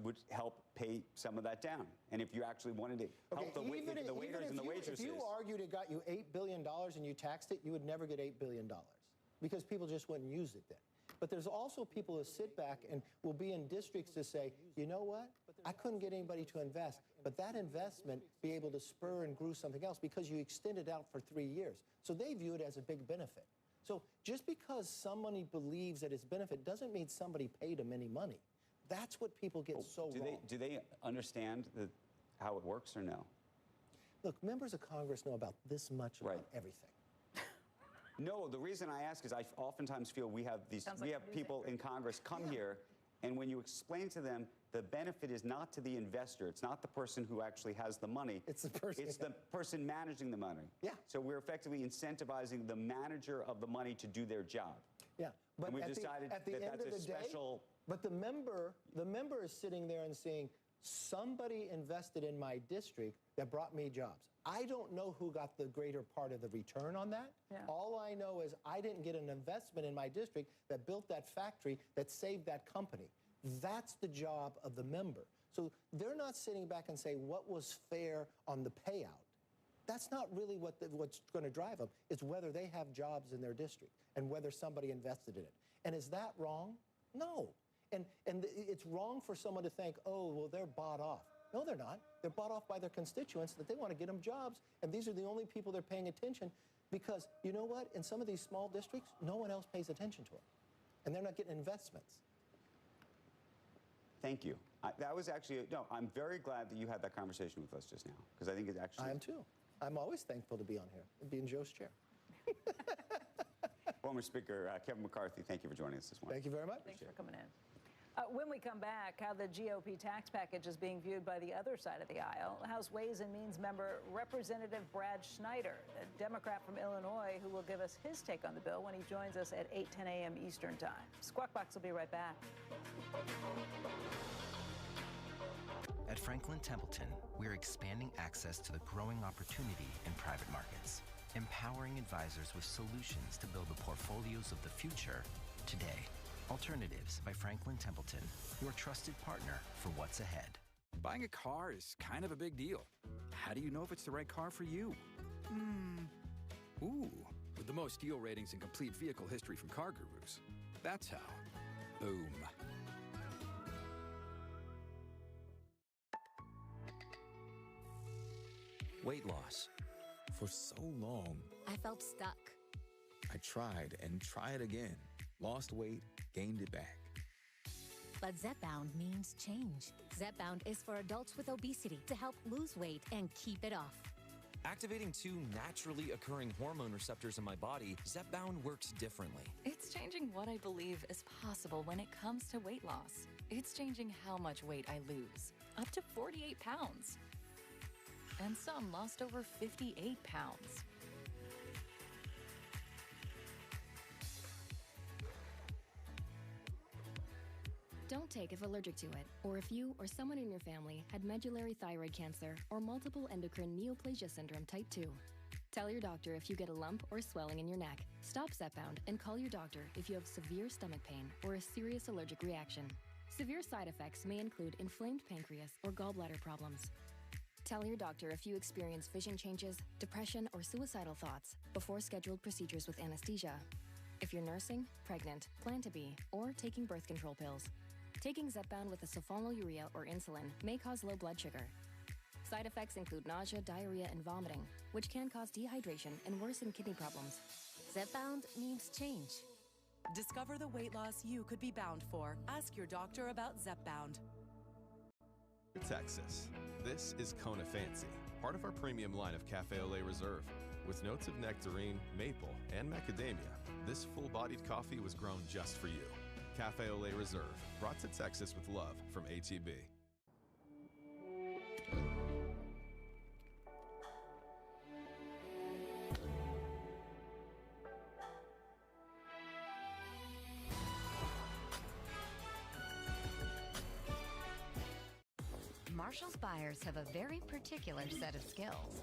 would help pay some of that down. And if you actually wanted to help the waiters and the waitresses. If you argued it got you $8 billion and you taxed it, you would never get $8 billion because people just wouldn't use it then. But there's also people who sit back and will be in districts to say, you know what, I couldn't get anybody to invest, but that investment be able to spur and grew something else because you extended out for 3 years. So they view it as a big benefit. So just because somebody believes that it's benefit doesn't mean somebody paid them any money. That's what people get wrong. Do they understand how it works or no? Look, members of Congress know about this much about everything. No, the reason I ask is I oftentimes feel we have people in Congress come here, and when you explain to them the benefit is not to the investor, it's not the person who actually has the money. It's the person. It's the person managing the money. Yeah. So we're effectively incentivizing the manager of the money to do their job. Yeah. But and we've decided at the end of the day, but the member is sitting there and saying, somebody invested in my district that brought me jobs. I don't know who got the greater part of the return on that. Yeah. All I know is I didn't get an investment in my district that built that factory that saved that company. That's the job of the member. So they're not sitting back and saying what was fair on the payout. That's not really what's going to drive them. It's whether they have jobs in their district and whether somebody invested in it. And is that wrong? No. And it's wrong for someone to think, oh, well, they're bought off. No, they're not. They're bought off by their constituents that they want to get them jobs, and these are the only people they're paying attention because, you know what, in some of these small districts, no one else pays attention to them, and they're not getting investments. Thank you. That was actually, no, I'm very glad that you had that conversation with us just now, because I think it actually... I am too. I'm always thankful to be on here and be in Joe's chair. Former Speaker Kevin McCarthy, thank you for joining us this morning. Thank you very much. Thanks for coming in. When we come back, how the GOP tax package is being viewed by the other side of the aisle. House Ways and Means member Representative Brad Schneider, a Democrat from Illinois, who will give us his take on the bill when he joins us at 8:10 a.m. Eastern Time. Squawk Box will be right back. At Franklin Templeton, we're expanding access to the growing opportunity in private markets, empowering advisors with solutions to build the portfolios of the future today. Alternatives by Franklin Templeton, your trusted partner for what's ahead. Buying a car is kind of a big deal. How do you know if it's the right car for you? Ooh, with the most deal ratings and complete vehicle history from Car Gurus. That's how. Boom. Weight loss. For so long, I felt stuck. I tried and tried again. Lost weight, gained it back. But Zepbound means change. Zepbound is for adults with obesity to help lose weight and keep it off. Activating 2 naturally occurring hormone receptors in my body, Zepbound works differently. It's changing what I believe is possible when it comes to weight loss. It's changing how much weight I lose, up to 48 pounds. And some lost over 58 pounds. Don't take if allergic to it, or if you or someone in your family had medullary thyroid cancer or multiple endocrine neoplasia syndrome type 2. Tell your doctor if you get a lump or swelling in your neck. Stop Zepbound and call your doctor if you have severe stomach pain or a serious allergic reaction. Severe side effects may include inflamed pancreas or gallbladder problems. Tell your doctor if you experience vision changes, depression, or suicidal thoughts before scheduled procedures with anesthesia. If you're nursing, pregnant, plan to be, or taking birth control pills. Taking Zepbound with a sulfonylurea or insulin may cause low blood sugar. Side effects include nausea, diarrhea, and vomiting, which can cause dehydration and worsen kidney problems. Zepbound means change. Discover the weight loss you could be bound for. Ask your doctor about Zepbound. Texas. This is Kona Fancy, part of our premium line of Cafe au lait Reserve. With notes of nectarine, maple, and macadamia, this full-bodied coffee was grown just for you. Cafe au lait Reserve, brought to Texas with love from H-E-B. Marshall's buyers have a very particular set of skills.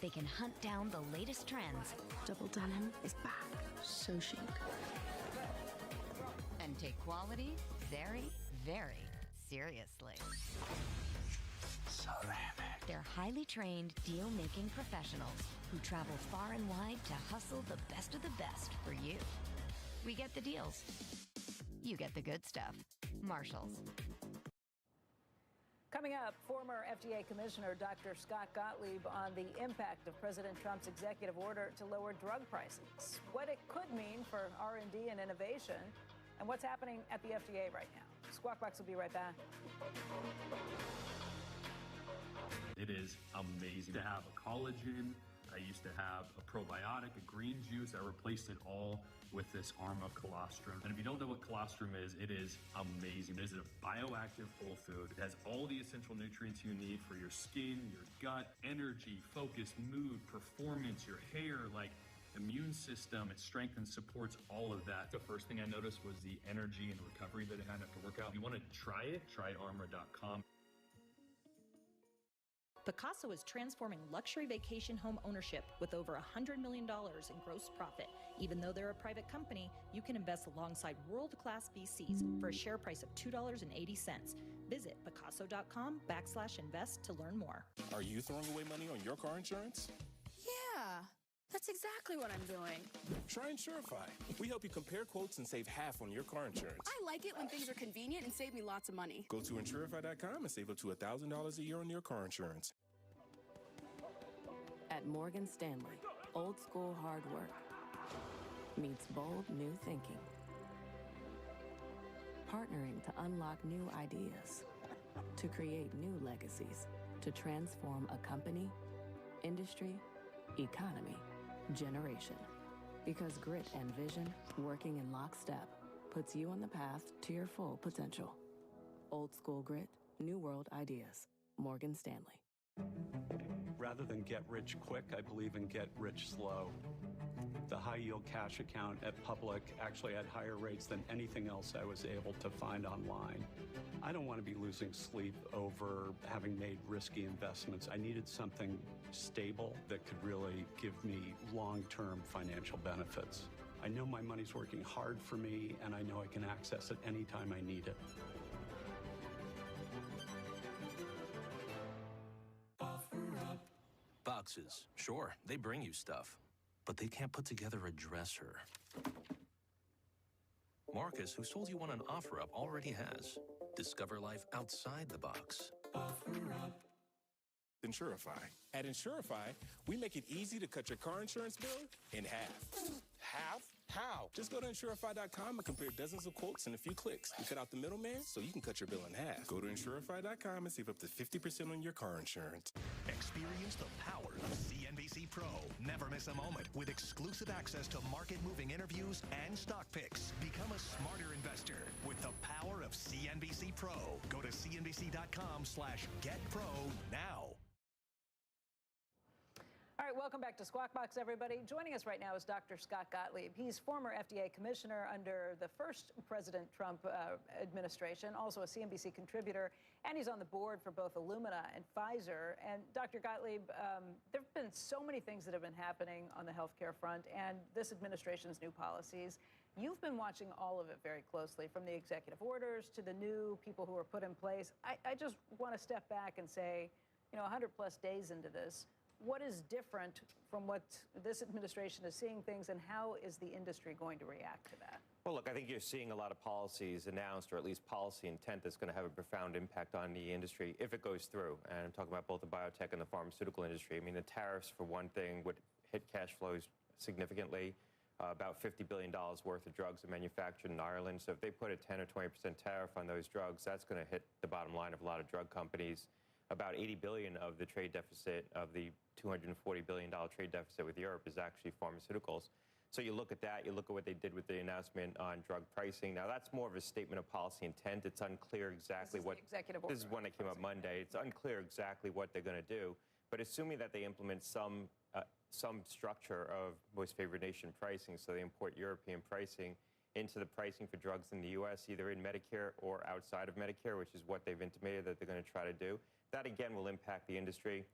They can hunt down the latest trends. Double denim is back. So chic. And take quality very, very seriously. They're highly trained deal-making professionals who travel far and wide to hustle the best of the best for you. We get the deals. You get the good stuff. Marshalls. Coming up, former FDA Commissioner Dr. Scott Gottlieb on the impact of President Trump's executive order to lower drug prices, what it could mean for R&D and innovation, and what's happening at the FDA right now. Squawk Box will be right back. It is amazing to have a collagen. I used to have a probiotic, a green juice. I replaced it all with this Arma colostrum. And if you don't know what colostrum is, it is amazing. It is a bioactive whole food. It has all the essential nutrients you need for your skin, your gut, energy, focus, mood, performance, your hair, like immune system. It strengthens, supports all of that. The first thing I noticed was the energy and recovery that it had after workout. If you want to try it, try armor.com. Picasso is transforming luxury vacation home ownership with over $100 million in gross profit. Even though they're a private company, you can invest alongside world-class VCs for a share price of $2.80. Visit Picasso.com/invest to learn more. Are you throwing away money on your car insurance? Yeah, that's exactly what I'm doing. Try Insurify. We help you compare quotes and save half on your car insurance. I like it when things are convenient and save me lots of money. Go to Insurify.com and save up to $1,000 a year on your car insurance. At Morgan Stanley, old school hard work meets bold new thinking. Partnering to unlock new ideas, to create new legacies, to transform a company, industry, economy, generation. Because grit and vision, working in lockstep, puts you on the path to your full potential. Old school grit, new world ideas. Morgan Stanley. Rather than get rich quick, I believe in get rich slow. The high yield cash account at Public actually had higher rates than anything else I was able to find online. I don't want to be losing sleep over having made risky investments. I needed something stable that could really give me long-term financial benefits. I know my money's working hard for me, and I know I can access it anytime I need it. Boxes, sure, they bring you stuff, but they can't put together a dresser. Marcus, who sold you one on OfferUp, already has. Discover life outside the box. OfferUp. Insurify. At Insurify, we make it easy to cut your car insurance bill in half. Half? How? Just go to Insurify.com and compare dozens of quotes in a few clicks. We cut out the middleman so you can cut your bill in half. Go to Insurify.com and save up to 50% on your car insurance. Experience the power of CNBC Pro. Never miss a moment with exclusive access to market-moving interviews and stock picks. Become a smarter investor with the power of CNBC Pro. Go to CNBC.com/getpro now. All right, welcome back to Squawk Box, everybody. Joining us right now is Dr. Scott Gottlieb. He's former FDA commissioner under the first President Trump administration, also a CNBC contributor, and he's on the board for both Illumina and Pfizer. And Dr. Gottlieb, there have been so many things that have been happening on the healthcare front and this administration's new policies. You've been watching all of it very closely, from the executive orders to the new people who are put in place. I just want to step back and say, 100+ days into this, what is different from what this administration is seeing things, and how is the industry going to react to that? Well, look, I think you're seeing a lot of policies announced, or at least policy intent that's going to have a profound impact on the industry if it goes through. And I'm talking about both the biotech and the pharmaceutical industry. I mean, the tariffs, for one thing, would hit cash flows significantly. About $50 billion worth of drugs are manufactured in Ireland. So if they put a 10 or 20% tariff on those drugs, that's going to hit the bottom line of a lot of drug companies. About $80 billion of the trade deficit, of the $240 billion trade deficit with Europe, is actually pharmaceuticals. So you look at that, you look at what they did with the announcement on drug pricing. Now, that's more of a statement of policy intent. It's unclear exactly what... This is one that came up Monday. It's unclear exactly what they're going to do. But assuming that they implement some structure of most favored nation pricing, so they import European pricing into the pricing for drugs in the U.S., either in Medicare or outside of Medicare, which is what they've intimated that they're going to try to do. That, again, will impact the industry.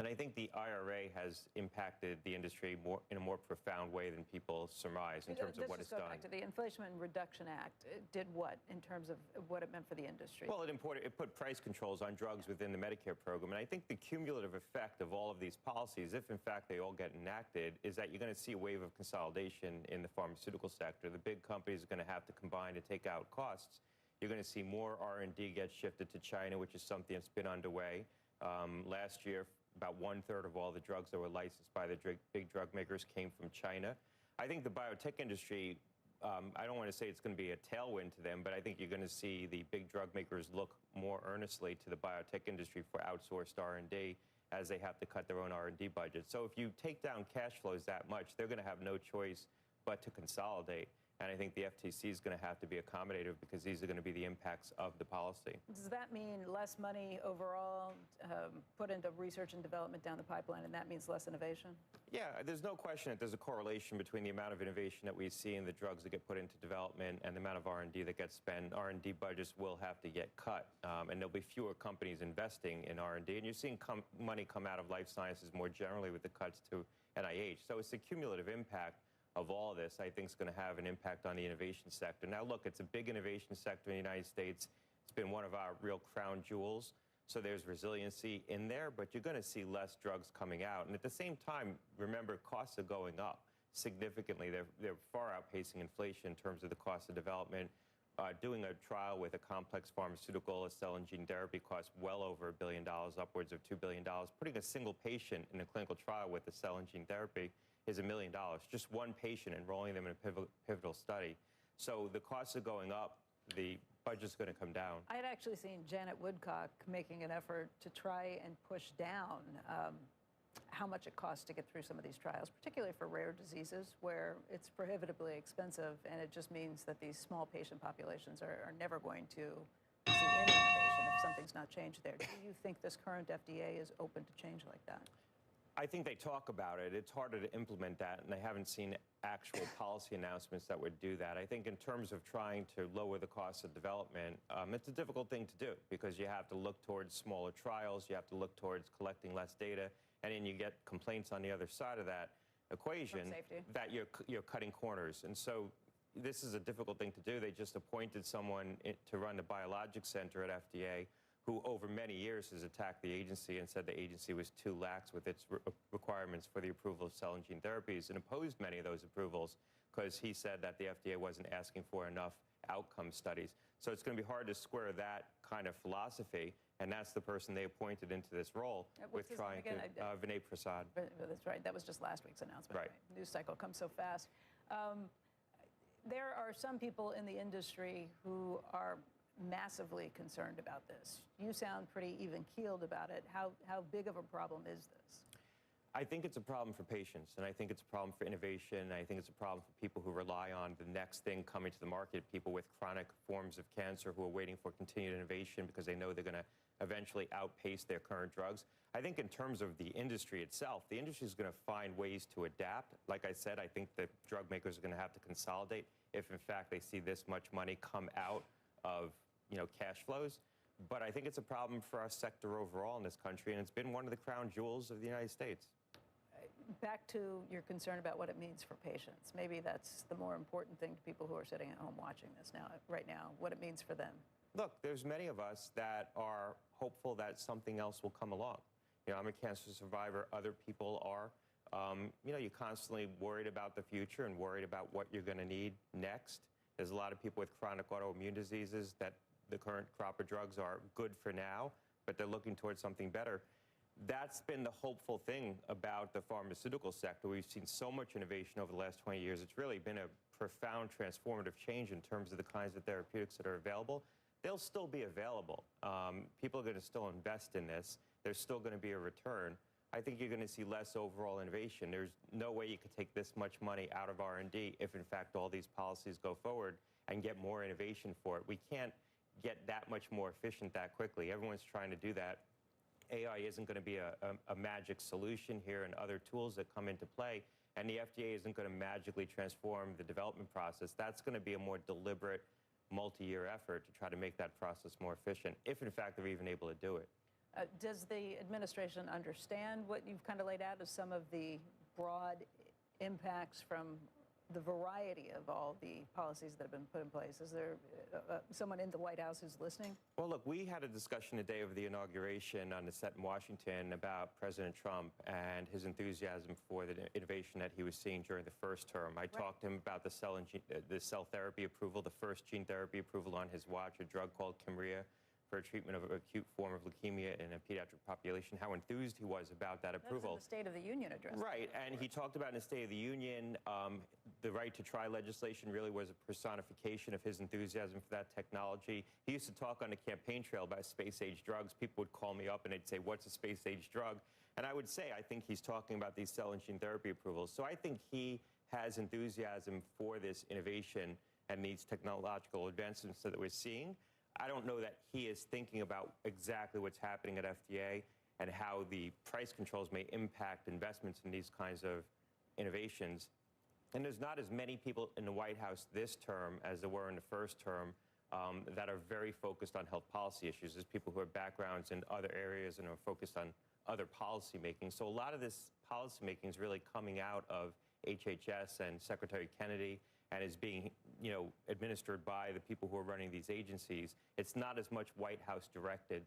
And I think the IRA has impacted the industry in a more profound way than people surmise in terms of what it's done. Let's just go back to the Inflation Reduction Act. It did what in terms of what it meant for the industry? Well, it put price controls on drugs within the Medicare program. And I think the cumulative effect of all of these policies, if in fact they all get enacted, is that you're going to see a wave of consolidation in the pharmaceutical sector. The big companies are going to have to combine to take out costs. You're going to see more R&D get shifted to China, which is something that's been underway. Last year, about 1/3 of all the drugs that were licensed by the big drug makers came from China. I think the biotech industry, I don't want to say it's going to be a tailwind to them, but I think you're going to see the big drug makers look more earnestly to the biotech industry for outsourced R&D as they have to cut their own R&D budget. So if you take down cash flows that much, they're going to have no choice but to consolidate. And I think the FTC is going to have to be accommodative because these are going to be the impacts of the policy. Does that mean less money overall put into research and development down the pipeline, and that means less innovation? Yeah, there's no question that there's a correlation between the amount of innovation that we see in the drugs that get put into development and the amount of R&D that gets spent. R&D budgets will have to get cut, and there'll be fewer companies investing in R&D. And you're seeing money come out of life sciences more generally with the cuts to NIH. So it's the cumulative impact of all this, I think, is going to have an impact on the innovation sector. Now, look, it's a big innovation sector in the United States. It's been one of our real crown jewels. So there's resiliency in there, but you're going to see less drugs coming out. And at the same time, remember, costs are going up significantly. They're far outpacing inflation in terms of the cost of development. Doing a trial with a complex pharmaceutical, a cell and gene therapy, costs well over $1 billion, upwards of $2 billion. Putting a single patient in a clinical trial with a cell and gene therapy is $1 million. Just one patient, enrolling them in a pivotal study. So the costs are going up. The budget's going to come down. I had actually seen Janet Woodcock making an effort to try and push down how much it costs to get through some of these trials, particularly for rare diseases where it's prohibitively expensive, and it just means that these small patient populations are never going to see any innovation if something's not changed there. Do you think this current FDA is open to change like that? I think they talk about it. It's harder to implement that, and I haven't seen actual policy announcements that would do that. I think in terms of trying to lower the cost of development, it's a difficult thing to do because you have to look towards smaller trials, you have to look towards collecting less data, and then you get complaints on the other side of that equation that you're cutting corners. And so this is a difficult thing to do. They just appointed someone to run the Biologics Center at FDA who over many years has attacked the agency and said the agency was too lax with its requirements for the approval of cell and gene therapies and opposed many of those approvals because he said that the FDA wasn't asking for enough outcome studies. So it's going to be hard to square that kind of philosophy, and that's the person they appointed into this role with trying to, Vinay Prasad. That's right. That was just last week's announcement. Right. News cycle comes so fast. There are some people in the industry who are massively concerned about this. You sound pretty even-keeled about it. How big of a problem is this? I think it's a problem for patients, and I think it's a problem for innovation, and I think it's a problem for people who rely on the next thing coming to the market, people with chronic forms of cancer who are waiting for continued innovation because they know they're going to eventually outpace their current drugs. I think in terms of the industry itself, the industry is going to find ways to adapt. Like I said, I think that drug makers are going to have to consolidate if, in fact, they see this much money come out of cash flows. But I think it's a problem for our sector overall in this country, and it's been one of the crown jewels of the United States. Back to your concern about what it means for patients. Maybe that's the more important thing to people who are sitting at home watching this right now, what it means for them. Look, there's many of us that are hopeful that something else will come along. I'm a cancer survivor. Other people are. You're constantly worried about the future and worried about what you're going to need next. There's a lot of people with chronic autoimmune diseases that the current crop of drugs are good for now, but they're looking towards something better. That's been the hopeful thing about the pharmaceutical sector. We've seen so much innovation over the last 20 years. It's really been a profound transformative change in terms of the kinds of therapeutics that are available. They'll still be available. People are going to still invest in this. There's still going to be a return. I think you're going to see less overall innovation. There's no way you could take this much money out of R&D if, in fact, all these policies go forward and get more innovation for it. We can't get that much more efficient that quickly. Everyone's trying to do that. AI isn't going to be a magic solution here, and other tools that come into play, and the FDA isn't going to magically transform the development process. That's going to be a more deliberate, multi-year effort to try to make that process more efficient, if in fact they're even able to do it. Does the administration understand what you've kind of laid out as some of the broad impacts from the variety of all the policies that have been put in place? Is there someone in the White House who's listening? Well, look, we had a discussion the day of the inauguration on the set in Washington about President Trump and his enthusiasm for the innovation that he was seeing during the first term. I talked to him about the cell therapy approval, the first gene therapy approval on his watch, a drug called Kymriah, for treatment of an acute form of leukemia in a pediatric population, how enthused he was about that approval. That was in the State of the Union address. Right, and he talked about in the State of the Union, the right to try legislation really was a personification of his enthusiasm for that technology. He used to talk on the campaign trail about space-age drugs. People would call me up and they'd say, what's a space-age drug? And I would say, I think he's talking about these cell and gene therapy approvals. So I think he has enthusiasm for this innovation and these technological advancements that we're seeing. I don't know that he is thinking about exactly what's happening at FDA and how the price controls may impact investments in these kinds of innovations. And there's not as many people in the White House this term as there were in the first term that are very focused on health policy issues. There's people who have backgrounds in other areas and are focused on other policy making. So a lot of this policy making is really coming out of HHS and Secretary Kennedy, and is being, administered by the people who are running these agencies. It's not as much White House directed.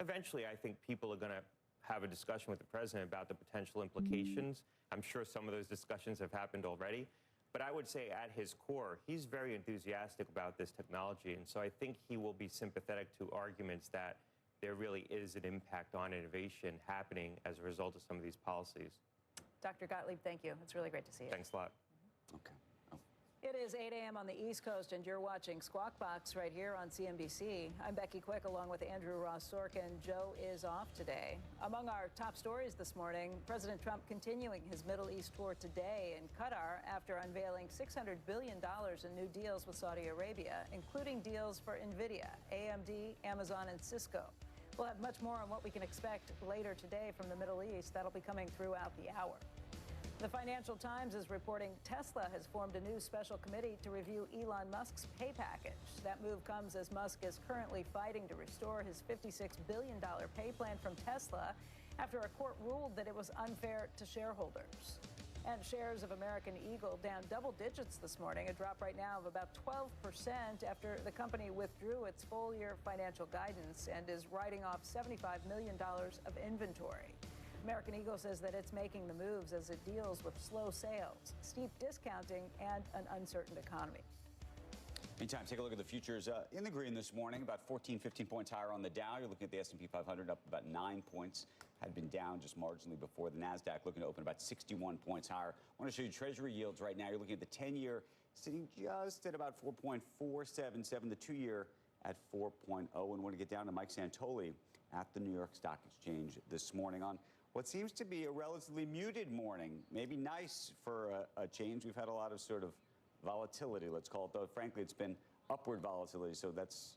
Eventually, I think people are going to have a discussion with the president about the potential implications. I'm sure some of those discussions have happened already. But I would say at his core, he's very enthusiastic about this technology. And so I think he will be sympathetic to arguments that there really is an impact on innovation happening as a result of some of these policies. Dr. Gottlieb, thank you. It's really great to see you. Thanks a lot. Okay. It is 8 a.m. on the East Coast, and you're watching Squawk Box right here on CNBC. I'm Becky Quick, along with Andrew Ross Sorkin. Joe is off today. Among our top stories this morning, President Trump continuing his Middle East tour today in Qatar after unveiling $600 billion in new deals with Saudi Arabia, including deals for NVIDIA, AMD, Amazon, and Cisco. We'll have much more on what we can expect later today from the Middle East. That'll be coming throughout the hour. The Financial Times is reporting Tesla has formed a new special committee to review Elon Musk's pay package. That move comes as Musk is currently fighting to restore his $56 billion pay plan from Tesla after a court ruled that it was unfair to shareholders. And shares of American Eagle down double digits this morning, a drop right now of about 12% after the company withdrew its full-year financial guidance and is writing off $75 million of inventory. American Eagle says that it's making the moves as it deals with slow sales, steep discounting, and an uncertain economy. Meantime, take a look at the futures in the green this morning, about 15 points higher on the Dow. You're looking at the S&P 500 up about 9 points. Had been down just marginally before. The NASDAQ looking to open about 61 points higher. I want to show you Treasury yields right now. You're looking at the 10-year sitting just at about 4.477, the 2-year at 4.0. And want to get down to Mike Santoli at the New York Stock Exchange this morning on what seems to be a relatively muted morning. Maybe nice for a change. We've had a lot of sort of volatility, let's call it, though frankly it's been upward volatility, so that's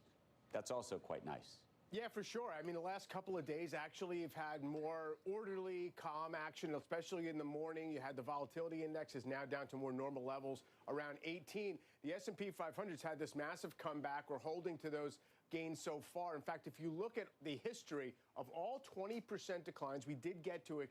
also quite nice. Yeah, for sure. I mean, the last couple of days actually have had more orderly, calm action, especially in the morning. You had the volatility index is now down to more normal levels, around 18. The S&P 500's had this massive comeback. We're holding to those gains so far. In fact, if you look at the history of all 20% declines, we did get to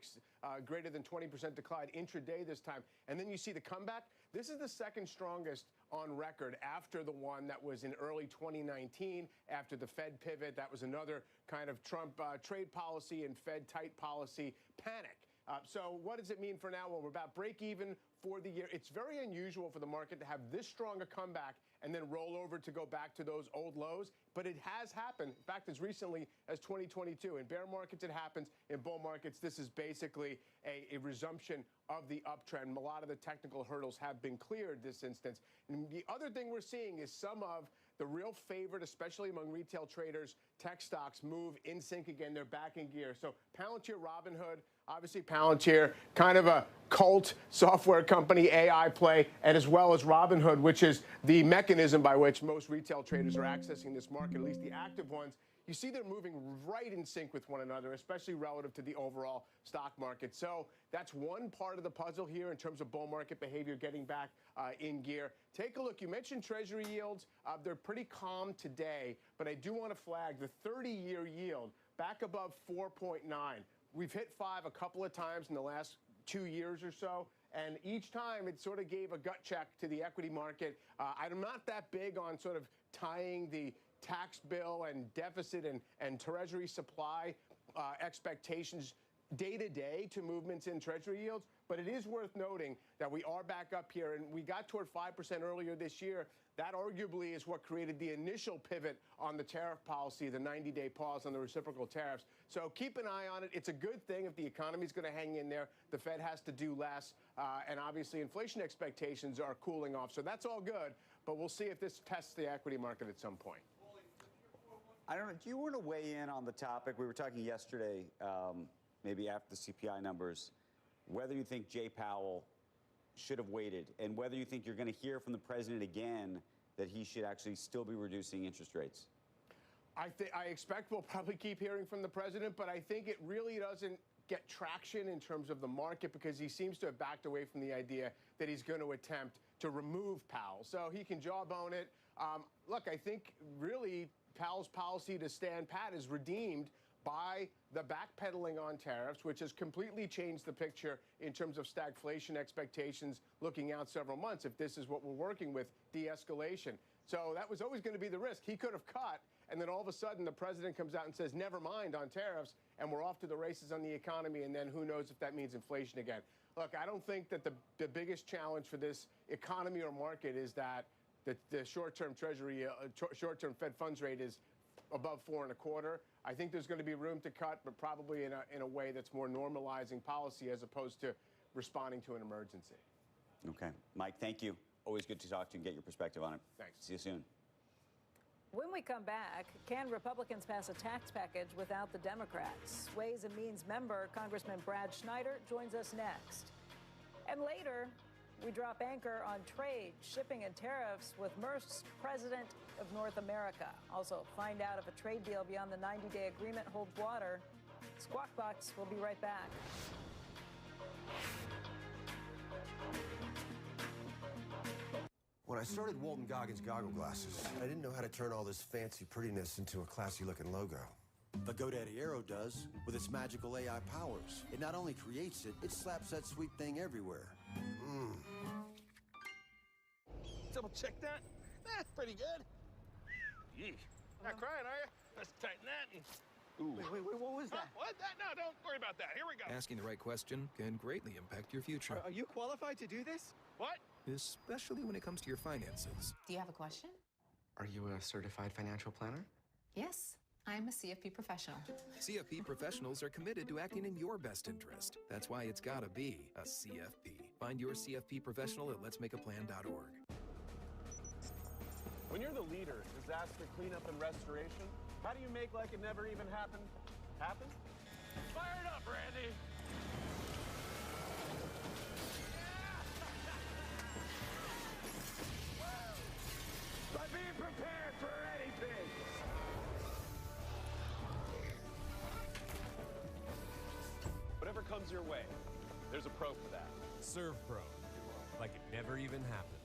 greater than 20% decline intraday this time. And then you see the comeback. This is the second strongest on record after the one that was in early 2019, after the Fed pivot. That was another kind of Trump trade policy and Fed tight policy panic. So what does it mean for now? Well, we're about break even for the year. It's very unusual for the market to have this strong a comeback and then roll over to go back to those old lows. But it has happened, in fact, as recently as 2022. In bear markets, it happens. In bull markets, this is basically a resumption of the uptrend. A lot of the technical hurdles have been cleared this instance. And the other thing we're seeing is some of the real favorite, especially among retail traders, tech stocks move in sync again. They're back in gear. So Palantir, Robinhood, obviously Palantir, kind of a cult software company, AI play, and as well as Robinhood, which is the mechanism by which most retail traders are accessing this market, at least the active ones. You see they're moving right in sync with one another, especially relative to the overall stock market. So that's one part of the puzzle here in terms of bull market behavior getting back in gear. Take a look. You mentioned Treasury yields. They're pretty calm today, but I do want to flag the 30-year yield back above 4.9. We've hit 5 a couple of times in the last 2 years or so, and each time it sort of gave a gut check to the equity market. I'm not that big on sort of tying the tax bill and deficit and Treasury supply expectations day to day to movements in Treasury yields, but it is worth noting that we are back up here, and we got toward 5% earlier this year. That arguably is what created the initial pivot on the tariff policy, the 90-day pause on the reciprocal tariffs. So keep an eye on it. It's a good thing if the economy is going to hang in there. The Fed has to do less, and obviously inflation expectations are cooling off. So that's all good, but we'll see if this tests the equity market at some point. I don't know. Do you want to weigh in on the topic? We were talking yesterday, maybe after the CPI numbers, whether you think Jay Powell should have waited, and whether you think you're going to hear from the president again that he should actually still be reducing interest rates. I expect we'll probably keep hearing from the president, but I think it really doesn't get traction in terms of the market because he seems to have backed away from the idea that he's going to attempt to remove Powell. So he can jawbone it. Look, I think really Powell's policy to stand pat is redeemed by the backpedaling on tariffs, which has completely changed the picture in terms of stagflation expectations looking out several months, if this is what we're working with, de-escalation. So that was always going to be the risk. He could have cut, and then all of a sudden the president comes out and says, never mind on tariffs, and we're off to the races on the economy, and then who knows if that means inflation again. Look, I don't think that the biggest challenge for this economy or market is that the short-term Treasury, short-term Fed funds rate is above 4.25. I think there's going to be room to cut, but probably in a way that's more normalizing policy as opposed to responding to an emergency. Okay. Mike, thank you. Always good to talk to you and get your perspective on it. Thanks. See you soon. When we come back, can Republicans pass a tax package without the Democrats? Ways and Means member Congressman Brad Schneider joins us next. And later, we drop anchor on trade, shipping, and tariffs with Maersk's president of North America. Also, find out if a trade deal beyond the 90-day agreement holds water. Squawk Box will be right back. When I started Walton Goggins Goggle Glasses, I didn't know how to turn all this fancy prettiness into a classy-looking logo. But GoDaddy Aero does, with its magical AI powers. It not only creates it, it slaps that sweet thing everywhere. Double check that. That's pretty good. Yeesh. Not crying, are you? Let's tighten that. Ooh. Wait, what was that? What? That? No, don't worry about that. Here we go. Asking the right question can greatly impact your future. Are you qualified to do this? What? Especially when it comes to your finances. Do you have a question? Are you a certified financial planner? Yes, I'm a CFP professional. CFP professionals are committed to acting in your best interest. That's why it's gotta be a CFP. Find your CFP professional at letsmakeaplan.org. When you're the leader in disaster cleanup and restoration, how do you make like it never even happened happen? Fire it up, Randy. By being prepared for anything. Whatever comes your way, there's a pro for that. Serve Pro, like it never even happened.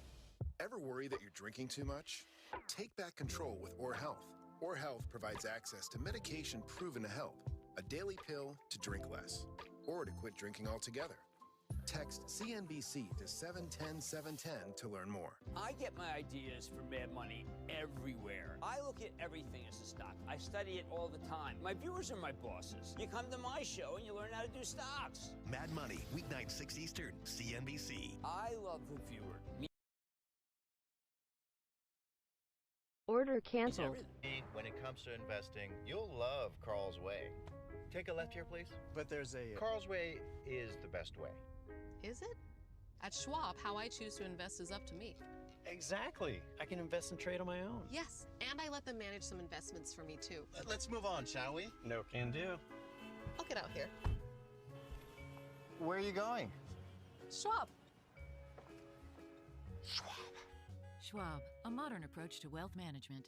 Ever worry that you're drinking too much? Take back control with Or Health. Or Health provides access to medication proven to help. A daily pill to drink less, or to quit drinking altogether. Text CNBC to 710-710 to learn more. I get my ideas from Mad Money everywhere. I look at everything as a stock. I study it all the time. My viewers are my bosses. You come to my show and you learn how to do stocks. Mad Money, weeknight 6 Eastern, CNBC. I love the viewer. Order canceled. When it comes to investing, you'll love Carl's Way. Take a left here, please. But there's a... Carl's Way is the best way. Is it? At Schwab, how I choose to invest is up to me. Exactly. I can invest and trade on my own. Yes, and I let them manage some investments for me, too. Let's move on, shall we? No can do. I'll get out here. Where are you going? Schwab. Schwab. Schwab, a modern approach to wealth management.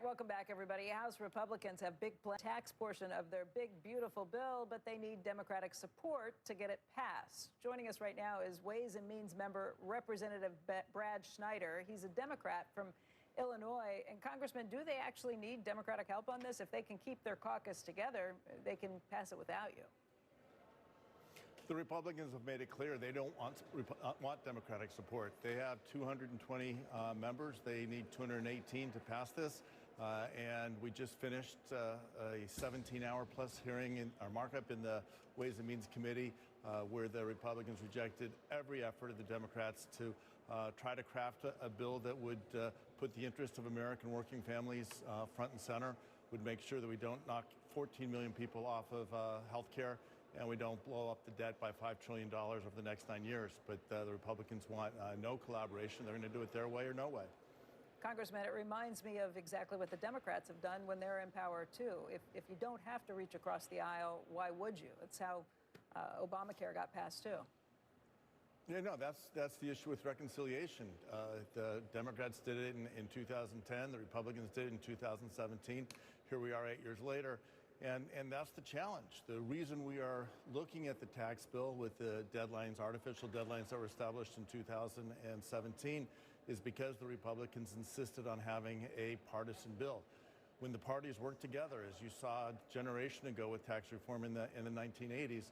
right, welcome back, everybody. House Republicans have big tax portion of their big, beautiful bill, but they need Democratic support to get it passed. Joining us right now is Ways and Means member Representative Brad Schneider. He's a Democrat from Illinois. And Congressman, do they actually need Democratic help on this? If they can keep their caucus together, they can pass it without you. The Republicans have made it clear they don't want Democratic support. They have 220 members. They need 218 to pass this. And we just finished a 17-hour-plus hearing in our markup in the Ways and Means Committee, where the Republicans rejected every effort of the Democrats to try to craft a bill that would put the interest of American working families front and center, would make sure that we don't knock 14 million people off of health care, and we don't blow up the debt by $5 trillion over the next 9 years. But the Republicans want no collaboration. They're going to do it their way or no way. Congressman, it reminds me of exactly what the Democrats have done when they're in power, too. If you don't have to reach across the aisle, why would you? It's how Obamacare got passed, too. Yeah, no, that's the issue with reconciliation. The Democrats did it in 2010. The Republicans did it in 2017. Here we are 8 years later. And that's the challenge. The reason we are looking at the tax bill with the deadlines, artificial deadlines that were established in 2017, is because the Republicans insisted on having a partisan bill. When the parties work together, as you saw a generation ago with tax reform in the 1980s,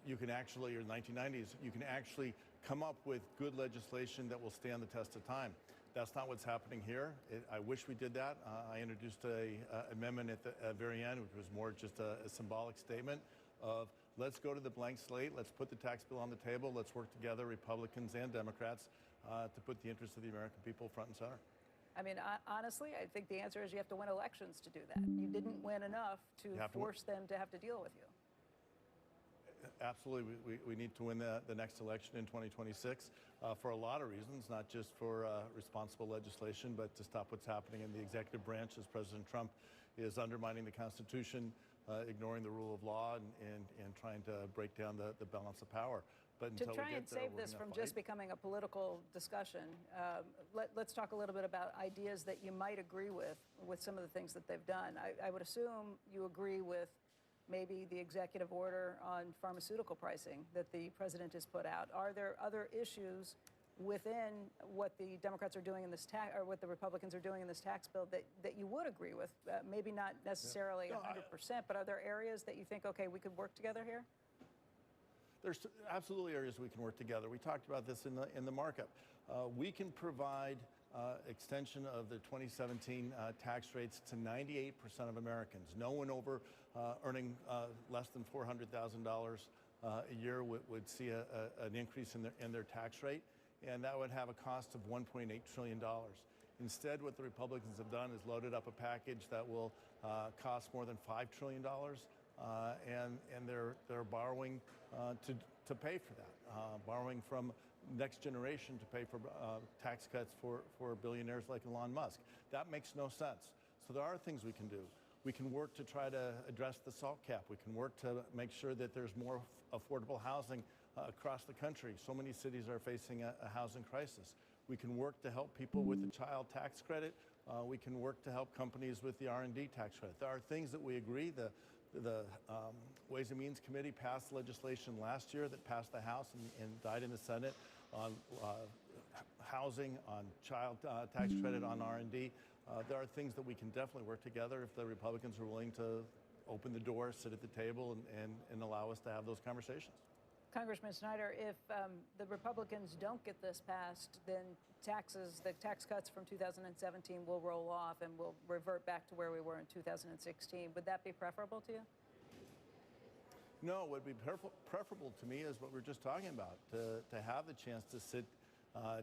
you can actually, or 1990s, you can actually come up with good legislation that will stand the test of time. That's not what's happening here. I wish we did that. I introduced an amendment at the very end, which was more just a symbolic statement of let's go to the blank slate, let's put the tax bill on the table, let's work together, Republicans and Democrats, to put the interests of the American people front and center. I mean, honestly, I think the answer is you have to win elections to do that. You didn't win enough to force them to have to deal with you. Absolutely. We need to win the next election in 2026 for a lot of reasons, not just for responsible legislation, but to stop what's happening in the executive branch as President Trump is undermining the Constitution, ignoring the rule of law, and trying to break down the balance of power. But to try and save this from just becoming a political discussion, let's talk a little bit about ideas that you might agree with some of the things that they've done. I would assume you agree with maybe the executive order on pharmaceutical pricing that the president has put out. Are there other issues within what the Democrats are doing in this or what the Republicans are doing in this tax bill that you would agree with? Maybe not necessarily 100%, but are there areas that you think, okay, we could work together here? There's absolutely areas we can work together. We talked about this in the markup. We can provide extension of the 2017 tax rates to 98% of Americans. No one over earning less than $400,000 a year would see an increase in their tax rate, and that would have a cost of $1.8 trillion. Instead, what the Republicans have done is loaded up a package that will cost more than $5 trillion, and they're borrowing to pay for that, borrowing from next generation to pay for tax cuts for billionaires like Elon Musk. That makes no sense. So there are things we can do. We can work to try to address the SALT cap. We can work to make sure that there's more affordable housing across the country. So many cities are facing a housing crisis. We can work to help people with the child tax credit. We can work to help companies with the R&D tax credit. There are things that we agree. The Ways and Means Committee passed legislation last year that passed the House and died in the Senate on housing, on child tax credit, on R&D. There are things that we can definitely work together if the Republicans are willing to open the door, sit at the table, and allow us to have those conversations. Congressman Schneider, if the Republicans don't get this passed, then the tax cuts from 2017 will roll off and we'll revert back to where we were in 2016. Would that be preferable to you? No, what would be preferable to me is what we're just talking about, to have the chance to sit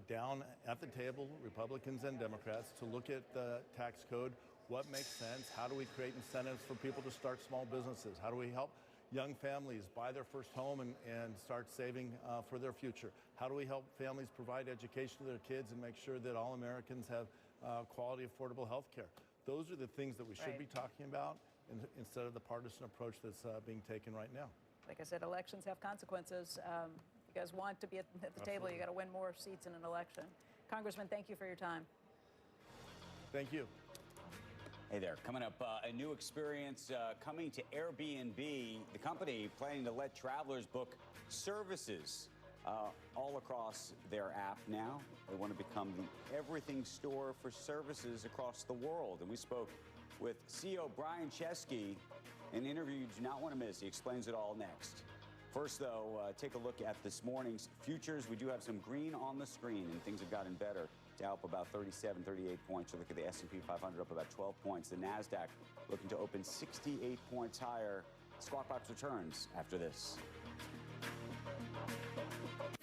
down at the table, Republicans and Democrats, to look at the tax code, what makes sense, how do we create incentives for people to start small businesses, how do we help young families buy their first home and start saving for their future, how do we help families provide education to their kids and make sure that all Americans have quality, affordable health care. Those are the things that we should be talking about instead of the partisan approach that's being taken right now. Like I said, elections have consequences. If you guys want to be at the table, you got to win more seats in an election. Congressman, thank you for your time. Thank you. Hey there. Coming up, a new experience coming to Airbnb. The company planning to let travelers book services all across their app now. They want to become the everything store for services across the world. And we spoke with CEO Brian Chesky, an interview you do not want to miss. He explains it all next. First, though, take a look at this morning's futures. We do have some green on the screen, and things have gotten better. Dow up about 37, 38 points. You look at the S&P 500 up about 12 points. The NASDAQ looking to open 68 points higher. Squawk Box returns after this.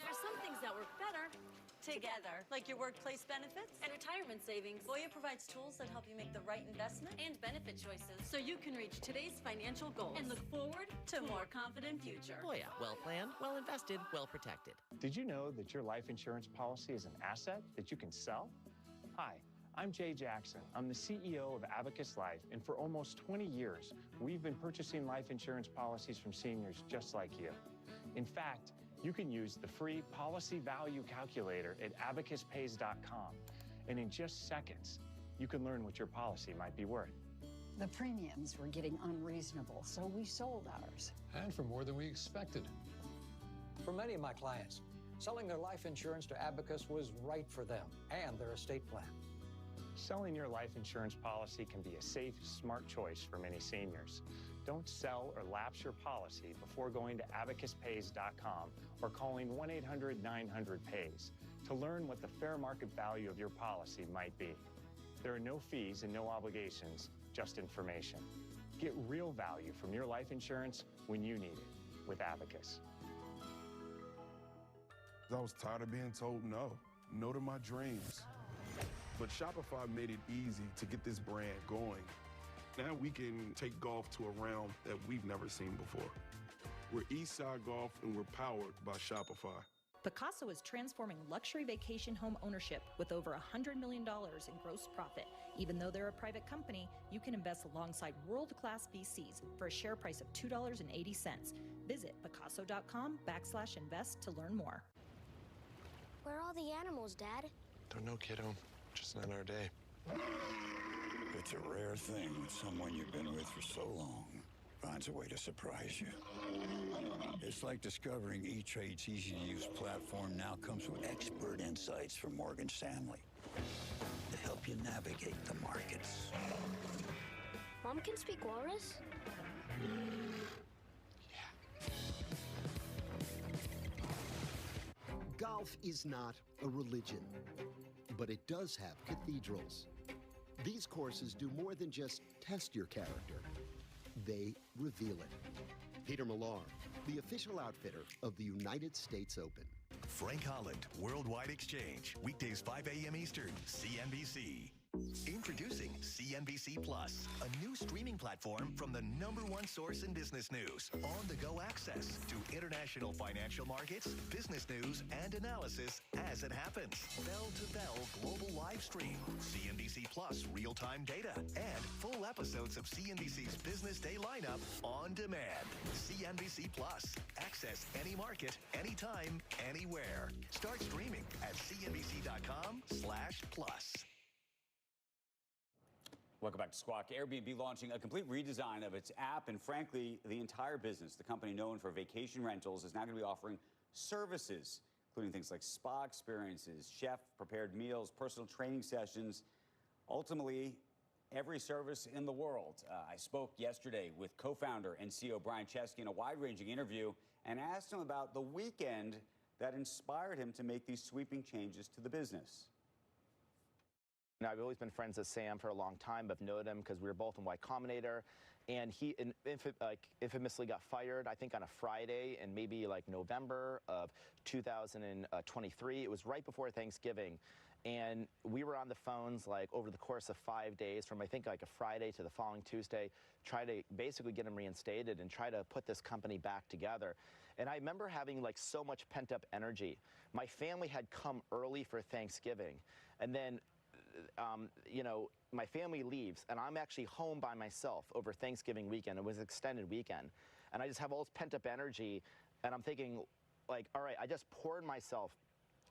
There's some things that work better together, like your workplace benefits and retirement savings. Voya provides tools that help you make the right investment and benefit choices so you can reach today's financial goals and look forward to a more confident future. Voya, well planned, well invested, well protected. Did you know that your life insurance policy is an asset that you can sell? Hi, I'm Jay Jackson. I'm the CEO of Abacus Life, and for almost 20 years, we've been purchasing life insurance policies from seniors just like you. In fact, you can use the free policy value calculator at abacuspays.com, and in just seconds, you can learn what your policy might be worth. The premiums were getting unreasonable, so we sold ours. And for more than we expected. For many of my clients, selling their life insurance to Abacus was right for them and their estate plan. Selling your life insurance policy can be a safe, smart choice for many seniors. Don't sell or lapse your policy before going to abacuspays.com or calling 1-800-900-PAYS to learn what the fair market value of your policy might be. There are no fees and no obligations, just information. Get real value from your life insurance when you need it with Abacus. I was tired of being told no to my dreams. But Shopify made it easy to get this brand going. Now we can take golf to a realm that we've never seen before. We're Eastside Golf, and we're powered by Shopify. Picasso is transforming luxury vacation home ownership with over $100 million in gross profit. Even though they're a private company, you can invest alongside world-class VCs for a share price of $2.80. Visit Picasso.com/invest to learn more. Where are all the animals, Dad? Don't know, kiddo. Just not our day. It's a rare thing when someone you've been with for so long finds a way to surprise you. It's like discovering E-Trade's easy-to-use platform now comes with expert insights from Morgan Stanley to help you navigate the markets. Mom can speak walrus? Golf is not a religion, but it does have cathedrals. These courses do more than just test your character. They reveal it. Peter Millar, the official outfitter of the United States Open. Frank Holland, Worldwide Exchange, weekdays 5 a.m. Eastern, CNBC. Introducing CNBC Plus, a new streaming platform from the #1 source in business news. On-the-go access to international financial markets, business news, and analysis as it happens. Bell-to-bell global live stream, CNBC Plus real-time data, and full episodes of CNBC's Business Day lineup on demand. CNBC Plus. Access any market, anytime, anywhere. Start streaming at cnbc.com/plus. Welcome back to Squawk. Airbnb launching a complete redesign of its app, and frankly, the entire business. The company known for vacation rentals is now going to be offering services, including things like spa experiences, chef-prepared meals, personal training sessions, ultimately, every service in the world. I spoke yesterday with co-founder and CEO Brian Chesky in a wide-ranging interview and asked him about the weekend that inspired him to make these sweeping changes to the business. I've always been friends with Sam for a long time. I've known him because we were both in Y Combinator, and he infamously got fired, I think, on a Friday in maybe like November of 2023. It was right before Thanksgiving, and we were on the phones like over the course of 5 days, from I think like a Friday to the following Tuesday, try to basically get him reinstated and try to put this company back together. And I remember having like so much pent-up energy. My family had come early for Thanksgiving, and then you know, my family leaves, and I'm actually home by myself over Thanksgiving weekend. It was an extended weekend. And I just have all this pent-up energy, and I'm thinking, like, all right, I just poured myself,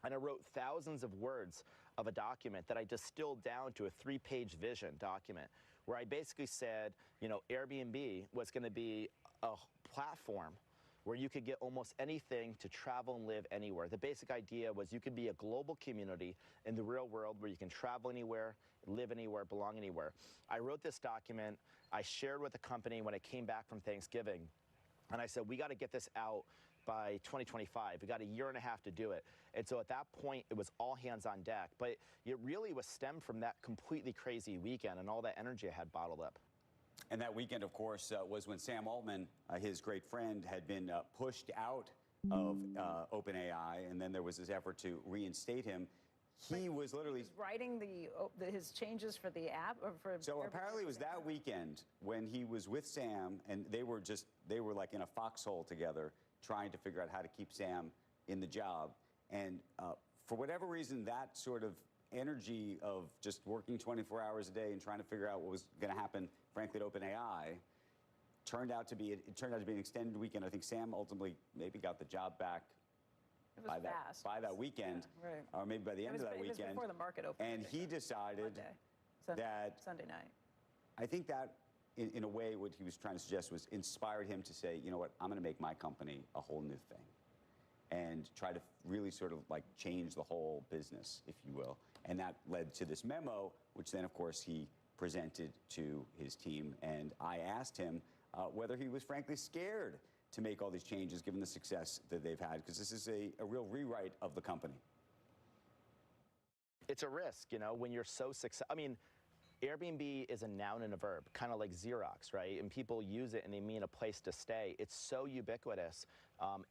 and I wrote thousands of words of a document that I distilled down to a 3-page vision document, where I basically said, you know, Airbnb was going to be a platform where you could get almost anything to travel and live anywhere. The basic idea was you could be a global community in the real world where you can travel anywhere, live anywhere, belong anywhere. I wrote this document. I shared with the company when I came back from Thanksgiving, and I said, we got to get this out by 2025. We got a year and a half to do it. And so at that point, it was all hands on deck. But it really was stemmed from that completely crazy weekend and all that energy I had bottled up. And that weekend, of course, was when Sam Altman, his great friend, had been pushed out of OpenAI, and then there was this effort to reinstate him. He was literally writing his changes for the app. Or for so apparently it was that weekend when he was with Sam, and they were like in a foxhole together, trying to figure out how to keep Sam in the job. And for whatever reason, that sort of energy of just working 24 hours a day and trying to figure out what was going to happen, frankly, at OpenAI, turned out to be an extended weekend. I think Sam ultimately maybe got the job back by that weekend, yeah, right. or maybe by the end of that weekend. It was before the market opened. And he decided that Sunday night. I think that, in a way, what he was trying to suggest was inspired him to say, you know what, I'm going to make my company a whole new thing, and try to really sort of like change the whole business, if you will. And that led to this memo, which then, of course, he presented to his team. And I asked him whether he was frankly scared to make all these changes, given the success that they've had, because this is a real rewrite of the company. It's a risk, you know, when you're so successful. I mean, Airbnb is a noun and a verb, kind of like Xerox, right? And people use it and they mean a place to stay. It's so ubiquitous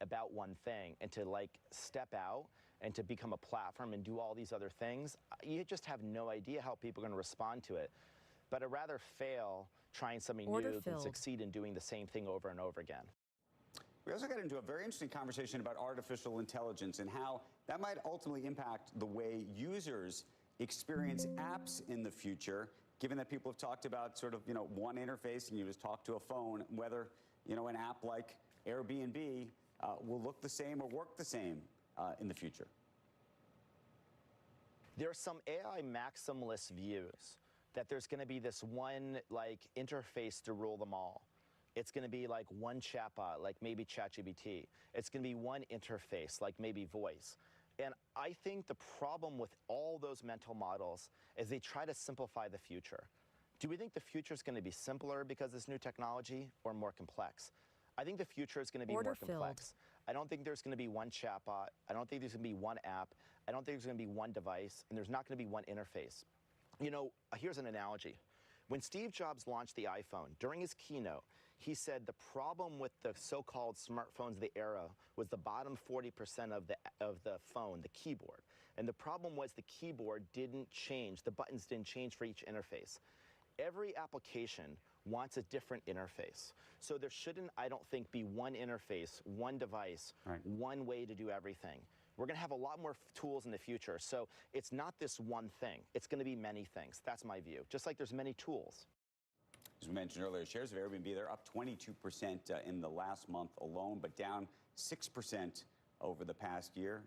about one thing, and to like step out and to become a platform and do all these other things, you just have no idea how people are going to respond to it. But I'd rather fail trying something new than succeed in doing the same thing over and over again. We also got into a very interesting conversation about artificial intelligence and how that might ultimately impact the way users experience apps in the future, given that people have talked about sort of, you know, one interface and you just talk to a phone, whether, you know, an app like Airbnb will look the same or work the same in the future. There's some AI maximalist views that there's going to be this one like interface to rule them all. It's going to be like one chatbot, like maybe ChatGPT. It's going to be one interface, like maybe voice. And I think the problem with all those mental models is they try to simplify the future. Do we think the future is going to be simpler because of this new technology, or more complex? I think the future is going to be more complex. I don't think there's going to be one chatbot. I don't think there's going to be one app. I don't think there's going to be one device, and there's not going to be one interface. You know, here's an analogy. When Steve Jobs launched the iPhone, during his keynote, he said the problem with the so-called smartphones of the era was the bottom 40% of the phone, the keyboard. And the problem was the keyboard didn't change. The buttons didn't change for each interface. Every application wants a different interface. So there shouldn't, I don't think, be one interface, one device, one way to do everything. We're going to have a lot more tools in the future. So it's not this one thing. It's going to be many things. That's my view. Just like there's many tools. As we mentioned earlier, shares of Airbnb, they're up 22% in the last month alone, but down 6% over the past year.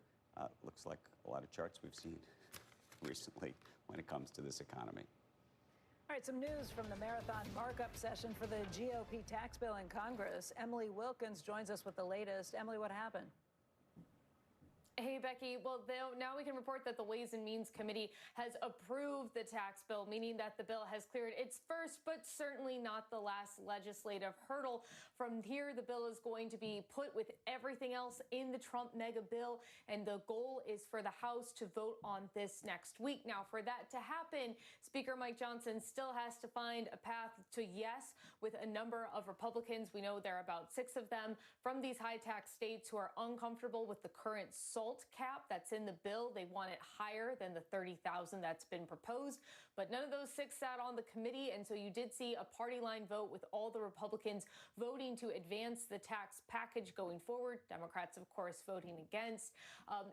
Looks like a lot of charts we've seen recently when it comes to this economy. All right, some news from the marathon markup session for the GOP tax bill in Congress. Emily Wilkins joins us with the latest. Emily, what happened? Hey, Becky. Well, now we can report that the Ways and Means Committee has approved the tax bill, meaning that the bill has cleared its first, but certainly not the last legislative hurdle. From here, the bill is going to be put with everything else in the Trump mega bill, and the goal is for the House to vote on this next week. Now, for that to happen, Speaker Mike Johnson still has to find a path to yes with a number of Republicans. We know there are about 6 of them from these high tax states who are uncomfortable with the current SALT cap that's in the bill. They want it higher than the $30,000 that's been proposed, but none of those 6 sat on the committee, and so you did see a party line vote with all the Republicans voting to advance the tax package going forward. Democrats, of course, voting against.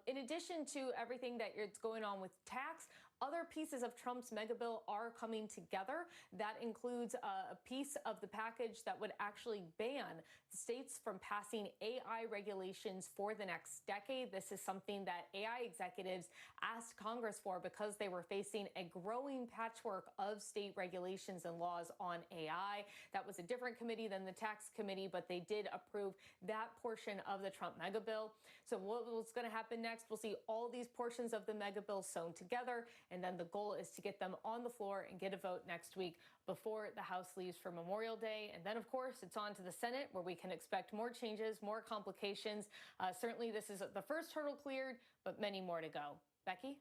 In addition to everything that's going on with tax, Other pieces of Trump's mega bill are coming together. That includes a piece of the package that would actually ban states from passing AI regulations for the next decade. This is something that AI executives asked Congress for because they were facing a growing patchwork of state regulations and laws on AI. That was a different committee than the tax committee, but they did approve that portion of the Trump mega bill. So what's going to happen next? We'll see all these portions of the mega bill sewn together, and then the goal is to get them on the floor and get a vote next week before the House leaves for Memorial Day. And then, of course, it's on to the Senate, where we can expect more changes, more complications. Certainly, this is the first hurdle cleared, but many more to go. Becky?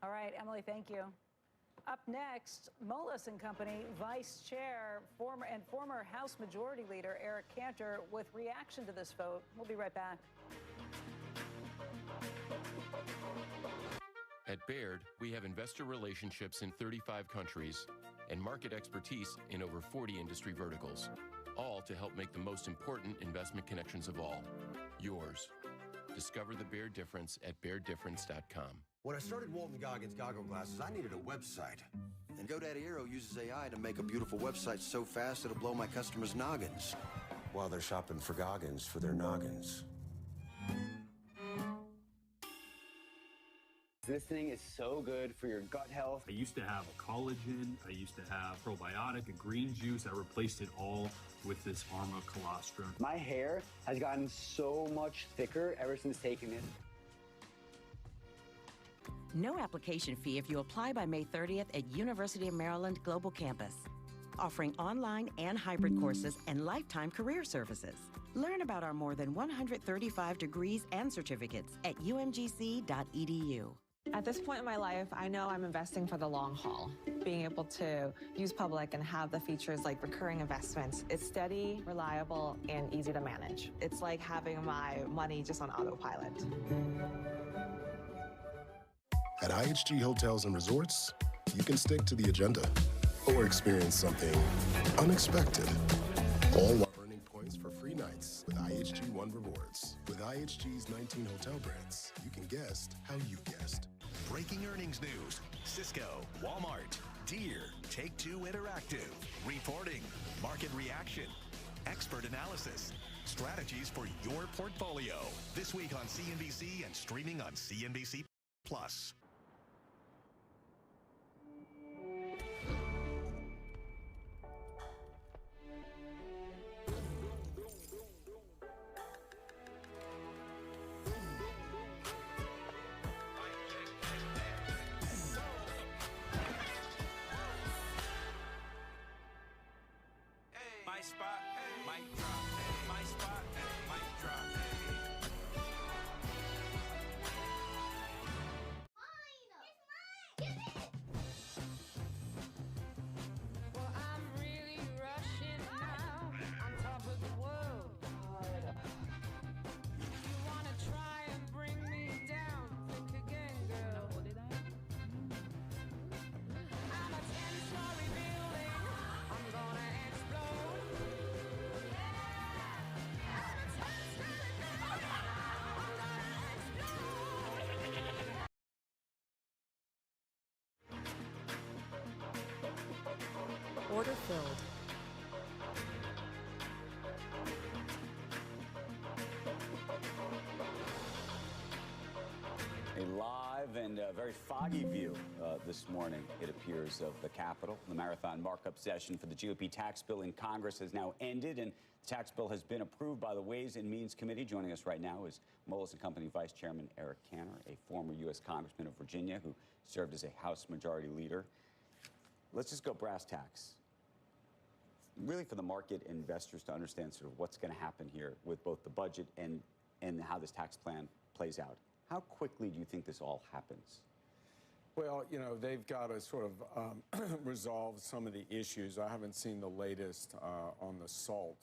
All right, Emily, thank you. Up next, Moelis & Company Vice Chair, former House Majority Leader Eric Cantor with reaction to this vote. We'll be right back. At Baird, we have investor relationships in 35 countries and market expertise in over 40 industry verticals, all to help make the most important investment connections of all, yours. Discover the Baird difference at BairdDifference.com. When I started Walton Goggins Goggle Glasses, I needed a website. And GoDaddy Aero uses AI to make a beautiful website so fast it'll blow my customers' noggins while they're shopping for Goggins for their noggins. This thing is so good for your gut health. I used to have a collagen, I used to have probiotic, a green juice. I replaced it all with this Arma colostrum. My hair has gotten so much thicker ever since taking it. No application fee if you apply by May 30th at University of Maryland Global Campus, offering online and hybrid courses and lifetime career services. Learn about our more than 135 degrees and certificates at umgc.edu. At this point in my life, I know I'm investing for the long haul. Being able to use public and have the features like recurring investments, it's steady, reliable, and easy to manage. It's like having my money just on autopilot. At IHG Hotels and Resorts, you can stick to the agenda or experience something unexpected, all while earning points for free nights with IHG One Rewards. With IHG's 19 hotel brands, you can guest how you guessed. Breaking earnings news. Cisco, Walmart, Deere, Take-Two Interactive, reporting, market reaction, expert analysis, strategies for your portfolio. This week on CNBC and streaming on CNBC Plus. My spot, mic drop. My spot, mic drop. Well, I'm really rushing now, on top of the world. You wanna try and bring me down? Think again, girl. What did I? I'm a 10-story building. I'm gonna explode. Order filled. A live and very foggy view this morning, it appears, of the Capitol. The marathon markup session for the GOP tax bill in Congress has now ended, and the tax bill has been approved by the Ways and Means Committee. Joining us right now is Moelis & Company Vice Chairman Eric Cantor, a former U.S. Congressman of Virginia who served as a House Majority Leader. Let's just go brass tacks. Really for the market investors to understand sort of what's going to happen here with both the budget and how this tax plan plays out. How quickly do you think this all happens? Well, you know, they've got to sort of resolve some of the issues. I haven't seen the latest on the SALT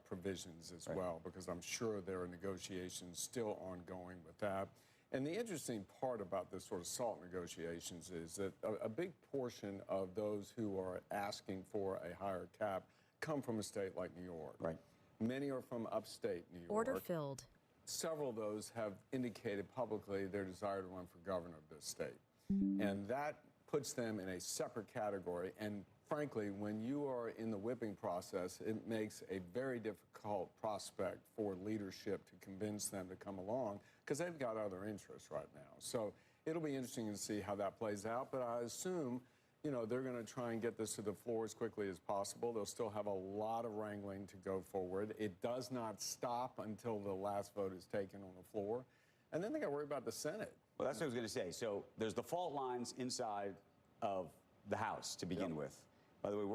provisions as well, because I'm sure there are negotiations still ongoing with that. And the interesting part about this sort of SALT negotiations is that a big portion of those who are asking for a higher cap come from a state like New York. Right. Many are from upstate New York. Order filled. Several of those have indicated publicly their desire to run for governor of this state. And that puts them in a separate category. And frankly, when you are in the whipping process, it makes a very difficult prospect for leadership to convince them to come along because they've got other interests right now. So it'll be interesting to see how that plays out. But I assume, you know, they're going to try and get this to the floor as quickly as possible. They'll still have a lot of wrangling to go forward. It does not stop until the last vote is taken on the floor. And then they got to worry about the Senate. Well, that's what I was going to say. So there's the fault lines inside of the House to begin with. By the way,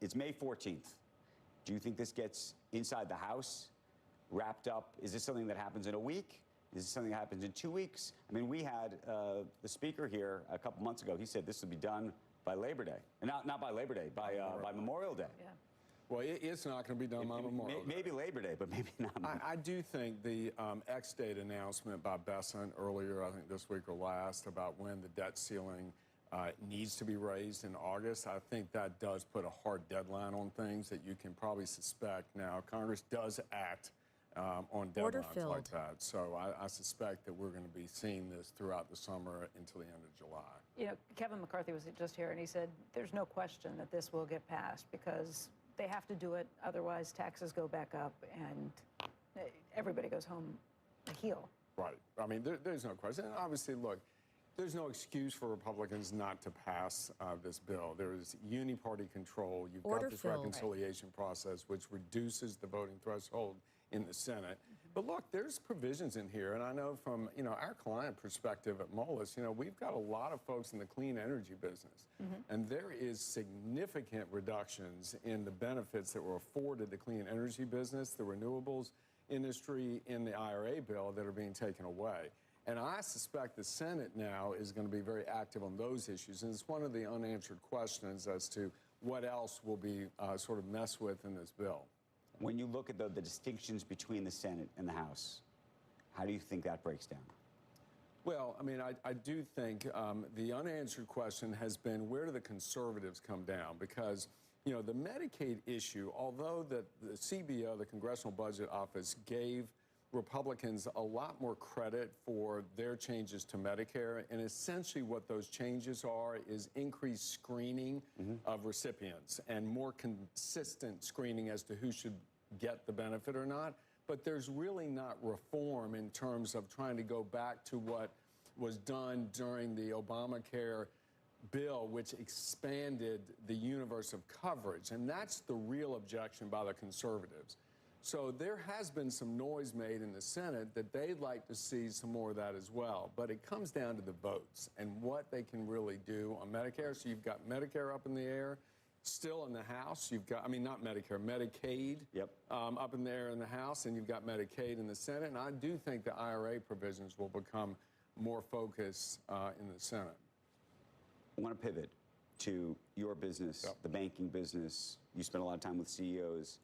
it's May 14th. Do you think this gets inside the House, wrapped up? Is this something that happens in a week? Is this something that happens in 2 weeks? I mean, we had the speaker here a couple months ago. He said this would be done by Labor Day. Not by Labor Day, by Memorial Day. Yeah. Well, it's not going to be done by Memorial Day. Maybe Labor Day, but maybe not. I do think the X-date announcement by Bessent earlier, I think this week or last, about when the debt ceiling needs to be raised in August, I think that does put a hard deadline on things that you can probably suspect. Now, Congress does act on deadlines like that. So I suspect that we're going to be seeing this throughout the summer until the end of July. You know, Kevin McCarthy was just here, and he said there's no question that this will get passed because they have to do it. Otherwise, taxes go back up, and everybody goes home a heel. Right. I mean, there's no question. And obviously, look, there's no excuse for Republicans not to pass this bill. There's uni-party control. You've got this reconciliation process, which reduces the voting threshold in the Senate. But look, there's provisions in here, and I know from, you know, our client perspective at Moelis, you know, we've got a lot of folks in the clean energy business, and there is significant reductions in the benefits that were afforded the clean energy business, the renewables industry in the IRA bill that are being taken away. And I suspect the Senate now is going to be very active on those issues, and it's one of the unanswered questions as to what else will be sort of messed with in this bill. When you look at the distinctions between the Senate and the House, how do you think that breaks down? Well, I mean, I do think the unanswered question has been, where do the conservatives come down? Because, you know, the Medicaid issue, although the CBO, the Congressional Budget Office, gave Republicans a lot more credit for their changes to Medicare, and essentially what those changes are is increased screening of recipients and more consistent screening as to who should get the benefit or not. But there's really not reform in terms of trying to go back to what was done during the Obamacare bill, which expanded the universe of coverage. And that's the real objection by the conservatives. So there has been some noise made in the Senate that they'd like to see some more of that as well. But it comes down to the votes and what they can really do on Medicare. So you've got Medicare up in the air. Still in the House, you've got, I mean, not Medicare, Medicaid up in the air in the House, and you've got Medicaid in the Senate. And I do think the IRA provisions will become more focused in the Senate. I want to pivot to your business, the banking business. You spent a lot of time with CEOs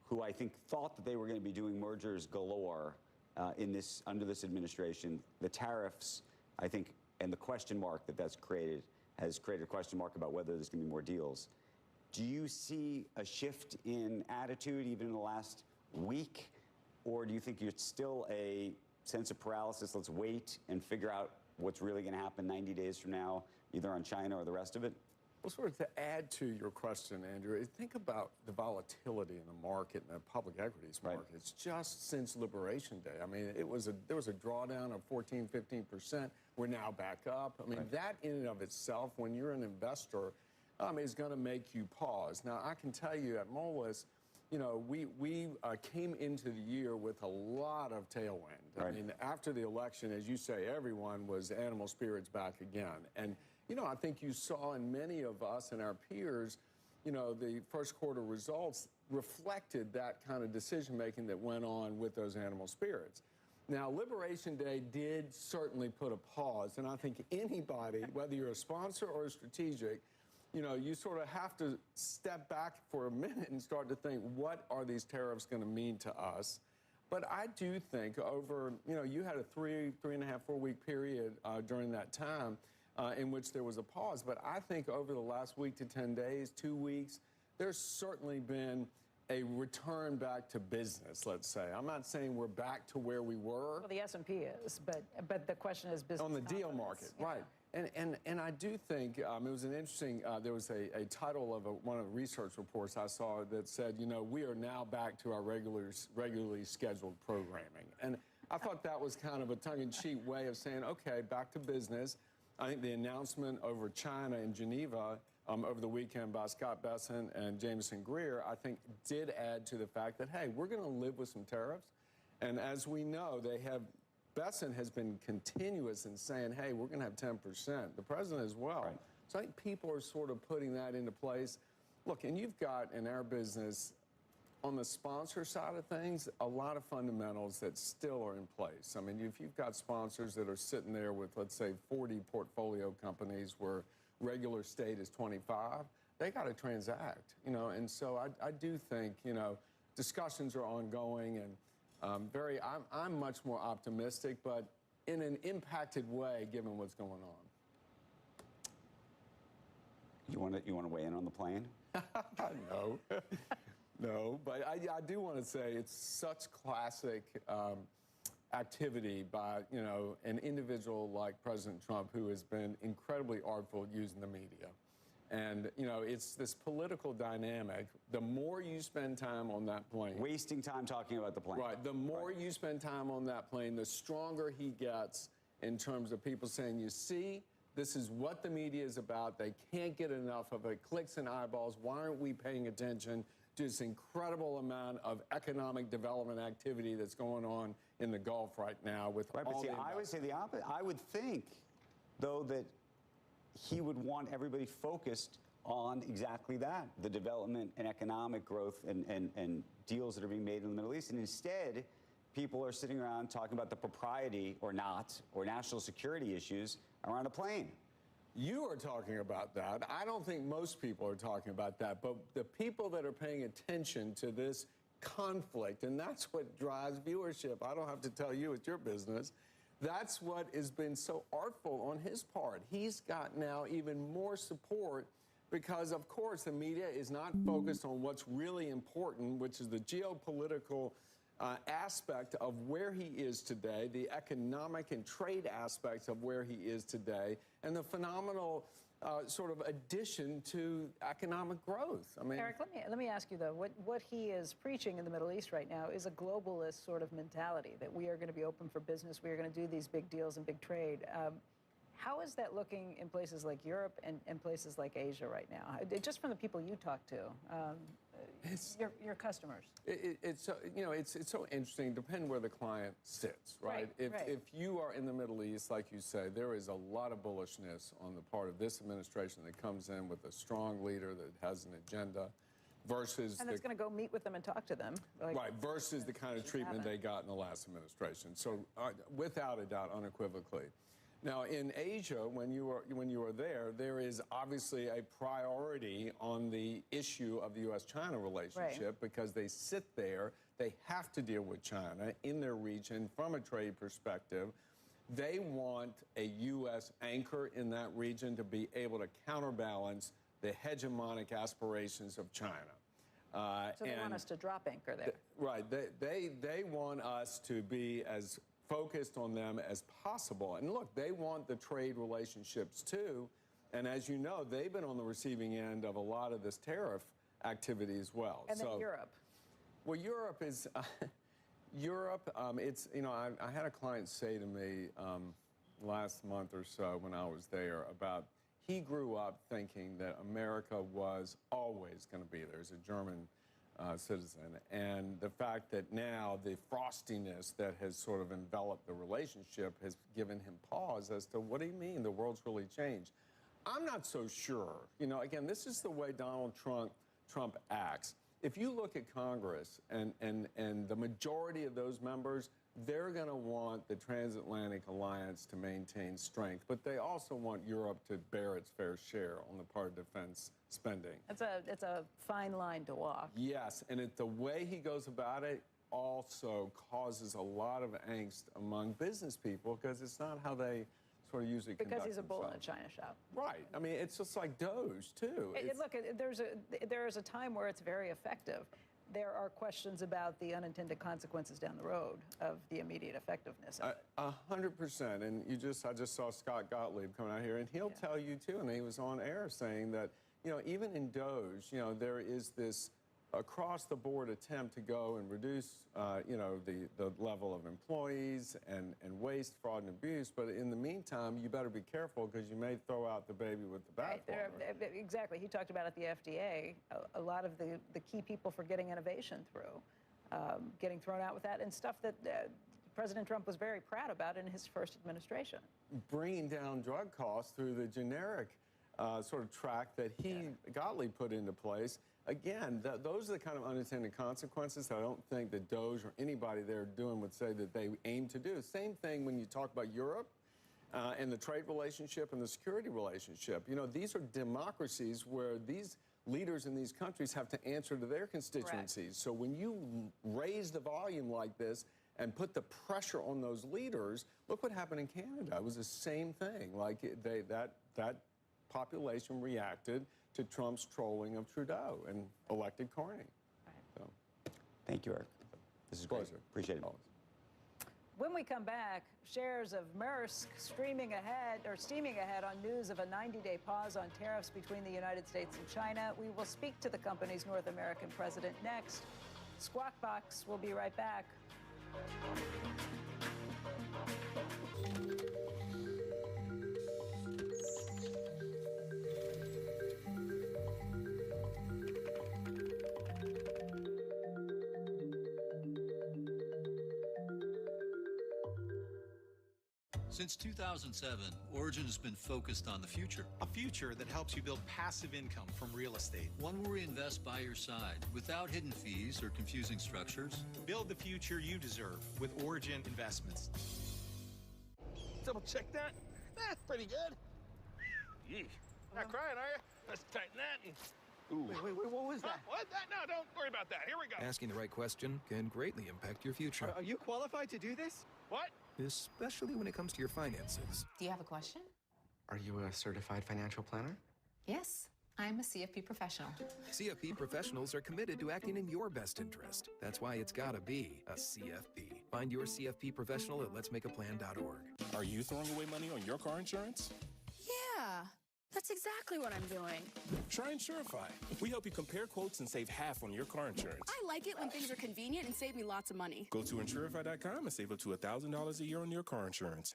who I think thought that they were going to be doing mergers galore under this administration. The tariffs, I think, and the question mark that's created has created a question mark about whether there's going to be more deals. Do you see a shift in attitude even in the last week? Or do you think it's still a sense of paralysis? Let's wait and figure out what's really going to happen 90 days from now, either on China or the rest of it? Well, sort of to add to your question, Andrew, think about the volatility in the market and the public equities markets just since Liberation Day. I mean, there was a drawdown of 14, 15%. We're now back up. I mean, that in and of itself, when you're an investor, is going to make you pause. Now, I can tell you at Moelis, you know, we came into the year with a lot of tailwind. I mean, after the election, as you say, everyone was animal spirits back again. And you know, I think you saw in many of us and our peers, you know, the first quarter results reflected that kind of decision-making that went on with those animal spirits. Now, Liberation Day did certainly put a pause, and I think anybody, whether you're a sponsor or a strategic, you know, you sort of have to step back for a minute and start to think, what are these tariffs going to mean to us? But I do think over, you know, you had a 3.5, 4-week period during that time in which there was a pause. But I think over the last week to 10 days, 2 weeks, there's certainly been a return back to business, let's say. I'm not saying we're back to where we were. Well, the S&P is, but the question is business on the deal confidence. market, Yeah. right? And I do think it was an interesting. There was a title of one of the research reports I saw that said, you know, we are now back to our regularly scheduled programming, and I thought that was kind of a tongue-in-cheek way of saying, okay, back to business. I think the announcement over China in Geneva over the weekend by Scott Bessent and Jameson Greer, I think did add to the fact that, hey, we're going to live with some tariffs. And as we know, Bessent has been continuous in saying, hey, we're going to have 10%. The president as well. Right. So I think people are sort of putting that into place. Look, and you've got in our business, on the sponsor side of things, a lot of fundamentals that still are in place. I mean, if you've got sponsors that are sitting there with, let's say, 40 portfolio companies where regular state is 25, they got to transact, you know. And so I do think, you know, discussions are ongoing, and I'm much more optimistic, but in an impacted way, given what's going on. You want to weigh in on the plane? No. No, but I do want to say it's such classic activity by, you know, an individual like President Trump, who has been incredibly artful using the media. And, you know, it's this political dynamic. The more you spend time on that plane... Wasting time talking about the plane. Right. The more you spend time on that plane, the stronger he gets in terms of people saying, you see, this is what the media is about. They can't get enough of it. Clicks and eyeballs. Why aren't we paying attention to this incredible amount of economic development activity that's going on in the Gulf right now with right, all but see, the I would say the opposite. I would think, though, that he would want everybody focused on exactly that, the development and economic growth and deals that are being made in the Middle East. And instead, people are sitting around talking about the propriety or not, or national security issues around a plane. You are talking about that. I don't think most people are talking about that, but the people that are paying attention to this conflict, and that's what drives viewership. I don't have to tell you, it's your business. That's what has been so artful on his part. He's got now even more support because, of course, the media is not focused on what's really important, which is the geopolitical aspect of where he is today, the economic and trade aspects of where he is today, and the phenomenal sort of addition to economic growth. I mean, Eric, let me ask you, though, what he is preaching in the Middle East right now is a globalist sort of mentality, that we are going to be open for business, we are going to do these big deals and big trade. How is that looking in places like Europe and places like Asia right now? Just from the people you talk to, your customers. It's you know, it's so interesting, depending where the client sits, right? If you are in the Middle East, like you say, there is a lot of bullishness on the part of this administration that comes in with a strong leader that has an agenda, versus and that's going to go meet with them and talk to them. Like, right, versus the kind of treatment they got in the last administration. So without a doubt, unequivocally. Now, in Asia, when you are there, there is obviously a priority on the issue of the U.S.-China relationship, because they sit there, they have to deal with China in their region from a trade perspective. They want a U.S. anchor in that region to be able to counterbalance the hegemonic aspirations of China. So they want us to drop anchor there. Right. They want us to be as focused on them as possible. And look, they want the trade relationships too. And as you know, they've been on the receiving end of a lot of this tariff activity as well. And then Europe. Well, Europe is, it's, you know, I had a client say to me last month or so when I was there about, he grew up thinking that America was always going to be there. He's a German citizen, and the fact that now the frostiness that has sort of enveloped the relationship has given him pause as to, what do you mean the world's really changed? I'm not so sure. You know, again, this is the way Donald Trump acts. If you look at Congress and the majority of those members, they're going to want the transatlantic alliance to maintain strength, but they also want Europe to bear its fair share on the part of defense spending. It's a fine line to walk. Yes, and the way he goes about it also causes a lot of angst among business people, because it's not how they sort of usually conduct Because he's a bull in a themselves. china shop. Right. I mean, it's just like Doge, too. Look, there is a time where it's very effective. there are questions about the unintended consequences down the road of the immediate effectiveness of it. 100%. And I just saw Scott Gottlieb coming out here, and he'll tell you too, and he was on air saying that, even in DOGE, there is this across-the-board attempt to go and reduce, the level of employees and waste, fraud, and abuse. But in the meantime, you better be careful because you may throw out the baby with the bathwater. Right. Exactly. He talked about at the FDA, a lot of the key people for getting innovation through, getting thrown out with that, and stuff that President Trump was very proud about in his first administration. Bringing down drug costs through the generic sort of track that Gottlieb put into place. Again, those are the kind of unintended consequences that I don't think that DOGE or anybody there doing would say that they aim to do. Same thing when you talk about Europe and the trade relationship and the security relationship. These are democracies where these leaders in these countries have to answer to their constituencies. Correct. So when you raise the volume like this and put the pressure on those leaders, look what happened in Canada. It was the same thing. Like that population reacted to Trump's trolling of Trudeau and elected Carney. Right. So. Thank you, Eric. This is great. Appreciate it. When we come back, shares of Maersk steaming ahead on news of a 90-day pause on tariffs between the United States and China. We will speak to the company's North American president next. Squawk Box will be right back. Since 2007, Origin has been focused on the future. A future that helps you build passive income from real estate. One where we invest by your side without hidden fees or confusing structures. Build the future you deserve with Origin Investments. Double check that. That's pretty good. Yee. Not crying, are you? Let's tighten that. Ooh. Wait, what was that? What? No, don't worry about that. Here we go. Asking the right question can greatly impact your future. Are you qualified to do this? What? Especially when it comes to your finances. Do you have a question? Are you a certified financial planner? Yes, I'm a CFP professional. CFP professionals are committed to acting in your best interest. That's why it's gotta be a CFP. Find your CFP professional at letsmakeaplan.org. Are you throwing away money on your car insurance? Yeah, that's exactly what I'm doing. Try Insurify. We help you compare quotes and save half on your car insurance. I like it when things are convenient and save me lots of money. Go to Insurify.com and save up to $1,000 a year on your car insurance.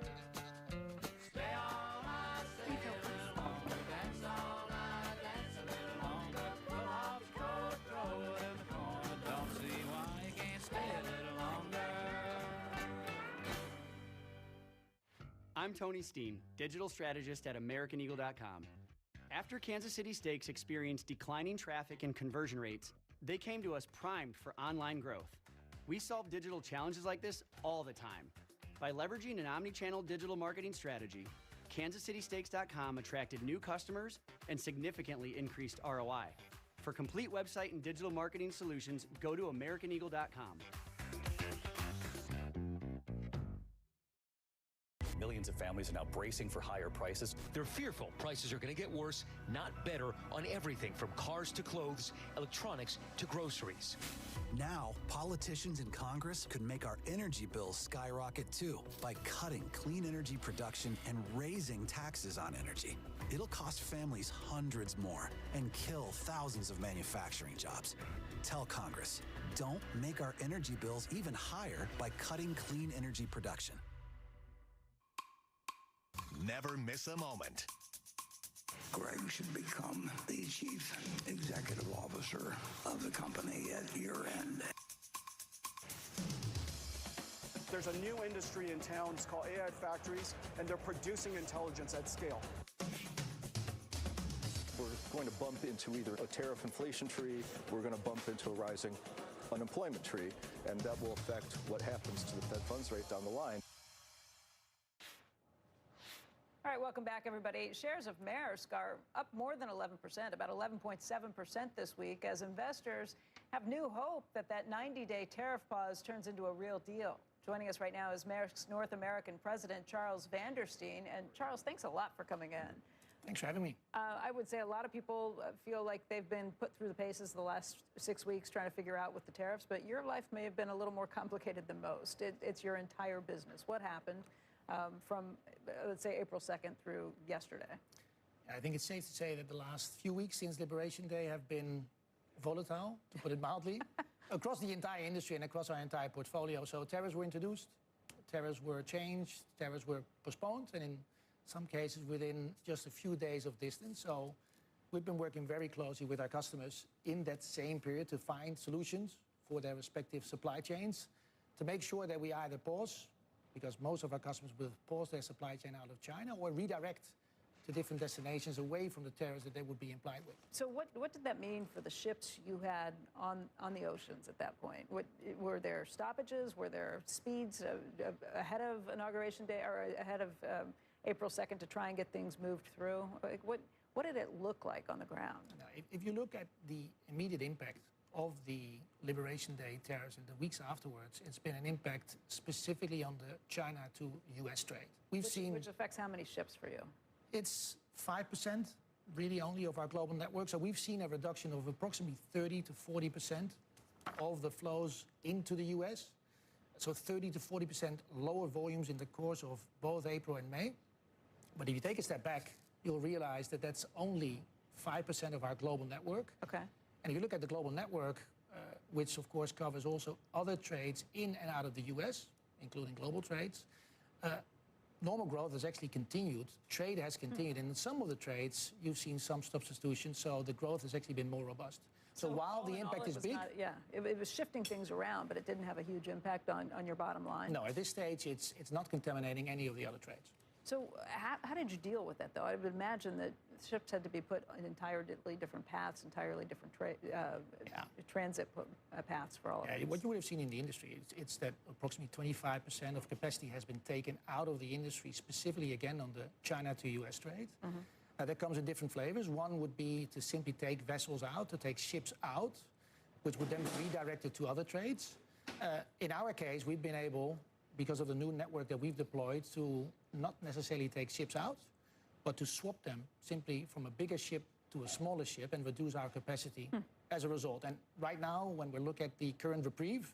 I'm Tony Steen, digital strategist at AmericanEagle.com. After Kansas City Steaks experienced declining traffic and conversion rates, they came to us primed for online growth. We solve digital challenges like this all the time. By leveraging an omni-channel digital marketing strategy, KansasCitySteaks.com attracted new customers and significantly increased ROI. For complete website and digital marketing solutions, go to AmericanEagle.com. Millions of families are now bracing for higher prices. They're fearful prices are going to get worse, not better, on everything from cars to clothes, electronics to groceries. Now, politicians in Congress could make our energy bills skyrocket too by cutting clean energy production and raising taxes on energy. It'll cost families hundreds more and kill thousands of manufacturing jobs. Tell Congress, don't make our energy bills even higher by cutting clean energy production. Never miss a moment. Greg should become the chief executive officer of the company at year end. There's a new industry in town. It's called AI factories, and they're producing intelligence at scale. We're going to bump into either a tariff inflation tree, we're going to bump into a rising unemployment tree, and that will affect what happens to the Fed funds rate down the line. All right, welcome back, everybody. Shares of Maersk are up more than 11%, about 11.7% this week, as investors have new hope that that 90-day tariff pause turns into a real deal. Joining us right now is Maersk's North American president, Charles Vandersteen. And Charles, thanks a lot for coming in. Thanks for having me. I would say a lot of people feel like they've been put through the paces the last 6 weeks trying to figure out with the tariffs, but your life may have been a little more complicated than most. It's your entire business. What happened from, let's say, April 2nd through yesterday? I think it's safe to say that the last few weeks since Liberation Day have been volatile, to put it mildly, across the entire industry and across our entire portfolio. So tariffs were introduced, tariffs were changed, tariffs were postponed, and in some cases within just a few days of distance. So we've been working very closely with our customers in that same period to find solutions for their respective supply chains to make sure that we either pause, because most of our customers will pause their supply chain out of China, or redirect to different destinations away from the tariffs that they would be implied with. So what did that mean for the ships you had on the oceans at that point? Were there stoppages? Were there speeds ahead of Inauguration Day or ahead of April 2nd to try and get things moved through? Like what did it look like on the ground? Now, if you look at the immediate impact of the Liberation Day tariffs and the weeks afterwards, it's been an impact specifically on the China to U.S. trade. Which affects how many ships for you? It's 5% really only of our global network. So we've seen a reduction of approximately 30 to 40% of the flows into the U.S. So 30 to 40% lower volumes in the course of both April and May. But if you take a step back, you'll realize that that's only 5% of our global network. Okay. And if you look at the global network, which of course covers also other trades in and out of the U.S., including global trades, normal growth has actually continued. Trade has continued. And in some of the trades, you've seen some substitution, so the growth has actually been more robust. So while the impact is big... It was shifting things around, but it didn't have a huge impact on your bottom line. No, at this stage, it's not contaminating any of the other trades. So how did you deal with that, though? I would imagine that ships had to be put on entirely different paths, entirely different transit paths for all of this. What you would have seen in the industry, it's that approximately 25% of capacity has been taken out of the industry, specifically, again, on the China to U.S. trade. That comes in different flavors. One would be to simply take vessels out, to take ships out, which would then be redirected to other trades. In our case, we've been able, because of the new network that we've deployed, to not necessarily take ships out, but to swap them simply from a bigger ship to a smaller ship and reduce our capacity as a result. And right now, when we look at the current reprieve,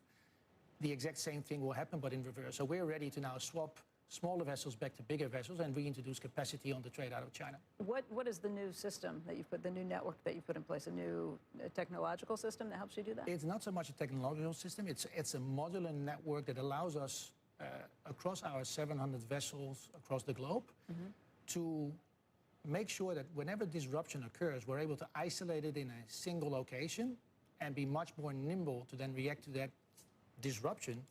the exact same thing will happen, but in reverse. So we're ready to now swap smaller vessels back to bigger vessels and reintroduce capacity on the trade out of China. What is the new system that you've put, the new network that you put in place, a new technological system that helps you do that? It's not so much a technological system. It's a modular network that allows us across our 700 vessels across the globe to make sure that whenever disruption occurs, we're able to isolate it in a single location and be much more nimble to then react to that disruption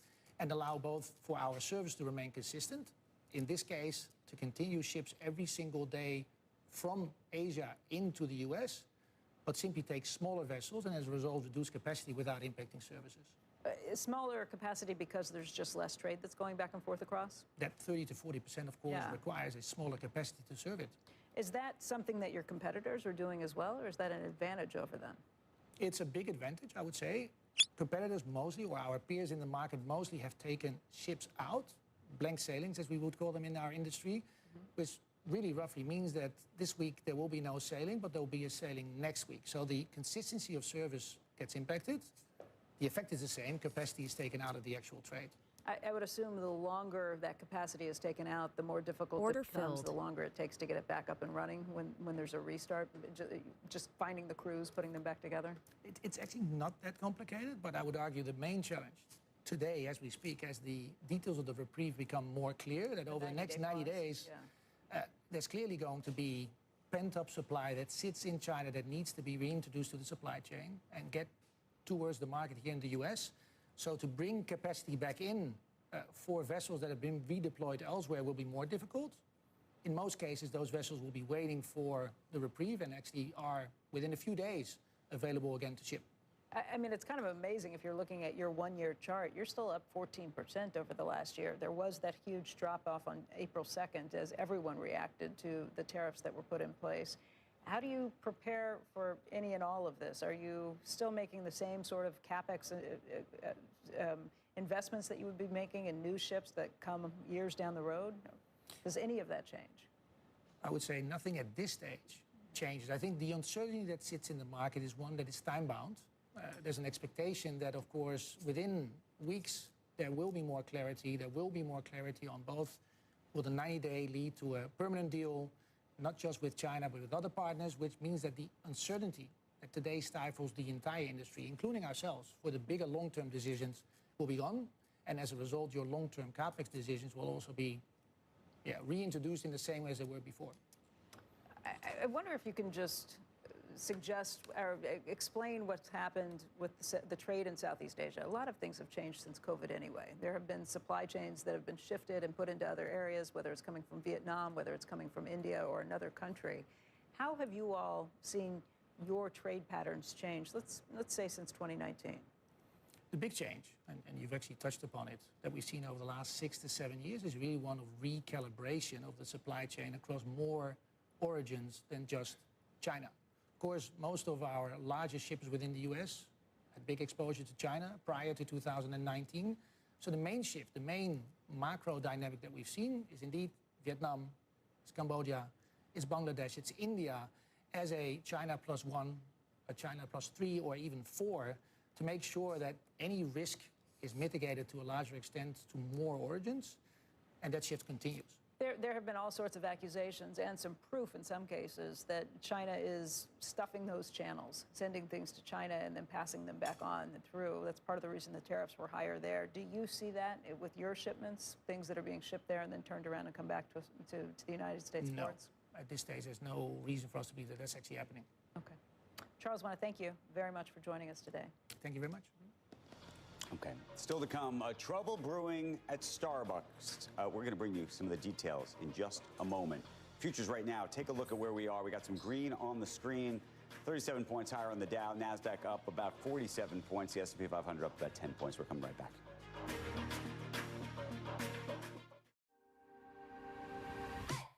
and allow both for our service to remain consistent, in this case, to continue ships every single day from Asia into the US, but simply take smaller vessels and as a result reduce capacity without impacting services. Smaller capacity because there's just less trade that's going back and forth across? That 30 to 40%, of course, requires a smaller capacity to serve it. Is that something that your competitors are doing as well, or is that an advantage over them? It's a big advantage, I would say. Competitors mostly, or our peers in the market mostly, have taken ships out, blank sailings, as we would call them in our industry, which really roughly means that this week there will be no sailing, but there will be a sailing next week. So the consistency of service gets impacted. The effect is the same. Capacity is taken out of the actual trade. I would assume the longer that capacity is taken out, the more difficult it becomes, the longer it takes to get it back up and running when there's a restart, just finding the crews, putting them back together? It's actually not that complicated, but I would argue the main challenge today, as we speak, as the details of the reprieve become more clear, that over the next 90 days, there's clearly going to be pent-up supply that sits in China that needs to be reintroduced to the supply chain and get towards the market here in the US. So to bring capacity back in for vessels that have been redeployed elsewhere will be more difficult. In most cases, those vessels will be waiting for the reprieve and actually are, within a few days, available again to ship. I mean, it's kind of amazing if you're looking at your one-year chart. You're still up 14% over the last year. There was that huge drop-off on April 2nd as everyone reacted to the tariffs that were put in place. How do you prepare for any and all of this? Are you still making the same sort of CapEx investments that you would be making in new ships that come years down the road? Does any of that change? I would say nothing at this stage changes. I think the uncertainty that sits in the market is one that is time-bound. There's an expectation that, of course, within weeks, there will be more clarity. There will be more clarity on both, will the 90-day lead to a permanent deal, not just with China, but with other partners, which means that the uncertainty that today stifles the entire industry, including ourselves, for the bigger long-term decisions will be gone. And as a result, your long-term CapEx decisions will also be reintroduced in the same way as they were before. I wonder if you can just suggest or explain what's happened with the trade in Southeast Asia. A lot of things have changed since COVID anyway. There have been supply chains that have been shifted and put into other areas, whether it's coming from Vietnam, whether it's coming from India or another country. How have you all seen your trade patterns change, let's say since 2019? The big change, and you've actually touched upon it, that we've seen over the last 6 to 7 years is really one of recalibration of the supply chain across more origins than just China. Of course, most of our largest shippers within the US had big exposure to China prior to 2019. So the main shift, the main macro dynamic that we've seen is indeed Vietnam, it's Cambodia, it's Bangladesh, it's India as a China +1, a China +3, or even 4, to make sure that any risk is mitigated to a larger extent to more origins, and that shift continues. There have been all sorts of accusations and some proof in some cases that China is stuffing those channels, sending things to China and then passing them back on and through. That's part of the reason the tariffs were higher there. Do you see that with your shipments, things that are being shipped there and then turned around and come back to the United States ports? No, at this stage, there's no reason for us to believe that that's actually happening. Okay. Charles, I want to thank you very much for joining us today. Thank you very much. Okay, still to come, trouble brewing at Starbucks. We're going to bring you some of the details in just a moment. Futures right now, take a look at where we are. We got some green on the screen, 37 points higher on the Dow, NASDAQ up about 47 points, the S&P 500 up about 10 points. We're coming right back.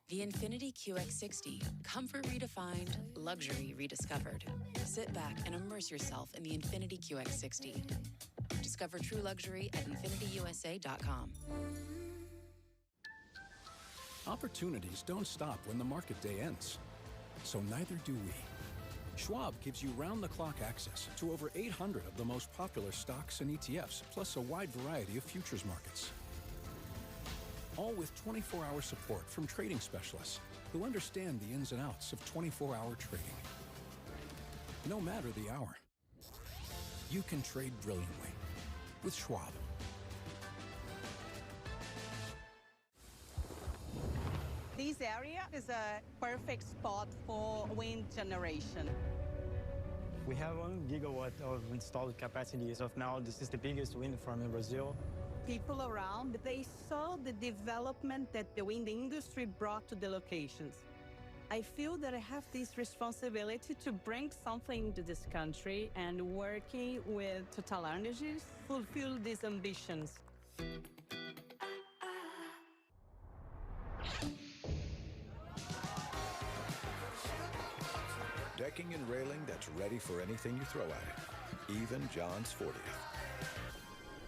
The Infiniti QX60. Comfort redefined, luxury rediscovered. Sit back and immerse yourself in the Infiniti QX60. Discover true luxury at InfinityUSA.com. Opportunities don't stop when the market day ends. So neither do we. Schwab gives you round-the-clock access to over 800 of the most popular stocks and ETFs, plus a wide variety of futures markets. All with 24-hour support from trading specialists who understand the ins and outs of 24-hour trading. No matter the hour, you can trade brilliantly with Schwab. This area is a perfect spot for wind generation. We have 1 gigawatt of installed capacity as of now. This is the biggest wind farm in Brazil. People around, they saw the development that the wind industry brought to the locations. I feel that I have this responsibility to bring something to this country, and working with TotalEnergies fulfill these ambitions. Decking and railing that's ready for anything you throw at it, even John's 40th.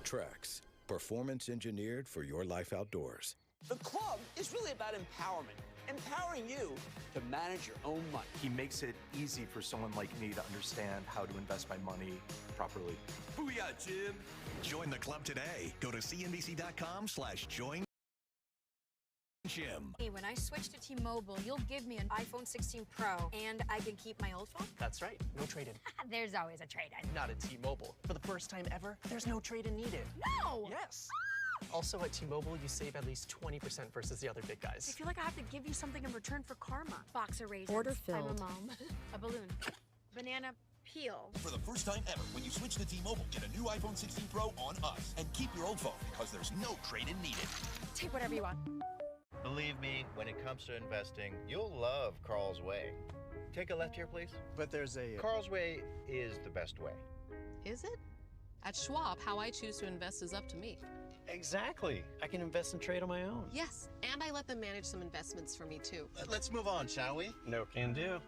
Trex, performance engineered for your life outdoors. The club is really about empowerment. Empowering you to manage your own money. He makes it easy for someone like me to understand how to invest my money properly. Booyah, Jim! Join the club today. Go to cnbc.com/join. Jim. Hey, when I switch to T-Mobile, you'll give me an iPhone 16 Pro, and I can keep my old phone? That's right. No trade-in. There's always a trade-in. Not at T-Mobile. For the first time ever, there's no trade-in needed. No! Yes. Also, at T-Mobile, you save at least 20% versus the other big guys. I feel like I have to give you something in return for karma. Box of raisins. Order I'm filled. a mom. A balloon. Banana peel. For the first time ever, when you switch to T-Mobile, get a new iPhone 16 Pro on us. And keep your old phone, because there's no trade-in needed. Take whatever you want. Believe me, when it comes to investing, you'll love Carl's Way. Take a left here, please. But there's a... Carl's Way is the best way. Is it? At Schwab, how I choose to invest is up to me. Exactly. I can invest and trade on my own. Yes, and I let them manage some investments for me, too. Let's move on, shall we? No can do.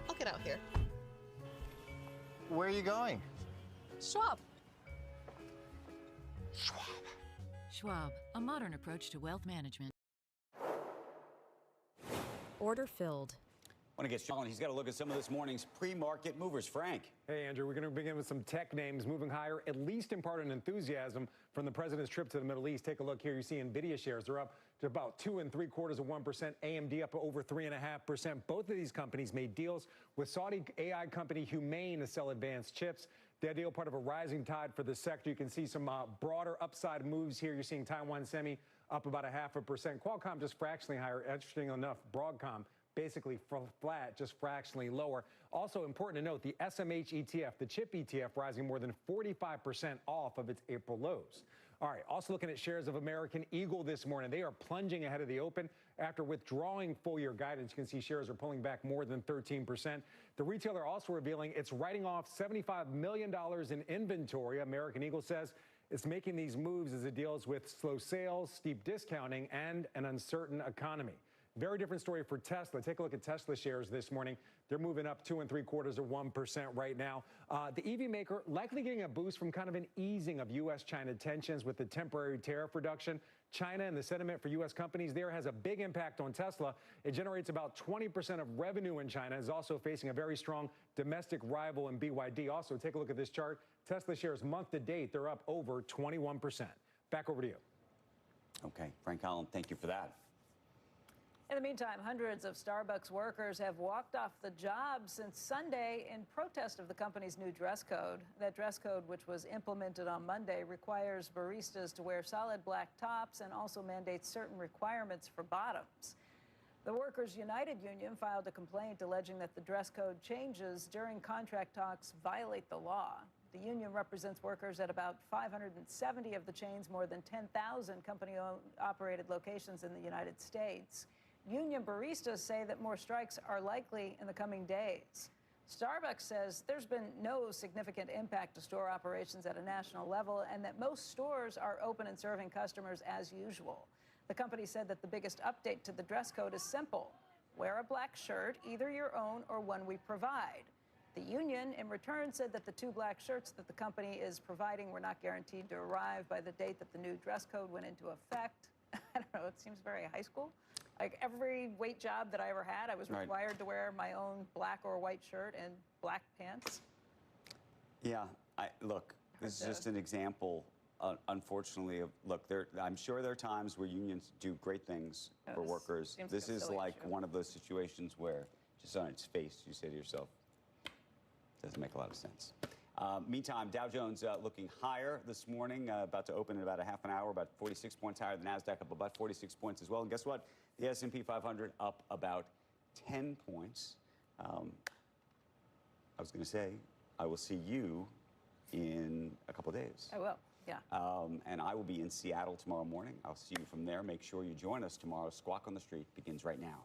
I'll get out here. Where are you going? Schwab. Schwab. Schwab, a modern approach to wealth management. Order filled. I want to get Sean. He's got to look at some of this morning's pre-market movers. Frank. Hey, Andrew, we're going to begin with some tech names moving higher, at least in part on enthusiasm from the president's trip to the Middle East. Take a look here. You see NVIDIA shares. They're up to about 2 3/4%. AMD up over 3.5%. Both of these companies made deals with Saudi AI company Humane to sell advanced chips. The deal part of a rising tide for the sector. You can see some broader upside moves here. You're seeing Taiwan Semi up about 0.5%. Qualcomm just fractionally higher. Interesting enough, Broadcom basically flat, just fractionally lower. Also important to note, the SMH ETF, the chip ETF, rising more than 45% off of its April lows. All right, also looking at shares of American Eagle this morning. They are plunging ahead of the open after withdrawing full-year guidance. You can see shares are pulling back more than 13%. The retailer also revealing it's writing off $75 million in inventory. American Eagle says it's making these moves as it deals with slow sales, steep discounting, and an uncertain economy. Very different story for Tesla. Take a look at Tesla shares this morning. They're moving up 2 3/4% right now. The EV maker likely getting a boost from kind of an easing of U.S.-China tensions with the temporary tariff reduction. China and the sentiment for U.S. companies there has a big impact on Tesla. It generates about 20% of revenue in China. Is also facing a very strong domestic rival in BYD. Also, take a look at this chart. Tesla shares month to date, they're up over 21%. Back over to you. Okay, Frank Holland, thank you for that. In the meantime, hundreds of Starbucks workers have walked off the job since Sunday in protest of the company's new dress code. That dress code, which was implemented on Monday, requires baristas to wear solid black tops and also mandates certain requirements for bottoms. The Workers United Union filed a complaint alleging that the dress code changes during contract talks violate the law. The union represents workers at about 570 of the chain's more than 10,000 company-owned operated locations in the United States. Union baristas say that more strikes are likely in the coming days. Starbucks says there's been no significant impact to store operations at a national level and that most stores are open and serving customers as usual. The company said that the biggest update to the dress code is simple. Wear a black shirt, either your own or one we provide. The union, in return, said that the 2 black shirts that the company is providing were not guaranteed to arrive by the date that the new dress code went into effect. I don't know, it seems very high school. Like every wait job that I ever had, I was required to wear my own black or white shirt and black pants. Yeah, look, this is just an example, unfortunately, of, look, I'm sure there are times where unions do great things for workers. This is like one of those situations where, just on its face, you say to yourself, doesn't make a lot of sense. Meantime, Dow Jones looking higher this morning, about to open in about a half an hour, about 46 points higher. The NASDAQ up about 46 points as well. And guess what? The S&P 500 up about 10 points. I was going to say, I will see you in a couple of days. I will, yeah. And I will be in Seattle tomorrow morning. I'll see you from there. Make sure you join us tomorrow. Squawk on the Street begins right now.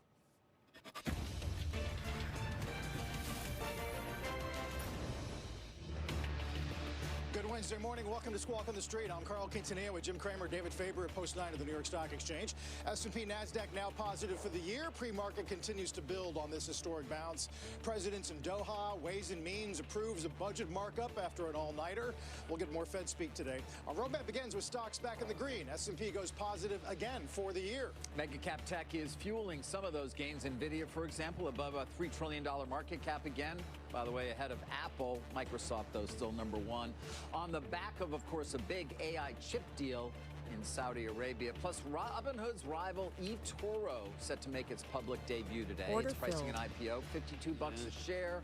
Good Wednesday morning. Welcome to Squawk on the Street. I'm Carl Quintanilla with Jim Cramer, David Faber at Post 9 of the New York Stock Exchange. S&P NASDAQ now positive for the year. Pre-market continues to build on this historic bounce. Presidents in Doha, Ways and Means approves a budget markup after an all-nighter. We'll get more Fed speak today. Our roadmap begins with stocks back in the green. S&P goes positive again for the year. Mega cap tech is fueling some of those gains. NVIDIA, for example, above a $3 trillion market cap again. By the way, ahead of Apple. Microsoft, though, still number one. On the back of course, a big AI chip deal in Saudi Arabia. Plus, Robinhood's rival eToro set to make its public debut today. It's pricing an IPO, $52 a share.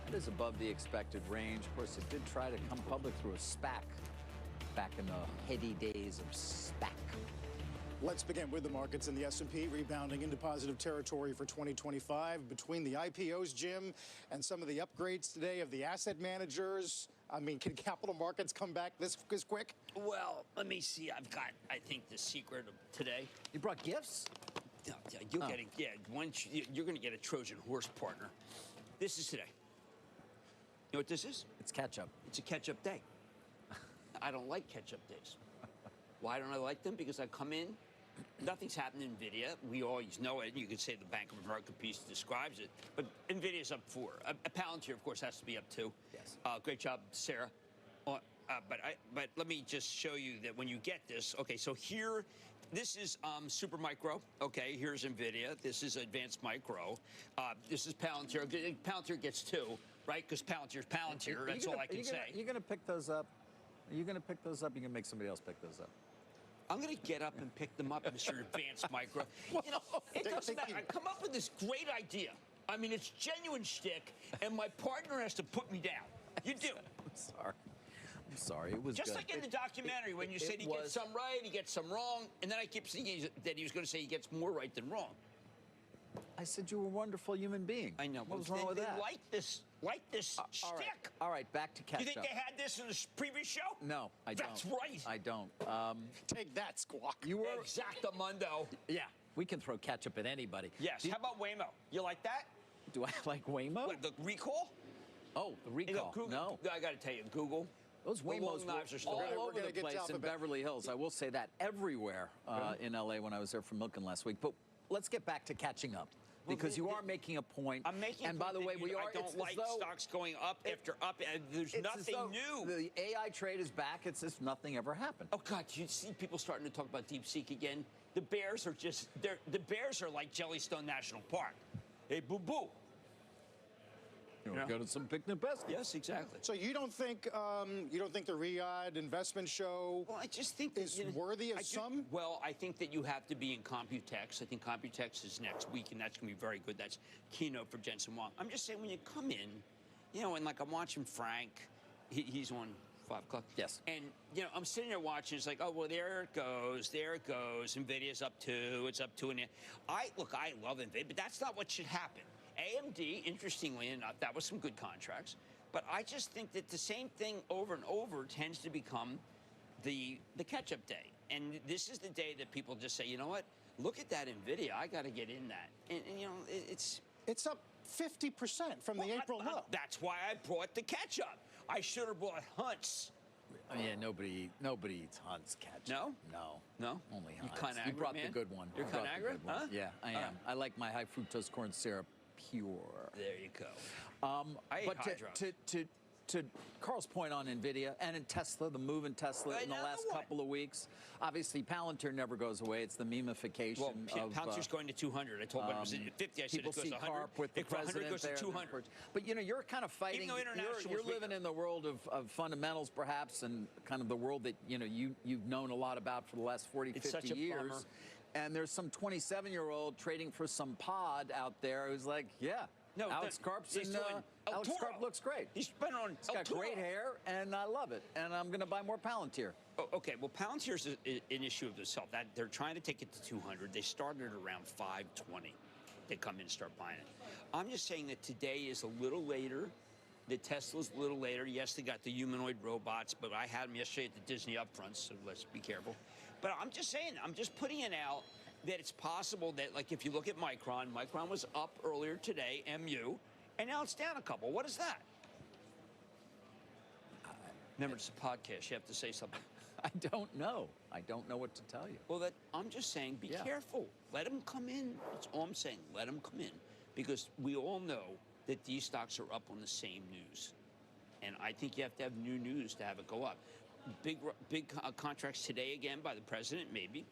That is above the expected range. Of course, it did try to come public through a SPAC back in the heady days of SPAC. Let's begin with the markets and the S&P rebounding into positive territory for 2025. Between the IPOs, Jim, and some of the upgrades today of the asset managers, I mean, can capital markets come back this quick? Well, let me see. I've got, I think, the secret of today. You brought gifts? Yeah, you're getting, you're going to get a Trojan horse partner. This is today. You know what this is? It's ketchup. It's a ketchup day. I don't like ketchup days. Why don't I like them? Because I come in, nothing's happened in NVIDIA. We always know it. You could say the Bank of America piece describes it. But NVIDIA's up 4. Palantir, of course, has to be up 2. Yes. Great job, Sarah. But let me just show you that when you get this. Okay, so here This is Super Micro. Okay, here's NVIDIA. This is Advanced Micro. This is Palantir. Palantir gets 2, right? Because Palantir's Palantir. That's all I can say. You're going to pick those up? Are you going to pick those up? You're going to make somebody else pick those up? I'm going to get up and pick them up, Mr. Advanced Micro. You know, it doesn't matter. I come up with this great idea. I mean, it's genuine shtick, and my partner has to put me down. You do. I'm sorry. It was just good. like in the documentary when you said he gets some right, he gets some wrong, and then I kept thinking that he was going to say he gets more right than wrong. I said you were a wonderful human being. I know. What was wrong with that? Like this shtick. All right, back to catch You think up. they had this in the previous show? No, I don't. That's right. I don't. Take that, Squawk. You were exactamundo. Yeah, we can throw ketchup at anybody. Yes. How about Waymo? You like that? Do I like Waymo? What, the recall? Oh, the recall. Google, no. I got to tell you, Google. Those Waymos knives are still all over the place in Beverly Hills. I will say that everywhere in L.A. when I was there for Milken last week. But let's get back to catching up. Because you are making a point. I'm making and a point by the way, I don't like stocks going up after up, and there's nothing new. The AI trade is back. It's as if nothing ever happened. Oh, God, you see people starting to talk about DeepSeek again? The bears are just, the bears are like Jellystone National Park. Hey, boo-boo. Go to some picnic baskets. Yes, exactly. So you don't think the Riyadh investment show I just think is worthy of some? Well, I think that you have to be in Computex. I think Computex is next week, and that's going to be very good. That's keynote for Jensen Huang. I'm just saying, when you come in, and like I'm watching Frank, he's on 5 o'clock. Yes. And, I'm sitting there watching. It's like, oh, well, there it goes. NVIDIA's up 2. It's up 2.5. I love NVIDIA, but that's not what should happen. AMD, interestingly enough, that was some good contracts. But I just think that the same thing over and over tends to become the catch-up day. And this is the day that people just say, you know what? Look at that NVIDIA. I got to get in that. And it's up 50% from the April low. That's why I brought the catch-up. I should have brought Hunt's. Yeah, nobody eats Hunt's ketchup. No? No. Only Hunt's. You brought the good one. You're ConAgra? Huh? Yeah, I am. I like my high fructose corn syrup pure. There you go. I ate but to Carl's point on NVIDIA and in Tesla, the move in Tesla in the last couple of weeks, obviously Palantir never goes away. It's the memification of... Palantir's going to 200. I told him it was at 50. I said it goes to 100. Carp with the president 100 goes to 200. But, you're kind of fighting... You're living in the world of fundamentals, perhaps, and kind of the world that, you've known a lot about for the last 40, 50 years. Bummer. And there's some 27-year-old trading for some pod out there who's like, yeah. No, Alex Karp's Alex Karp looks great. He's been on. He's got great hair, and I love it. And I'm going to buy more Palantir. Oh, okay, well, Palantir's an issue of itself. That they're trying to take it to 200. They started around 520. They come in and start buying it. I'm just saying that today is a little later. The Tesla's a little later. Yes, they got the humanoid robots, but I had them yesterday at the Disney upfront, so let's be careful. But I'm just saying, I'm just putting it out that it's possible that, like, if you look at Micron was up earlier today, MU, and now it's down a couple. What is that? Remember, it's a podcast. You have to say something. I don't know. I don't know what to tell you. Well, I'm just saying, be careful. Let them come in. That's all I'm saying. Let them come in. Because we all know that these stocks are up on the same news. And I think you have to have new news to have it go up. Big contracts today again by the president, maybe.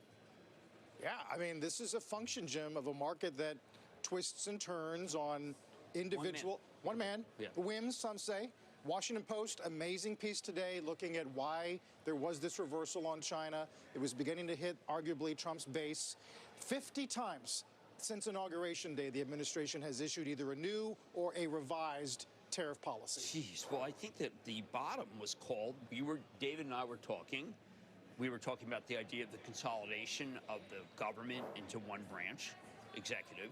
Yeah, I mean, this is a function, Jim, of a market that twists and turns on individual... One man. Whims, some say. Washington Post, amazing piece today looking at why there was this reversal on China. It was beginning to hit, arguably, Trump's base. 50 times since Inauguration Day, the administration has issued either a new or a revised tariff policy. Jeez, well, I think that the bottom was called. David and I were talking. We were talking about the idea of the consolidation of the government into one branch, executive,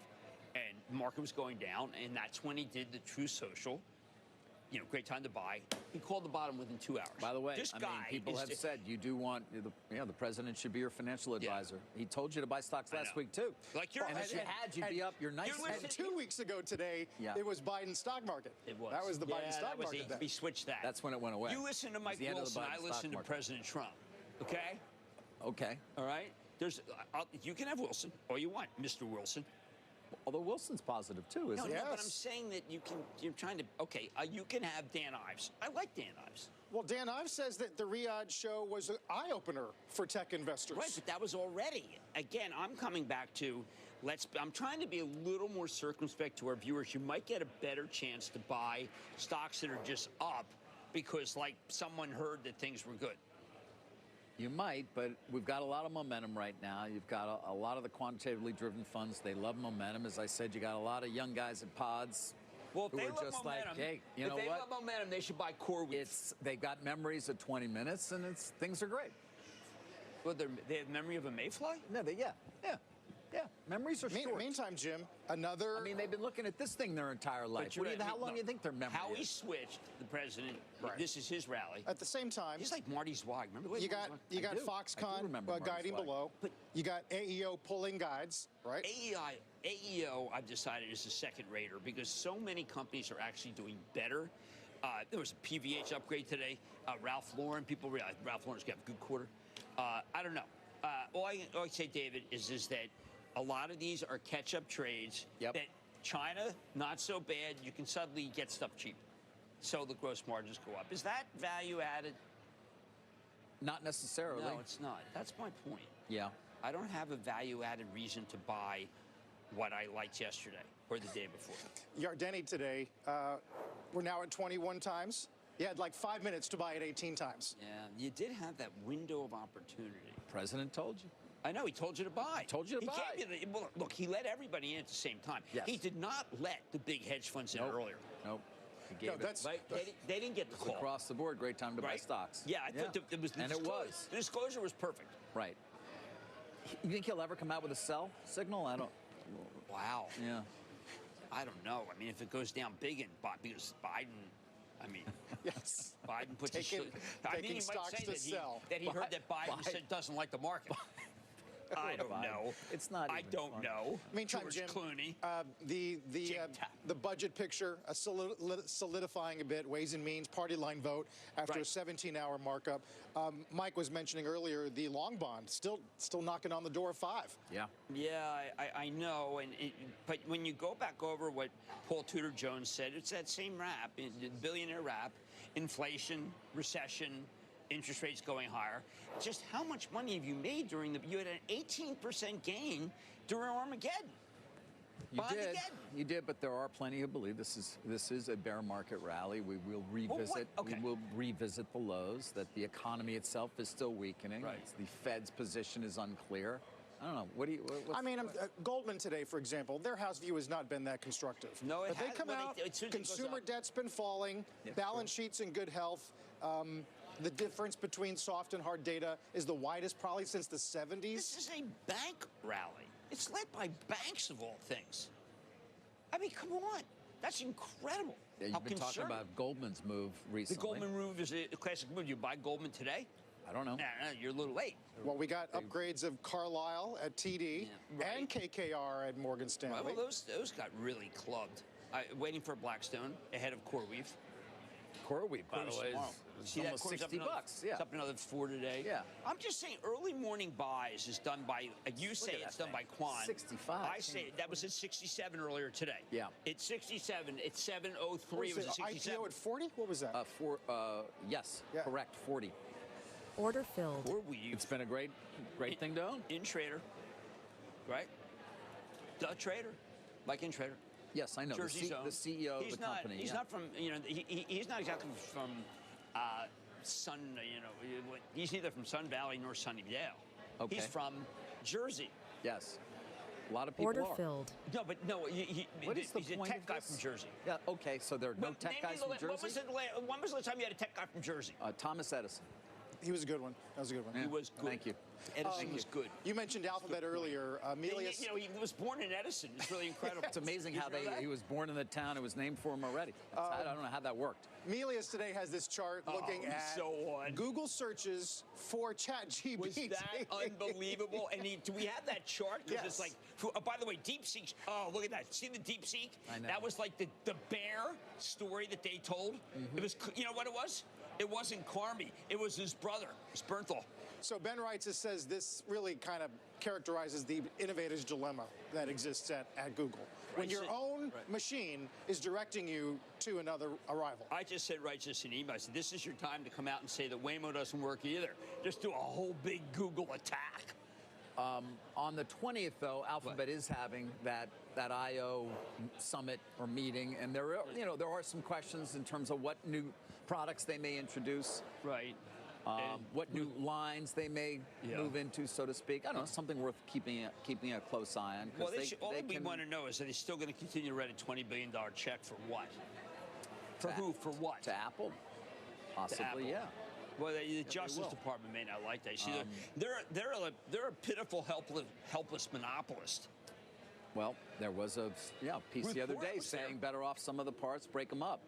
and the market was going down, and that's when he did the True Social. Great time to buy. He called the bottom within 2 hours. By the way, this guy people have said you do want the president should be your financial advisor. He told you to buy stocks last week too. Like you're, and if you had, you'd be up. You're nice. And 2 weeks ago today, it was Biden's stock market. It was. That was the Biden stock market. We switched that. That's when it went away. You listen to Mike Wilson. I listen to President Trump. Okay. Okay. All right. You can have Wilson all you want, Mr. Wilson. Although Wilson's positive too, isn't No, he? no, but I'm saying that you're trying to, okay, you can have Dan Ives. I like Dan Ives. Well, Dan Ives says that the Riyadh show was an eye-opener for tech investors. Right, but that was already. Again, I'm coming back to, I'm trying to be a little more circumspect to our viewers. You might get a better chance to buy stocks that are just up because, like, someone heard that things were good. You might, but we've got a lot of momentum right now. You've got a lot of the quantitatively driven funds. They love momentum. As I said, you got a lot of young guys in pods. Well, if who they are love just momentum, like, hey, you know if they what? love momentum, they should buy CoreWeave. They've got memories of 20 minutes, and things are great. Well, they have memory of a mayfly? No, yeah. Memories are short. Meantime, Jim, another... I mean, they've been looking at this thing their entire life. How long do you think their memory How he is? switched, the president, Right. this is his rally. At the same time... He's like Marty Zweig. Remember You got I do Foxconn remember Marty guiding Zweig. below. But You got AEO pulling guides, right? AEO, I've decided, is a second-rater because so many companies are actually doing better. There was a PVH upgrade today. Ralph Lauren, people realize Ralph Lauren's got a good quarter. I don't know. All I say, David, is that a lot of these are catch-up trades that China, not so bad. You can suddenly get stuff cheap. So the gross margins go up. Is that value added? Not necessarily. No, it's not. That's my point. Yeah. I don't have a value-added reason to buy what I liked yesterday or the day before. Yardeni today, we're now at 21 times. You had like 5 minutes to buy it 18 times. Yeah, you did have that window of opportunity. President told you. I know, he told you to buy. Told you to buy. Well, look, he let everybody in at the same time. Yes. He did not let the big hedge funds in earlier. Nope. He gave They didn't get the call. Across the board, great time to buy stocks. Yeah, I thought it was. And it was. The disclosure was perfect. Right. You think he'll ever come out with a sell signal? I don't. Wow. Yeah. I don't know. I mean, if it goes down big and because Biden. I mean, yes, Biden puts his. I mean, he might stocks say to that sell. he heard that Biden said doesn't like the market. I don't know. It's not. I don't know. Meantime, George Jim, Clooney. The budget picture solidifying a bit. Ways and Means party line vote after a 17-hour markup. Mike was mentioning earlier the long bond still knocking on the door of 5. Yeah. Yeah, I know. But when you go back over what Paul Tudor Jones said, it's that same rap, the billionaire rap, inflation, recession. Interest rates going higher. Just how much money have you made during you had an 18% gain during Armageddon? You did, but there are plenty who believe this is a bear market rally. We will revisit. We will revisit the lows. That the economy itself is still weakening. Right. The Fed's position is unclear. I don't know. What do you? Goldman today, for example, their house view has not been that constructive. No, it but they has, come but out. Consumer goes up. debt's been falling. Balance sheets in good health. The difference between soft and hard data is the widest probably since the 70s. This is a bank rally. It's led by banks of all things. I mean, come on. That's incredible. Yeah, you've been talking about Goldman's move recently. The Goldman move is a classic move. You buy Goldman today? I don't know. No, you're a little late. Well, we got upgrades of Carlyle at TD and KKR at Morgan Stanley. Well, those got really clubbed. Waiting for Blackstone ahead of CoreWeave. CoreWeave, by the way, is See almost that? $60. Yeah. It's up another 4 today. Yeah. I'm just saying, early morning buys is done by. You say it's done by Quan. 65. I say that was at 67 earlier today. Yeah. It's 67. It's 7:03. It was at 67. IPO at 40? What was that? Yes, correct. 40. Order filled. CoreWeave. It's been a great thing to own. In Trader, right? The Trader, like in Trader. Yes, I know. Jersey Zone. The CEO of the company. He's not from, he's not exactly from he's neither from Sun Valley nor Sunnyvale. Okay. He's from Jersey. Yes. A lot of people Order are. filled. No, but no, What is the he's a point tech of guy this? from Jersey. Yeah, okay, so there are no tech guys from Jersey? When was the last time you had a tech guy from Jersey? Thomas Edison. He was a good one. That was a good one. He was good. Thank you. Edison was good. You mentioned Alphabet earlier. Melius. He was born in Edison. It's really incredible. It's amazing how he was born in the town. It was named for him already. I don't know how that worked. Melius today has this chart looking at Google searches for ChatGPT. Was that unbelievable? And do we have that chart? Because it's like, by the way, DeepSeek. Oh, look at that. See the DeepSeek? I know. That was like the bear story that they told. It was, you know what it was? It wasn't Carmi. It was his brother, Spernthal. So Ben writes, it says this really kind of characterizes the innovator's dilemma that exists at Google. When your own machine is directing you to another arrival. I just said, write this in email. I said, this is your time to come out and say that Waymo doesn't work either. Just do a whole big Google attack. On the 20th, though, Alphabet is having that I/O summit or meeting, and there are some questions in terms of what new products they may introduce. Right. What new lines they may move into, so to speak. I don't know, something worth keeping a close eye on. Well, all we want to know is, are they still going to continue to write a $20 billion check for what? For who? For what? To Apple. Possibly, yeah. Well, the Justice Department may not like that. See, they're a pitiful, helpless monopolist. Well, there was a piece the other day saying better off some of the parts, break them up.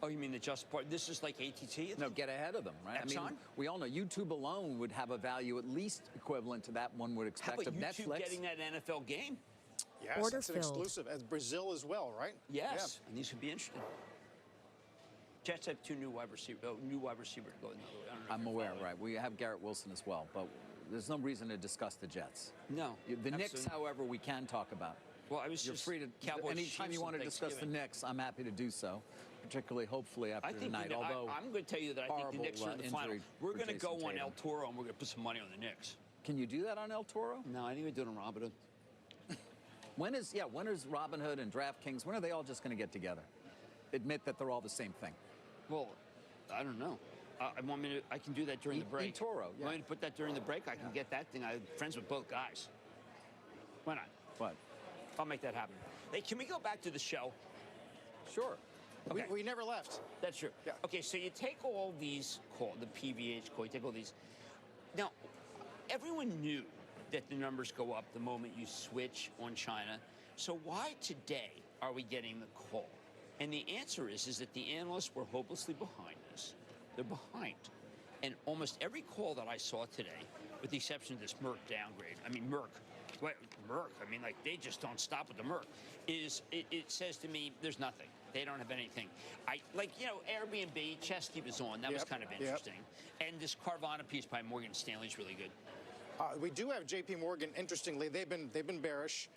Oh, you mean the Justice Department? This is like AT&T? No, get ahead of them, right? Exxon? I mean, we all know YouTube alone would have a value at least equivalent to that one would expect of Netflix. How about YouTube getting that NFL game? Yes, it's an exclusive. As Brazil as well, right? Yes, and these would be interesting. Jets have two new wide receiver to go in. I'm aware, right? We have Garrett Wilson as well, but there's no reason to discuss the Jets. No. The Knicks, however, we can talk about. Well, I was You're free to Cowboys, anytime you want to discuss the Knicks, I'm happy to do so. Particularly, hopefully, after tonight. Although I'm going to tell you that I think the Knicks are in the final. We're going to go on El Toro and we're going to put some money on the Knicks. Can you do that on El Toro? No, I think we do it on Robinhood. When is Robinhood and DraftKings? When are they all just going to get together? Admit that they're all the same thing. Well, I don't know. I can do that during the break. eToro, yeah. Want me to put that during the break? I can get that thing. I'm friends with both guys. Why not? What? I'll make that happen. Hey, can we go back to the show? Sure. Okay. We never left. That's true. Yeah. Okay, so you take all these the PVH call, you take all these. Now, everyone knew that the numbers go up the moment you switch on China. So why today are we getting the call? And the answer is that the analysts were hopelessly behind this. They're behind. And almost every call that I saw today, with the exception of this Merck downgrade, I mean, Merck, I mean, like, they just don't stop with the Merck, it says to me, there's nothing. They don't have anything. Airbnb, Chesky was on. That was kind of interesting. And this Carvana piece by Morgan Stanley is really good. We do have J.P. Morgan. Interestingly, they've been bearish.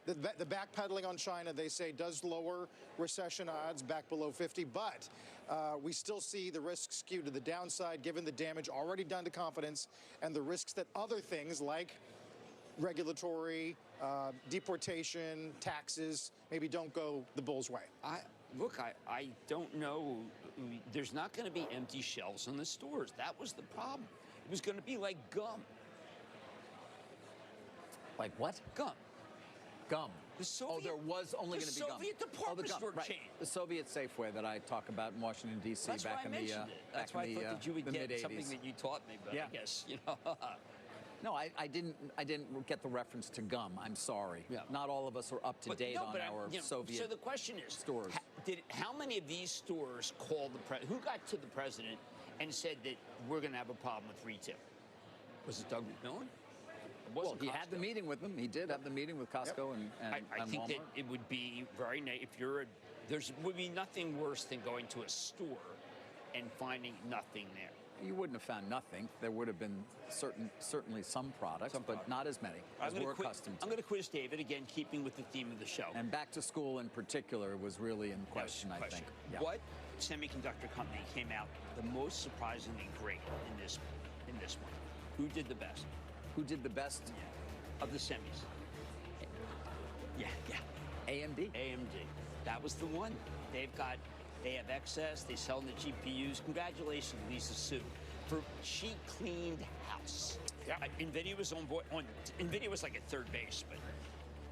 The backpedaling on China, they say, does lower recession odds back below 50, but we still see the risks skewed to the downside given the damage already done to confidence and the risks that other things like regulatory, deportation, taxes, maybe don't go the bull's way. I don't know. There's not going to be empty shelves in the stores. That was the problem. It was going to be like gum. Like what? Gum. Gum. The Soviet, there was only going to be gum. The Soviet department store chain. The Soviet Safeway that I talk about in Washington, D.C. That's back why in I the mentioned it. That's why I thought that you would get something that you taught me, but I guess, No, I didn't get the reference to gum. I'm sorry. Yeah. Not all of us are up to date on our Soviet. So the question is, stores. How many of these stores called the president? Who got to the president and said that we're going to have a problem with retail? Was it Doug McMillon? Well, he had the meeting with them. He did have the meeting with Costco and I think Walmart. that it would be very if you're would be nothing worse than going to a store and finding nothing there. You wouldn't have found nothing. There would have been certainly some products, but not as many as we're accustomed to. I'm going to quiz David, again, keeping with the theme of the show. And back to school in particular was really in question, I think. Yeah. What semiconductor company came out the most surprisingly great in this one? Who did the best? Who did the best? Of the semis. Yeah. AMD. That was the one. They have excess. They sell the GPUs. Congratulations, Lisa Su, for she cleaned house. Yeah. NVIDIA was on board. NVIDIA was like at third base, but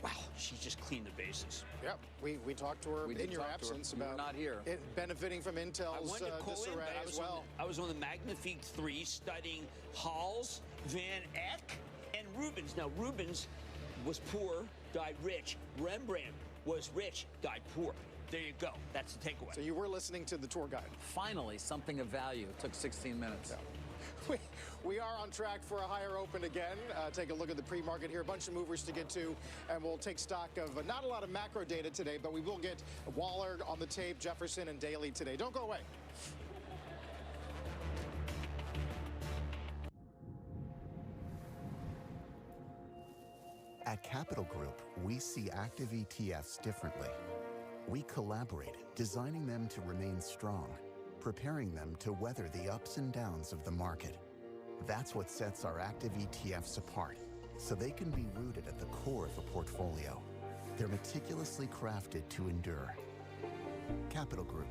wow, she just cleaned the bases. Yep. We talked to her in your absence about not here. It benefiting from Intel's disarray as well. I was on the Magnifique 3 studying Hals, Van Eyck, and Rubens. Now, Rubens was poor, died rich. Rembrandt was rich, died poor. There you go. That's the takeaway. So you were listening to the tour guide. Finally, something of value. It took 16 minutes. Yeah. We are on track for a higher open again. Take a look at the pre-market here. A bunch of movers to get to, and we'll take stock of not a lot of macro data today, but we will get Waller on the tape, Jefferson, and Daly today. Don't go away. At Capital Group, we see active ETFs differently. We collaborate, designing them to remain strong, preparing them to weather the ups and downs of the market. That's what sets our active ETFs apart, so they can be rooted at the core of a portfolio. They're meticulously crafted to endure. Capital Group,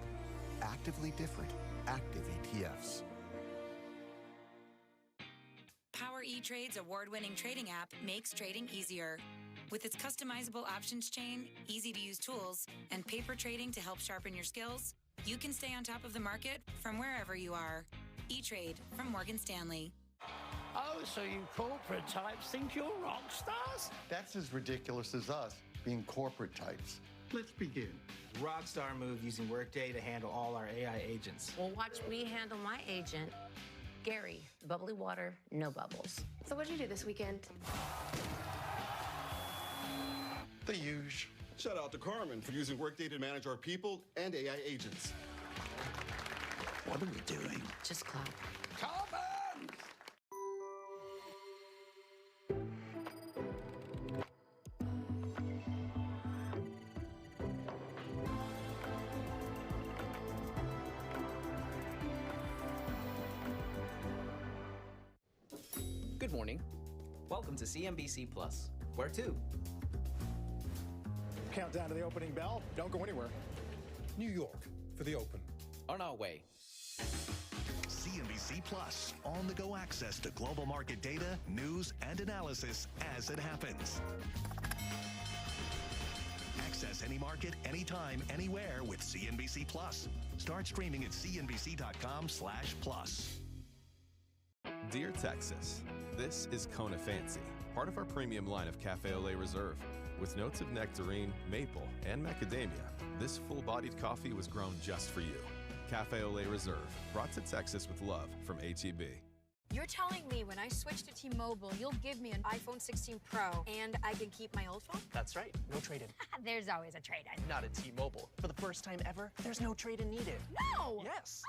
actively different, active ETFs. Power E-Trade's award-winning trading app makes trading easier. With its customizable options chain, easy-to-use tools, and paper trading to help sharpen your skills, you can stay on top of the market from wherever you are. E-Trade from Morgan Stanley. Oh, so you corporate types think you're rock stars? That's as ridiculous as us being corporate types. Let's begin. Rockstar move using Workday to handle all our AI agents. Well, watch me handle my agent, Gary. Bubbly water, no bubbles. So what'd you do this weekend? The huge. Shout out to Carmen for using Workday to manage our people and AI agents. What are we doing? Just clap. Carmen! Good morning. Welcome to CNBC Plus. Where to? Countdown to the opening bell. Don't go anywhere. New York for the Open. On our way. CNBC Plus, on-the-go access to global market data, news, and analysis as it happens. Access any market, anytime, anywhere with CNBC Plus. Start streaming at cnbc.com/plus. Dear Texas, this is Kona Fancy, part of our premium line of Cafe Au Lait Reserve. With notes of nectarine, maple, and macadamia, this full-bodied coffee was grown just for you. Cafe Au Lait Reserve, brought to Texas with love from H-E-B. You're telling me when I switch to T-Mobile, you'll give me an iPhone 16 Pro and I can keep my old phone? That's right. No trade-in. There's always a trade-in. Not at T-Mobile. For the first time ever, there's no trade-in needed. No! Yes.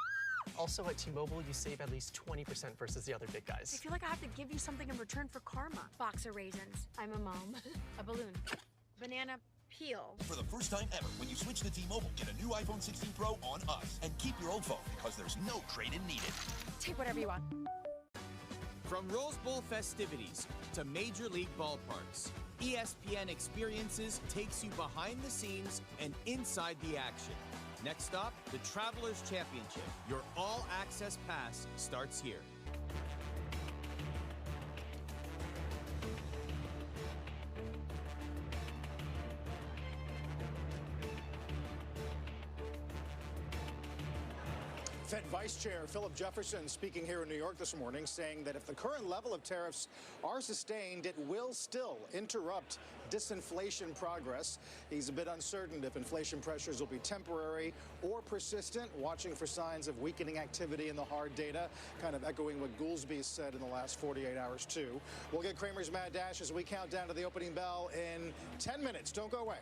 Also, at T-Mobile, you save at least 20% versus the other big guys. I feel like I have to give you something in return for karma. Box of raisins. I'm a mom. A balloon. Banana peel. For the first time ever, when you switch to T-Mobile, get a new iPhone 16 Pro on us. And keep your old phone, because there's no trade-in needed. Take whatever you want. From Rose Bowl festivities to Major League ballparks, ESPN Experiences takes you behind the scenes and inside the action. Next stop, the Travelers Championship. Your all-access pass starts here. Fed Vice Chair Philip Jefferson speaking here in New York this morning, saying that if the current level of tariffs are sustained, it will still interrupt disinflation progress. He's a bit uncertain if inflation pressures will be temporary or persistent, watching for signs of weakening activity in the hard data, kind of echoing what Goolsbee said in the last 48 hours, too. We'll get Cramer's Mad Dash as we count down to the opening bell in 10 minutes. Don't go away.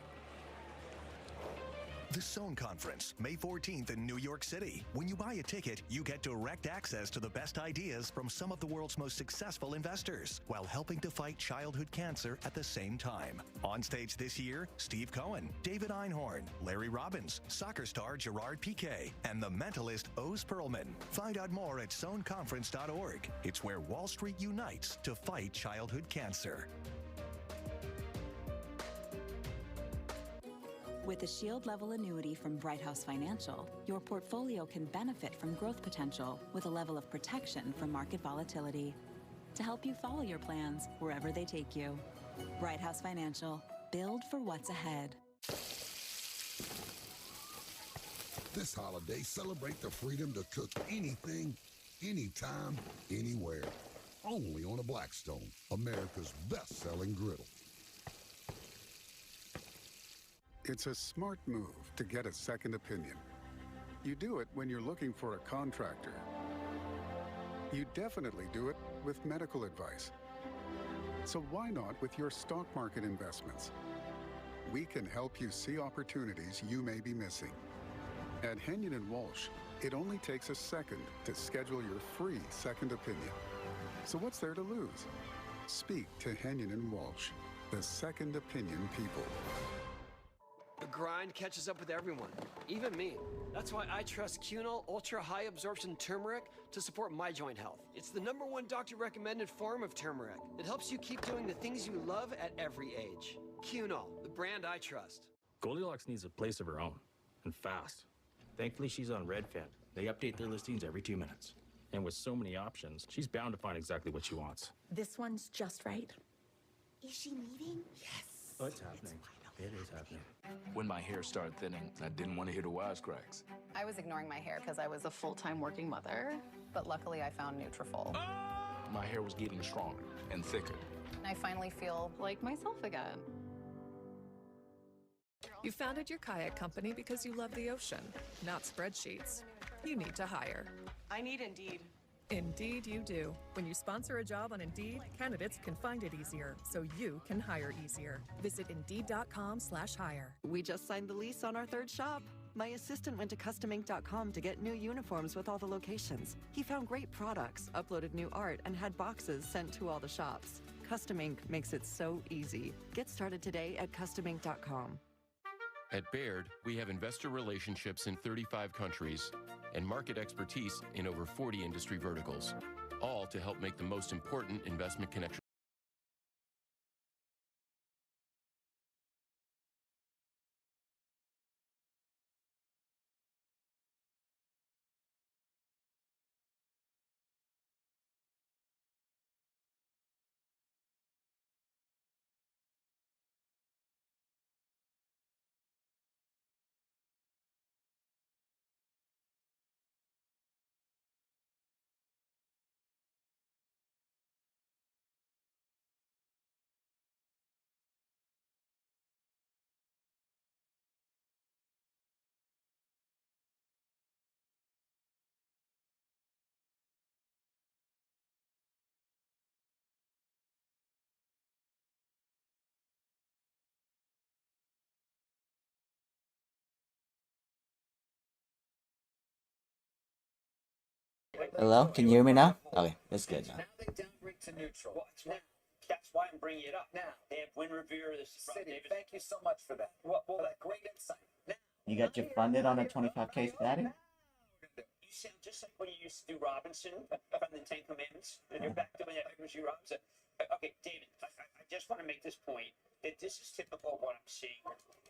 The Sohn Conference, May 14th in New York City. When you buy a ticket, you get direct access to the best ideas from some of the world's most successful investors, while helping to fight childhood cancer at the same time. On stage this year, Steve Cohen, David Einhorn, Larry Robbins, soccer star Gerard Piqué, and the mentalist Oz Perlman. Find out more at sohnconference.org. It's where Wall Street unites to fight childhood cancer. With a Shield-level annuity from Brighthouse Financial, your portfolio can benefit from growth potential with a level of protection from market volatility to help you follow your plans wherever they take you. Brighthouse Financial. Build for what's ahead. This holiday, celebrate the freedom to cook anything, anytime, anywhere. Only on a Blackstone, America's best-selling griddle. It's a smart move to get a second opinion. You do it when you're looking for a contractor. You definitely do it with medical advice. So why not with your stock market investments? We can help you see opportunities you may be missing. At Henyon & Walsh, it only takes a second to schedule your free second opinion. So what's there to lose? Speak to Henyon & Walsh. The second opinion people. The grind catches up with everyone, even me. That's why I trust Cunol Ultra High Absorption Turmeric to support my joint health. It's the #1 doctor-recommended form of turmeric. It helps you keep doing the things you love at every age. Cunol, the brand I trust. Goldilocks needs a place of her own, and fast. Thankfully, she's on Redfin. They update their listings every 2 minutes. And with so many options, she's bound to find exactly what she wants. This one's just right. Is she leaving? Yes. Oh, it's happening. It is happening. When my hair started thinning, I didn't want to hear the wisecracks. I was ignoring my hair because I was a full-time working mother, but luckily I found Nutrafol. My hair was getting stronger and thicker. And I finally feel like myself again. You founded your kayak company because you love the ocean, not spreadsheets. You need to hire. I need Indeed. Indeed you do. When you sponsor a job on Indeed, candidates can find it easier, so you can hire easier. Visit Indeed.com/hire. We just signed the lease on our third shop. My assistant went to CustomInk.com to get new uniforms with all the locations. He found great products, uploaded new art, and had boxes sent to all the shops. Custom Ink makes it so easy. Get started today at CustomInk.com. At Baird, we have investor relationships in 35 countries and market expertise in over 40 industry verticals, all to help make the most important investment connection. Hello, can you hear me now? Okay, that's good now. Now they downgrade to neutral. That's why I'm bringing it up now. They have Wind Revere, this City. Thank you so much for that. Well, that great insight. Now, You got your funded on a 25K static? you sound just like when you used to do Robinson from the Ten Commandments, and you're back doing that Edward G. Robinson. Okay, David, I just want to make this point that this is typical of what I'm seeing.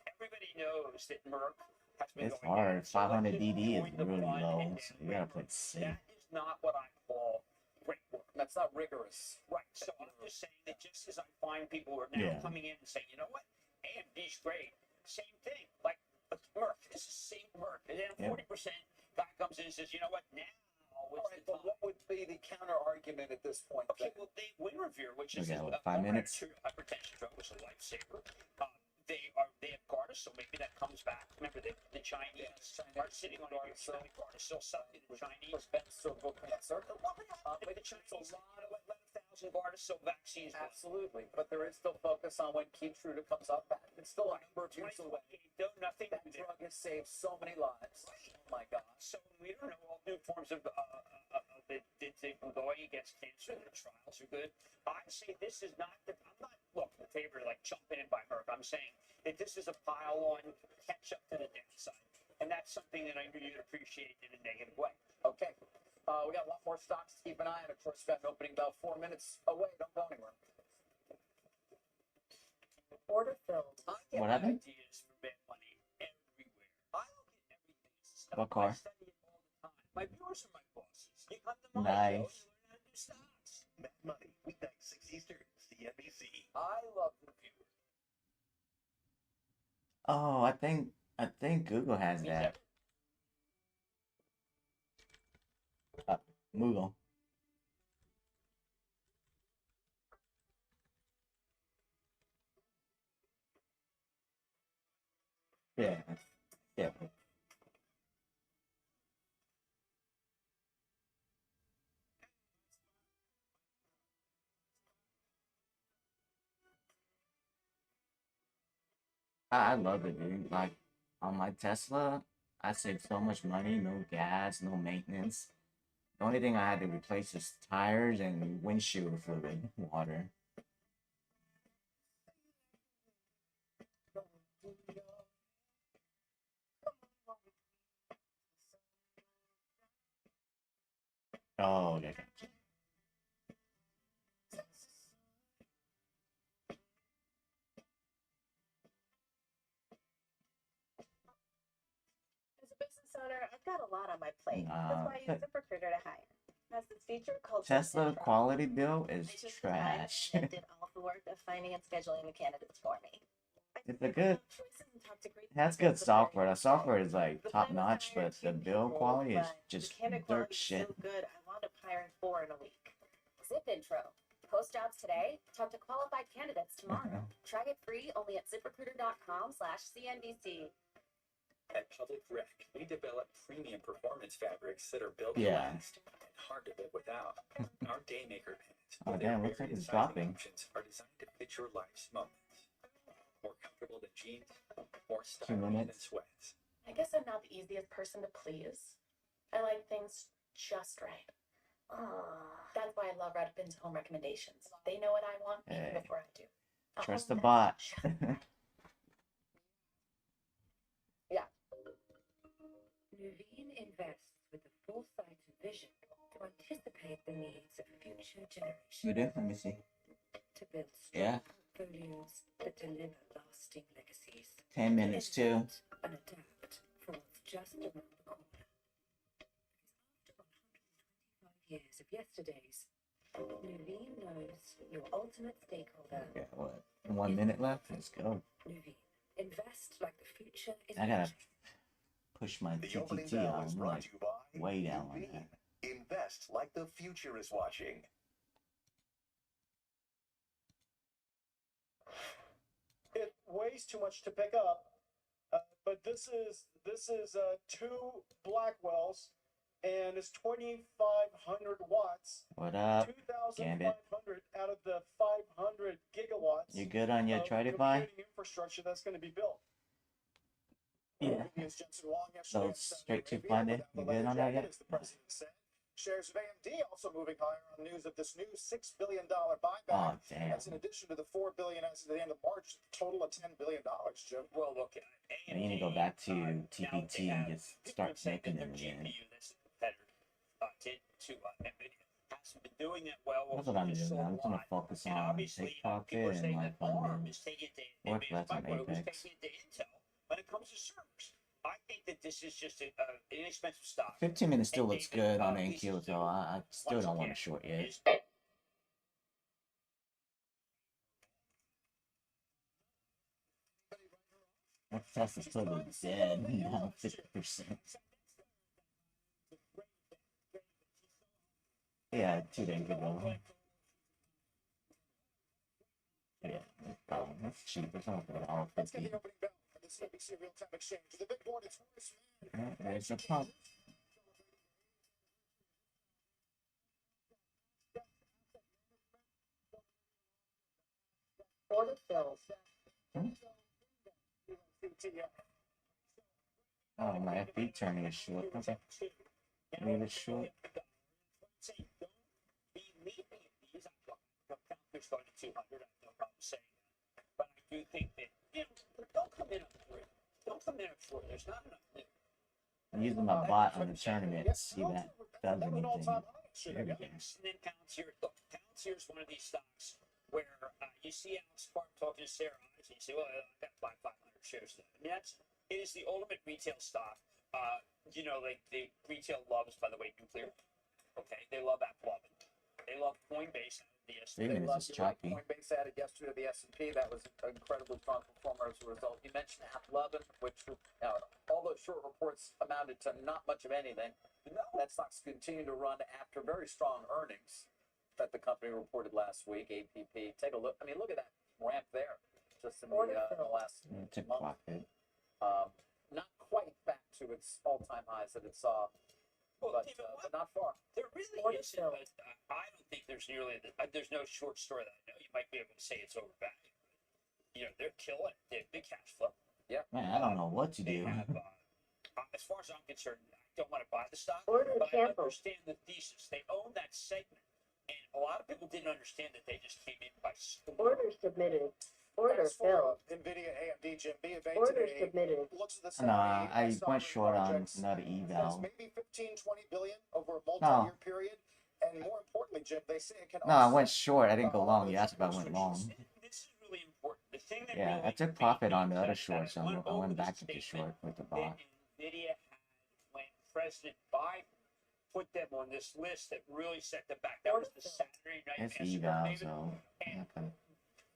Everybody knows that Merck has been It's hard. 500 DD is really low, so you gotta play safe. That is not what I call great work. That's not rigorous. Right. So I'm just saying that just as I find people who are now coming in and saying, you know what, AMD's great. Same thing. Like Merck. This is the same Merck. And then 40% guy comes in and says, you know what, now But what would be the counter argument at this point? Okay, well, they Wind Revere, which is Okay, 5 minutes. hypertension drug, was a lifesaver. They have Gardasil, so maybe that comes back. Remember, the Chinese are sitting on Gardasil, something the Chinese. The Chinese, a lot of 11,000 Gardasil vaccines. Absolutely, but there is still focus on when Keytruda comes up back. It's still a number of years away. Nothing. That drug has saved so many lives. Oh my God. So we don't know all new forms of they're going against cancer. The trials are good. I say this is not. I'm not in favor of like jumping in by Merck. I'm saying that this is a pile-on catch up to the downside, and that's something that I knew you'd appreciate in a negative way. Okay. We got a lot more stocks to keep an eye on. Of course, got an opening about 4 minutes away. Don't go anywhere. Order filled. What happened? Ideas for bad money everywhere. I look at everything as a stock. What car? I study it all the time. My viewers are my bosses. You come to my Nice. show, you learn how to do stocks. Mad Money, weeknight 6 Eastern, CNBC. I love the viewers. Oh, I think Google has that. Google. Yeah. Yeah. I love it, dude. Like on my Tesla, I saved so much money, no gas, no maintenance. The only thing I had to replace is tires and windshield fluid, water. got a lot on my plate. That's why I use ZipRecruiter to hire. It has this feature called Tesla Intro. quality build is I took the time trash. and did all of the work of finding and scheduling the candidates for me. It's a good. Choices and talked to great It has people good at the very software. The software is like top notch, but the build quality is just candidate dirt quality is shit. so good, I wound up hiring 4 in a week. Zip Intro. Post jobs today. Talk to qualified candidates tomorrow. Try it free only at ZipRecruiter.com/CNBC. At Public Rec, we develop premium performance fabrics that are built to Yeah. last and hard to live without. Our Daymaker pants, Oh with their damn, looks like various it's sizing dropping. options, are designed to fit your life's moments. More comfortable than jeans, more 2 stylish than minutes. sweats. I guess I'm not the easiest person to please. I like things just right. That's why I love Redfin's home recommendations. They know what I want even Hey. before I do. A Trust home the that's bot. Yeah. Nuveen invests with the foresight and vision to anticipate the needs of future generations. You do? Let me see. To build strong Yeah. portfolios that deliver lasting legacies. 10 minutes too. Invent and adapt for what's just around the corner. After 125 years of yesterdays, Nuveen knows your ultimate stakeholder. Okay, what? 1 minute left? Let's go. Nuveen. Invest like the future is I gotta waiting. push my The opening TTT bell on. is I'm brought like to you by way down on Nuveen. that. Invest like the future is watching. It weighs too much to pick up, but this is 2 Blackwells, and it's 2,500 watts. What up, Gambit? 2,500 out of the 500 gigawatts. You good on your of Tradify? computing infrastructure that's going to be built. Yeah. Previous Jensen Wong yesterday So on straight to Saudi Monday. Arabia You without the good on leather that jacket, yet? as the president said. Shares of AMD also moving higher on news of this new $6 billion buyback. Oh damn. That's in addition to the $4 billion as of the end of March, total of $10 billion, Jim. Well, look, I need to go back to TPT and just start making them again. GPU that's a competitor to NVIDIA hasn't been doing that well. That's what I'm doing. I'm gonna focus on pickpocket and like ARM fucking is taking it to work NVIDIA's less on microwave, who's Apex. taking it to Intel when it comes to servers. I think that this is just an inexpensive stock. 15 minutes still And looks they've good on at NQ, least so I still once don't want again, to short yet. is- That Tesla still looks dead. Now 50%. Yeah, 2 days ago. Yeah, that's cheap. It's not for all Let's get 50. the opening bell for the CNBC Real-Time Exchange. The big board is first. There's a pump. Order fills. Oh, my FB turning is short. Okay. Leave it short. They're starting at 200. I have no problem saying that. But I do think that, don't come in up for it. Don't come in up for it. There's not enough new. I'm using my bot on the tournament to see that does anything. There we go. And then Palantir, look, Palantir is one of these stocks where you see Alex Park talking to Sarah Ives, and you say, well, I got 500 shares of that. I mean, it is the ultimate retail stock. Like the retail loves, by the way, nuclear. Okay, they love AppLovin. They love Coinbase. The S&P. 3 minutes is choppy. Coinbase added yesterday to the S&P. That was an incredibly strong performer as a result. You mentioned AppLovin, which all those short reports amounted to not much of anything. That stock's continued to run after very strong earnings that the company reported last week. APP. Take a look. I mean, look at that ramp there. Just in the last month. Not quite back to its all-time highs that it saw. But not far. There really isn't, but I don't think there's there's no short story that I know. You might be able to say it's overvalued. They're killing it. They have big cash flow. Yeah. Man, I don't know what to do. As far as I'm concerned, I don't want to buy the stock, Order but cancel. I understand the thesis. They own that segment, and a lot of people didn't understand that they just came in by storm. Order submitted. Order As for filled. NVIDIA, AMD, Jim, BofA Order today submitted. looks at the Nah, I sovereign went short on projects another as eval. maybe 15, 20 billion over a multi-year period. And more importantly, Jim, they say it can No, I offset, went short. I didn't go long. You asked if I went long. This is really important. The thing that Yeah, I took profit on the other short, so I went back into short with the bot. NVIDIA had when President Biden put them on this list that really set them back. That was the Saturday Night It's Massacre, eval, so and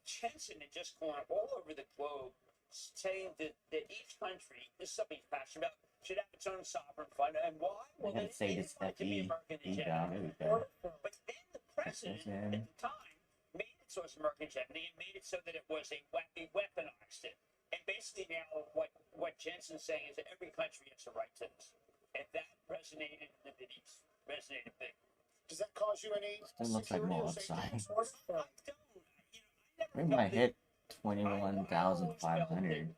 Jensen had just gone all over the globe saying that each country, this is something he's passionate about, should have its own sovereign fund. And why? I Well, gotta say this wanted to be American eval. hegemony. There we go. But then the president at the time made it so it's American hegemony and made it so that it was he weaponized it. And basically now what Jensen's saying is that every country has a right to this. And that resonated in the videos. Resonated big. Does that cause you any Still looks like more upside. I We might hit 21,500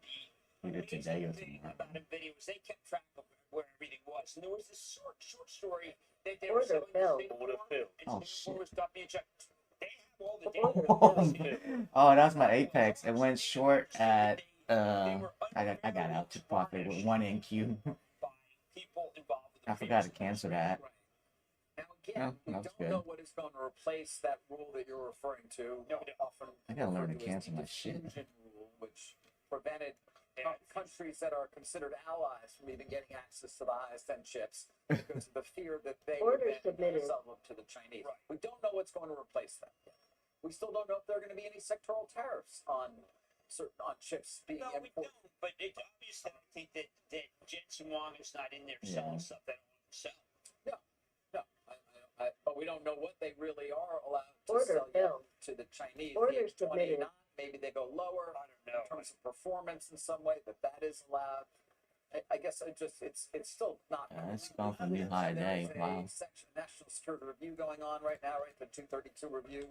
either today or tomorrow. about NVIDIA was they kept track of where everything was. And there was this short story that they Order were selling filled. Oh, shit. was dumping check. They have all the data. Oh, that's my Apex. It went short at I got out to profit with 1 NQ. People involved with I forgot to cancel that. Now Oh, again, we that was don't good. know what is going to replace that rule that you're referring to. Often I gotta learn to referred as cancel the my shit. diffusion rule, which prevented countries that are considered allies from even getting access to the highest end chips because of the fear that they would Order then submitted. sell them to the Chinese. We don't know what's going to replace that. We still don't know if there are going to be any sectoral tariffs on chips being No, we imported. don't. But it's obvious that I think that Jensen Wong is not in there selling stuff that I want to sell. But we don't know what they really are allowed to Order sell yet filled. to the Chinese. Order The submitted. H29, maybe they go lower I don't know. in terms of performance in some way that is allowed. I guess it's still not. It's gone from new high There's day. a Wow. section national security review going on right now, right? The 232 review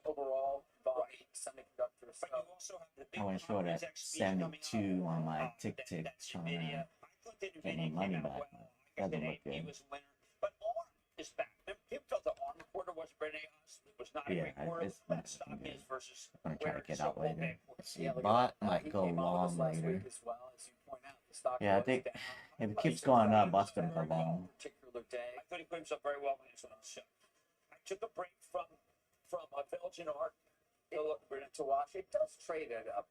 overall involving semiconductors. But you also have the big I went short at XP coming up. 72 on my tick That's trying NVIDIA. to I thought that get my NVIDIA money came out back. well. Doesn't That look AMD good. was a winner. But ARM is back. Remember, people thought the ARM quarter wasn't very nice. It was not a Yeah, great quarter. it's That not stock looking is good. versus I'm gonna try where to get it's out so later. bad. See, bot might go long later. As well, as you point out, the stock Yeah, I was think down. if it keeps going up, bot's gonna go long. Particular day. I thought he put himself very well when he was on the show. I took a break from Belgian art To watch, it does trade at up.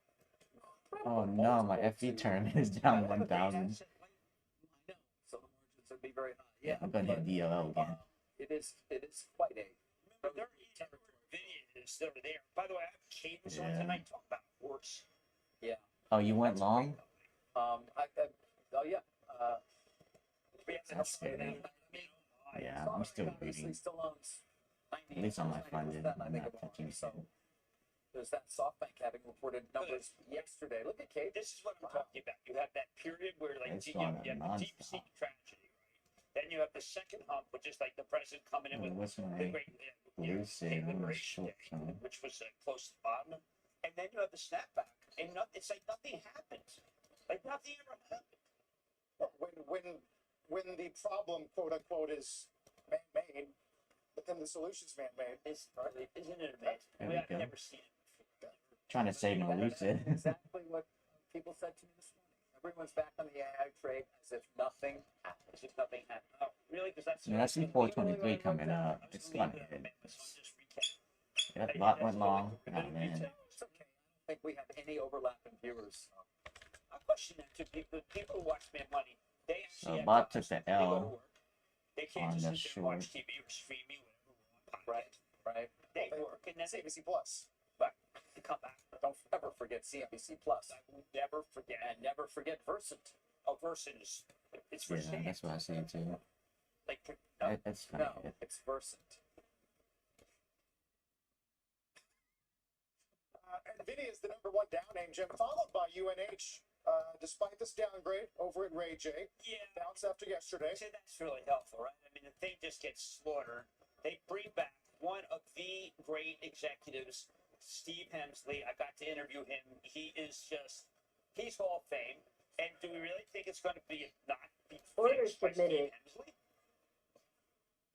Oh no, my FE tournament is down 1,000. So the margins would be very high. Yeah, I'm gonna hit DLL again. it is quite a. Remember, there are videos that are there. By the way, I have cadence on Yeah. tonight. Talk about horse. Yeah. Oh, you went long? Oh yeah. That's scary. Yeah, I'm still Obviously reading. still owns 90, At least on my funded. 90%, I I'm think, not of touching so it. there's that SoftBank having reported numbers yesterday. Look at Kate. This is what I'm talking about. You have that period where, like, It's you going have the deep nonstop. sea tragedy, right? Then you have the second hump, which is like the president coming in with What's the my great lucid? I'm gonna short some. which was close to the bottom, and then you have the snapback, and it's like nothing happens, like nothing ever happened. When the problem, quote unquote, is man-made, but then the solution's man-made. Isn't it amazing? There We we have go. never seen it before. Trying to save my lucid. Exactly what people said to me this morning. Everyone's back on the AI trade as if nothing happened. As if nothing happened. Oh, really? Because that's. I see 423 coming up. It's gonna hit. Yep, bot went long. Oh man. It's okay. I don't think we have any overlap in viewers. I question that too. People who watch Mad Money, they actually So have bot jobs. took the They go to L work. They can't on just the sit there and watch short. TV or streaming, whatever. Right. They work and then It's ABC Plus. but to come back. Don't ever forget CNBC Plus. I will never forget. And never forget Versant. Oh, Versant is it's for Yeah, sale. that's what I see too. Like no, That's gonna No, hit. it's Versant. NVIDIA is the #1 down name, Jim, followed by UNH. Despite this downgrade over at Ray J, yeah. bounce after yesterday. See, that's really helpful, right? I mean, the thing just gets slaughtered. They bring back one of the great executives, Steve Hemsley. I got to interview him. He's Hall of Fame. And do we really think it's going to be not be Order fixed by Steve submitted. Hemsley?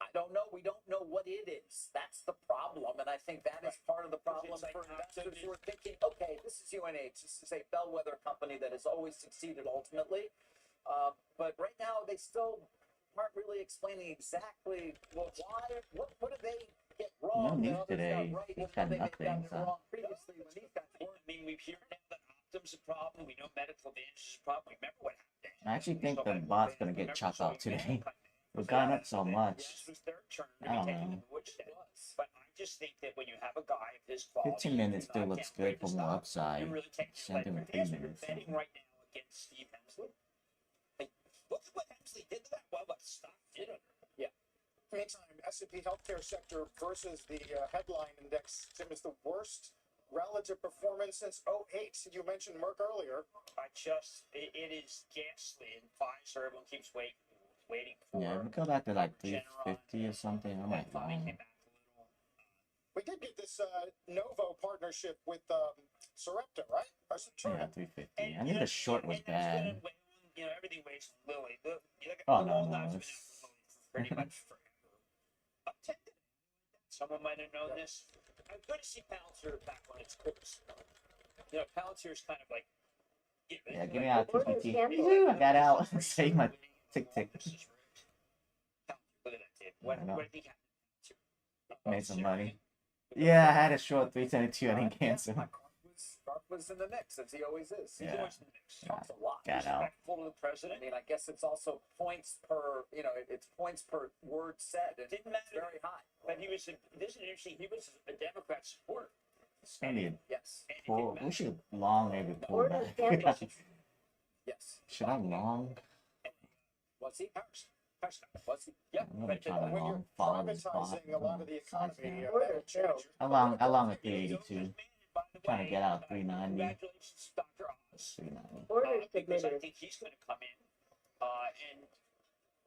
I don't know. We don't know what it is. That's the problem. And I think that is part of the problem It's like for not investors to who are thinking, okay, this is UNH. This is a bellwether company that has always succeeded ultimately. But right now, they still aren't really explaining exactly why. What did they get wrong? news that others today. got right, He's even got though they may have nothing, gotten it so. wrong previously when these guys I weren't. mean, we've heard now that Optum's a problem. We know medical advantage is a problem. Remember what happened to I actually think the bot's gonna get chopped off today. We've gone up so much. I don't know. But I just think that when you have a guy of his quality, 15 minutes still looks good for more upside. Same thing with 3 minutes. So. betting right now against Steve Hemsley. Like, look at what Hemsley did to that. Well, what stock did under. Yeah. Meantime, S&P healthcare sector versus the headline index, Jim, is the worst relative performance since '08. You mentioned Merck earlier. It is ghastly. And Pfizer, everyone keeps waiting for. Yeah, if we go back to like 350 or something, I might buy. We did get this Novo partnership with Sarepta, right? Or Yeah, 350. I knew the short was bad. You know, everything waits for Lilly. Oh, no. Pretty much forever. Someone might have known this. I'm good to see Palantir back on its course. You know, Palantir's kind of like. Yeah, give me out TPT. I got out. Save my tick. Look at that, Dave. What do you think happened? Made some money. Yeah, I had a short 372. I didn't cancel. Clark was in the mix, as he always is. Yeah. He always in the mix. Talks a lot. Got out. Respectful to the president. I mean, I guess it's also points per, it's points per word said. And Didn't matter. It's very high. But this is interesting. He was a Democrat supporter. Yes. We should long maybe pull back. Yes. Should I long? Was he? Was he? Yeah. I'm gonna try to when you're long follow this bot. privatizing a lot of the economy, that'll change your I long at 382. Trying to get out of 390. Congratulations, Dr. Oz. 390. Because I think he's going to come in and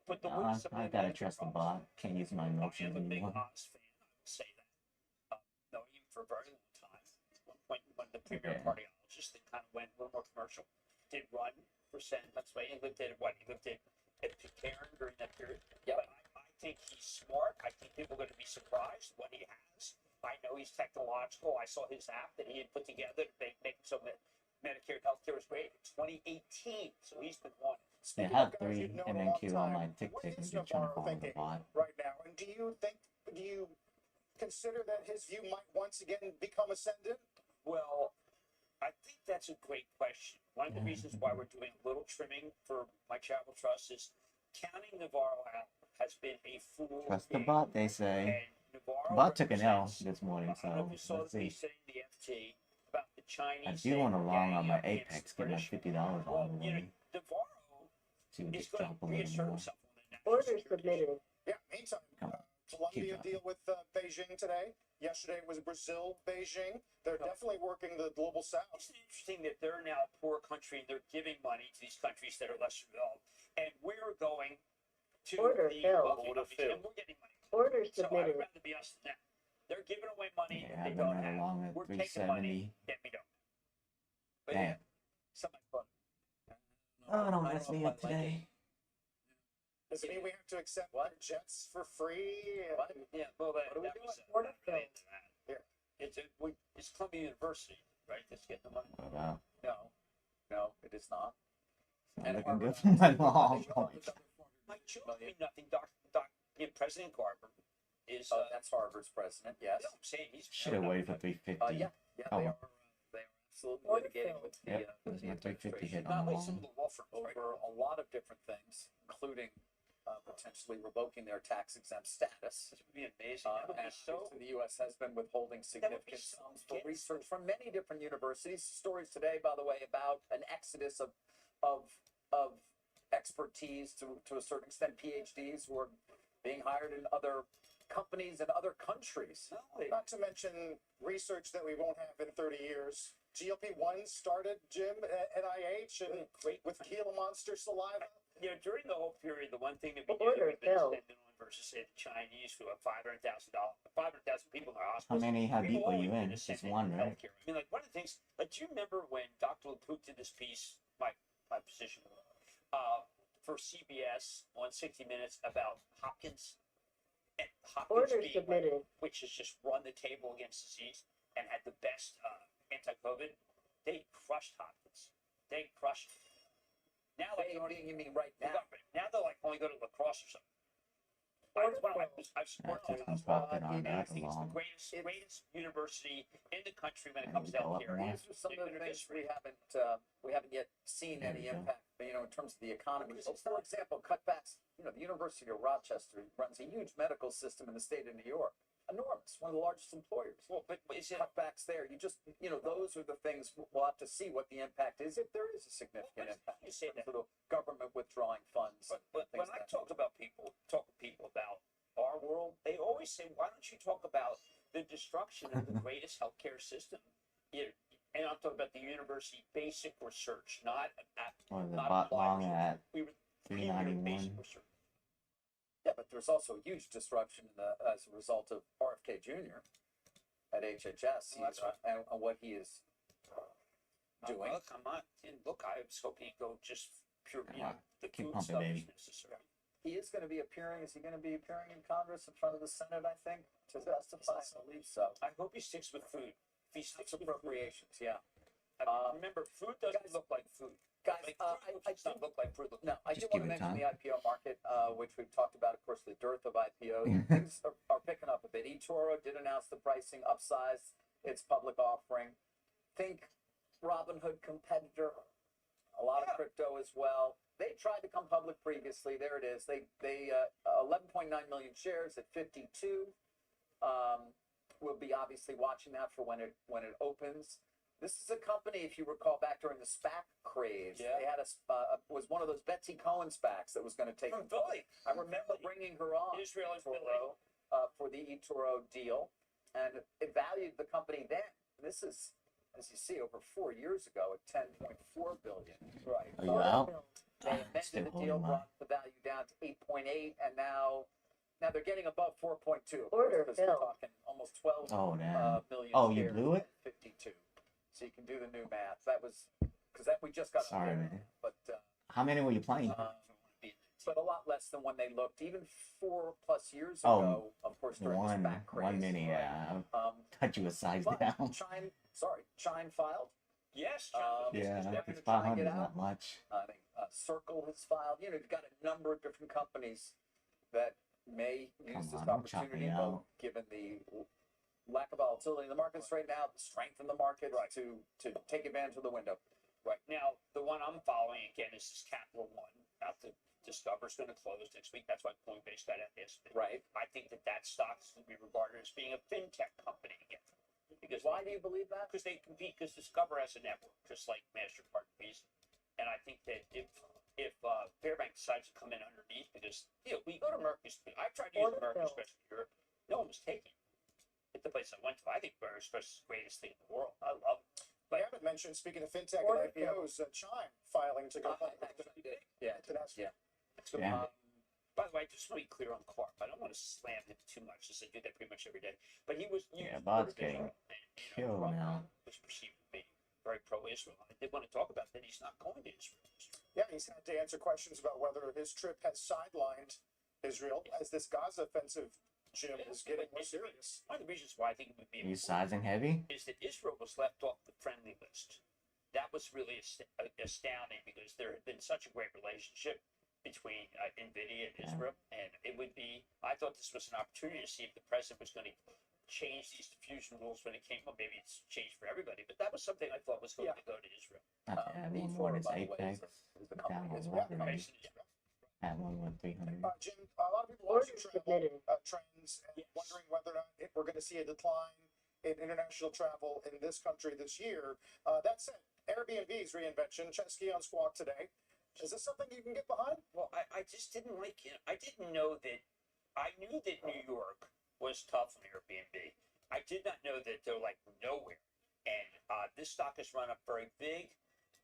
put the wheels I gotta trust the bot. Can't use my emotions I'm a big anymore. Oz fan. I would say that. Knowing him for a very long time. At one point, one of the premier cardiologists that kind of went a little more commercial. Did run for Senate Pennsylvania. He lived at what? He lived at Pitcairn during that period. Yeah. But I think he's smart. I think people are going to be surprised what he has. I know he's technological. I saw his app that he had put together to make it so that Medicare healthcare was great in 2018. So he's been one. Yeah, I have 3 MNQ on my tick. I'm just trying to follow the bot. right now. And do you consider that his view might once again become ascendant? Well, I think that's a great question. One of the reasons why we're doing a little trimming for my charitable trust is counting Navarro out has been a fool. Trust the bot, they say. The bot took an L this morning, so let's see. The FT about the Chinese. I do want to long on my Apex, get my $50 out of the way. See what this drop a little more. Order submitted. Yeah, meantime, Colombia deal with Beijing today. Yesterday was Brazil, Beijing. They're definitely working the global south. It's interesting that they're now a poor country and they're giving money to these countries that are less developed. And we're going to Order the filled. wealthy countries and we're getting money. Order So I submitted. would rather be us than them. They're giving away money Yeah, that they I've been don't right have. along at We're taking money 370. that we don't. But Damn. something fun. Oh, don't mess me up today. Does it mean we have to accept what jets for free? What? Yeah, well, that What are we was doing? order filled. Here, it's Columbia University, right? That's getting the money. What about? No, it is not. Not looking good for my long. Oh my God. Mike Jones mean nothing. President Garber is. That's Harvard's president. Yes. I'm saying he's. Should have waited for 350. Yeah, Oh, they are absolutely litigating with the, yep, there's my 350 hit not on the like some of long. the law firms over a lot of different things, including potentially revoking their tax-exempt status. It would be amazing. That would be And so. the U.S. has been withholding significant so sums for research from many different universities. Stories today, by the way, about an exodus of expertise to a certain extent, PhDs who are being hired in other companies in other countries. Not to mention research that we won't have in 30 years. GLP-1 started, Jim, at NIH and with Gila monster saliva. You know, during the whole period, the one thing that we Order did have been filled. spending on versus say the Chinese who have 500,000 people in their How hospitals. many We've Habib were always you been in? Just ascendant one, in right? healthcare. I mean, like one of the things. Like, do you remember when Dr. LaPook did this piece, my position, for CBS on 60 Minutes about Hopkins? And Hopkins Order being, submitted. which has just run the table against disease and had the best anti-COVID. They crushed Hopkins. They crushed it. Now, like, You mean right now? now they're like only go to lacrosse or something. I've supported That's just popping on I that think it's the long. greatest university in the country when it And comes we to go up healthcare. more. These are some of the things we haven't yet seen There any we go. impact you know, in terms of the economy. So, for example, cutbacks, you know, the University of Rochester runs a huge medical system in the state of New York. Enormous, one of the largest employers. Well, but is it cutbacks there? You just, you know, those are the things we'll have to see what the impact is, if there is a significant impact. You say that. For the government withdrawing funds. But when I talk to people about our world, they always say, "Why don't you talk about the destruction of the greatest healthcare system?" And I'm talking about the university basic research, not long at we were 391. Yeah, but there's also a huge disruption as a result of RFK Jr. at HHS and what he is doing. Look, I was hoping he'd go just pure, the Keep food pumping, stuff baby. is necessary. He is going to be appearing. Is he going to be appearing in Congress in front of the Senate, I think, to testify? I believe so. I hope he sticks with food. If he sticks with Appropriations, yeah. remember, food doesn't look like food. Guys, I don't look like fruit. No, I do Just want to give it mention time. the IPO market, which we've talked about, of course, the dearth of IPOs. Things are picking up a bit. eToro did announce the pricing, upsized its public offering. Think Robinhood competitor, a lot of crypto as well. They tried to come public previously. There it is. They 11.9 million shares at 52. We'll be obviously watching that for when it opens. This is a company, if you recall back during the SPAC craze, they had was one of those Betsy Cohen SPACs that was going to take. From Philly. I remember bringing her on Israel and eToro, for the eToro deal, and it valued the company then. This is, as you see, over 4 years ago at 10.4 billion. Right. Are you out? They Still amended the holding deal, mine. brought the value down to 8.8, and now they're getting above 4.2. Order because they're filled. talking almost 12 million. Oh, you shares blew it? at 52. So you can do the new math. That was because we just got Sorry, updated, man. but How many were you playing? but a lot less than when they looked even 4+ years Oh, ago. Of course, during the SPAC craze. 1 minute, yeah. I thought you were sized But down. Chime filed. Yes, Yeah, they're it's gonna try and 500 get is out. not much. I think Circle has filed. You know, you've got a number of different companies that may use this on, don't chop opportunity, me both out. given the lack of volatility in the markets right now, the strength in the market, to take advantage of the window. Right now, the one I'm following again is this Capital One. Not the Discover's going to close next week. That's why Coinbase got out yesterday. Right. I think that stock is going to be regarded as being a fintech company again. Because why do you believe that? Because they compete. Because Discover has a network, just like Mastercard and Visa. And I think that if Fairbank decides to come in underneath, because we go to Mercury. I tried to use Mercury Express in Europe. No one was taking it. It's the place I went to. I think Mercury Express is the greatest thing in the world. I love it. But I haven't mentioned, speaking of fintech and IPOs, Chime filing to go public. Yeah. Yeah. By the way, I just want to be clear on Clark. I don't want to slam him too much, since I do that pretty much every day. But he was Bob's getting killed Trump now. was perceived to be very pro-Israel. I did want to talk about that. He's not going to Israel. Yeah, he's had to answer questions about whether his trip has sidelined Israel as this Gaza offensive, Jim, is getting more serious. One of the reasons why I think it would be You sizing heavy? is that Israel was left off the friendly list. That was really astounding, because there had been such a great relationship between NVIDIA and Israel, and it would be, I thought this was an opportunity to see if the president was going to change these diffusion rules when it came up. Maybe it's changed for everybody, but that was something I thought was going to go to Israel. Add one more. It's Apex. Down on Add one more 300. Jim, a lot of people watching travel trends and wondering whether or not we're going to see a decline in international travel in this country this year. That said, Airbnb's reinvention, Chesky on Squawk today. Is this something you can get behind? Well, I just didn't like it. I didn't know that. I knew that New York was tough on Airbnb. I did not know that they're like nowhere. And this stock has run up very big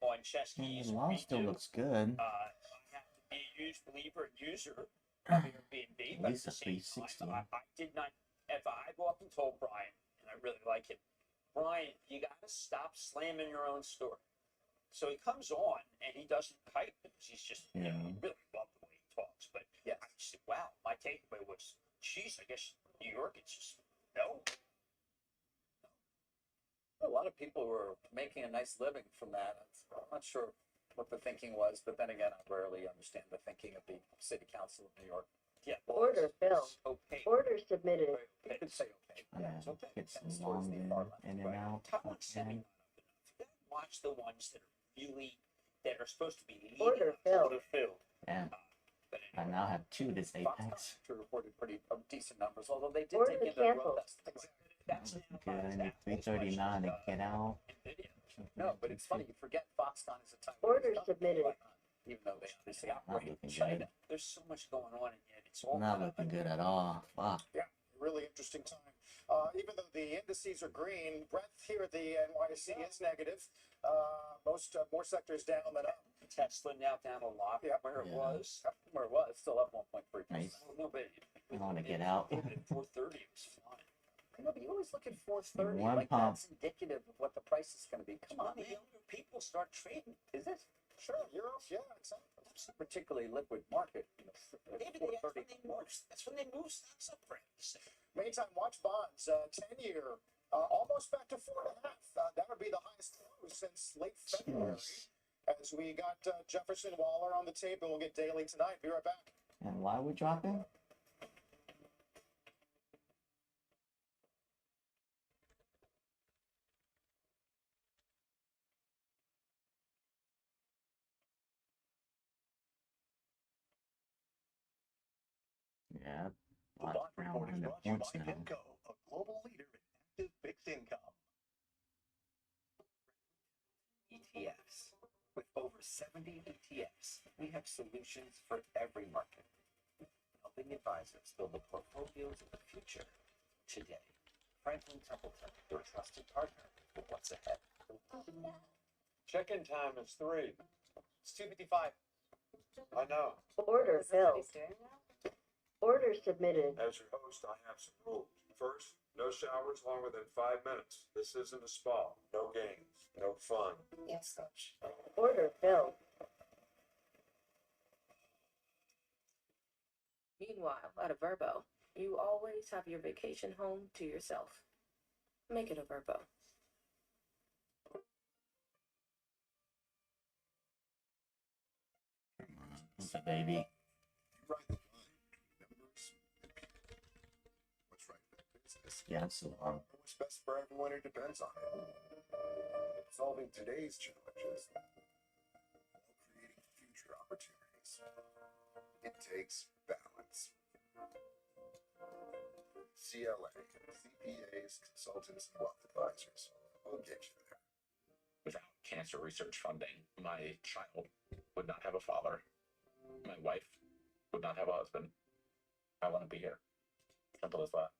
on Chesky's. The law still looks good. I have to be a huge believer and user of Airbnb, but at At least the a same 360. time, I did not. If I go up and told Brian, and I really like him, Brian, you got to stop slamming your own store. So he comes on and he doesn't hype because he's just, you know, he really loved the way he talks. But I just said, wow, my takeaway was, geez, I guess New York, it's just, no. A lot of people were making a nice living from that. I'm not sure what the thinking was, but then again, I rarely understand the thinking of the City Council of New York. Yeah. Order filled. Okay. Order submitted. You could say okay. Yeah, get some London in and out. Taiwan's setting up enough. You gotta watch the ones that are really, that are supposed to be leading Order filled. Yeah. I now have 2 this Apex. Reported pretty decent numbers, although they did Order take in their canceled. growth estimates. Good. I need 339 to get out. No, but it's funny, you forget Foxconn is a Taiwanese Order company, submitted. even though they obviously Not operate in looking China. good. There's so much going on, and yet it's all Not looking good at all. Fuck. Yeah, really interesting time. Even though the indices are green, breadth here at the NYSE is negative. More sectors down than up. Tesla now down a lot. Yeah. Where it Yeah. was. Where it was, still up 1.3%. Nice. No, but I want to get out. at 430, it was fine. You know, but you always look at 430 One like pump. that's indicative of what the price is going to be. Come on, The man. younger people start trading. Is it? Sure, Europe, yeah, exactly. It's a particularly liquid market. Maybe that's when they move. That's when they move stocks up, friends. Meantime, watch bonds, 10-year, almost back to 4.5. That would be the highest close since late February. As we got Jefferson Waller on the tape, and we'll get Daily tonight. Be right back. And why are we dropping? Yeah, The lots Bond around Report is 100 brought to you points by now. PIMCO, a global leader in active fixed income. ETFs. With over 70 ETFs, we have solutions for every market, helping advisors build the portfolios of the future today. Franklin Templeton, your trusted partner for what's ahead. Check-in time is 3. It's 2:55. I know. Order filled. Order submitted. As your host, I have some rules. First, no showers longer than 5 minutes. This isn't a spa. No games. No fun. Yes, such. Order filled. Meanwhile, at a Verbo, you always have your vacation home to yourself. Make it a Verbo. What's up, baby? What's right for the business? Yeah, it's so long. What's best for everyone, it depends on it. Solving today's challenges while creating future opportunities. It takes balance. CLA, CPAs, consultants, and wealth advisors will get you there. Without cancer research funding, my child would not have a father. My wife would not have a husband. I want to be here. Simple as that.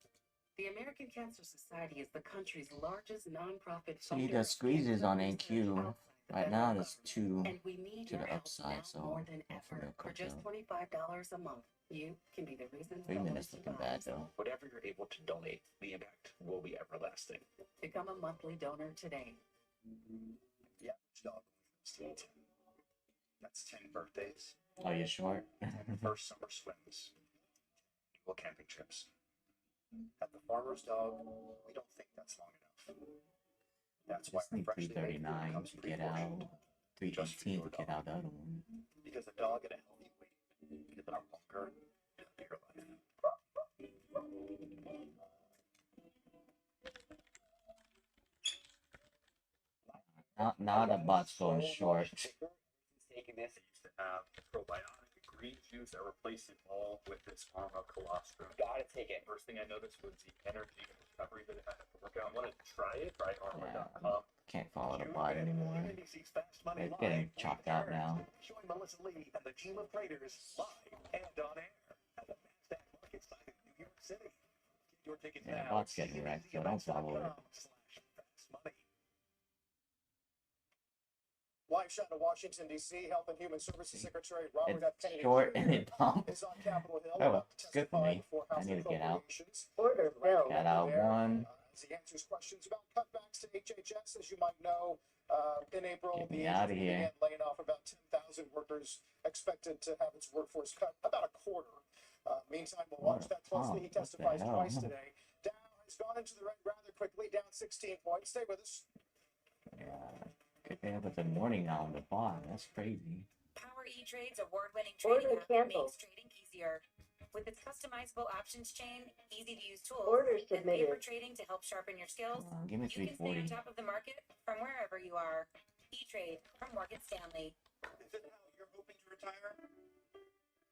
The American Cancer Society is the country's largest nonprofit So you got squeezes on AQ. Right now, there's 2 and we need to your the help upside, now so more than hopefully ever. it'll For come just through. $25 a month, you can be the reason 3 minutes looking bad, though. Whatever you're able to donate, the impact will be everlasting. Become a monthly donor today. The average dog lives to 10. That's 10 birthdays. Oh, you're short? 10 first summer swims. Well, camping trips. At the Farmer's Dog, we don't think that's long enough. That's why Just need freshly made food 339 comes to get out. pre-portioned. Just for 318 your to get dog. out the other one. Because a dog at a healthy weight can live a longer, happier life. Now the bot's going short. Taking this, I used to have probiotic green juice that replaced it all with this arma colostrum. Gotta take it. First thing I noticed was the energy and recovery that it had to work out. I wanted to try it. Try arma.com. Can't follow the bot anymore. NBC's Fast Money It's Live getting chopped out now. Join Melissa Lee and the team of traders live and on air at the NASDAQ market site in New York City. Get your tickets Yeah, now. bot's getting wrecked, so don't follow it. CNBC.com/fastmoney. Live shot in Washington, D.C. Health and Human Services Secretary Robert F. It's Kennedy short Jr. and it pumped. is on Capitol Hill Oh, well, about to it's good for testify me. before I House need to get out. Appropriations. Order filled. Got out one. As he answers questions about cutbacks to HHS, as you might know, in April, Get me the outta agency here. began laying off about 10,000 workers, expected to have its workforce cut about a quarter. Meantime, we'll watch that closely. He testifies hell? twice today. Dow has gone into the red rather quickly, down 16 points. Stay with us. Good thing with the morning now on the bot. That's crazy. Power E-Trade's award-winning Order trading app canceled. makes trading easier. With its customizable options chain, easy-to-use tools, Order and submitted. paper trading to help sharpen your skills, Give me you can stay on 340. top of the market from wherever you are. E-Trade from Morgan Stanley. Is it how you're hoping to retire?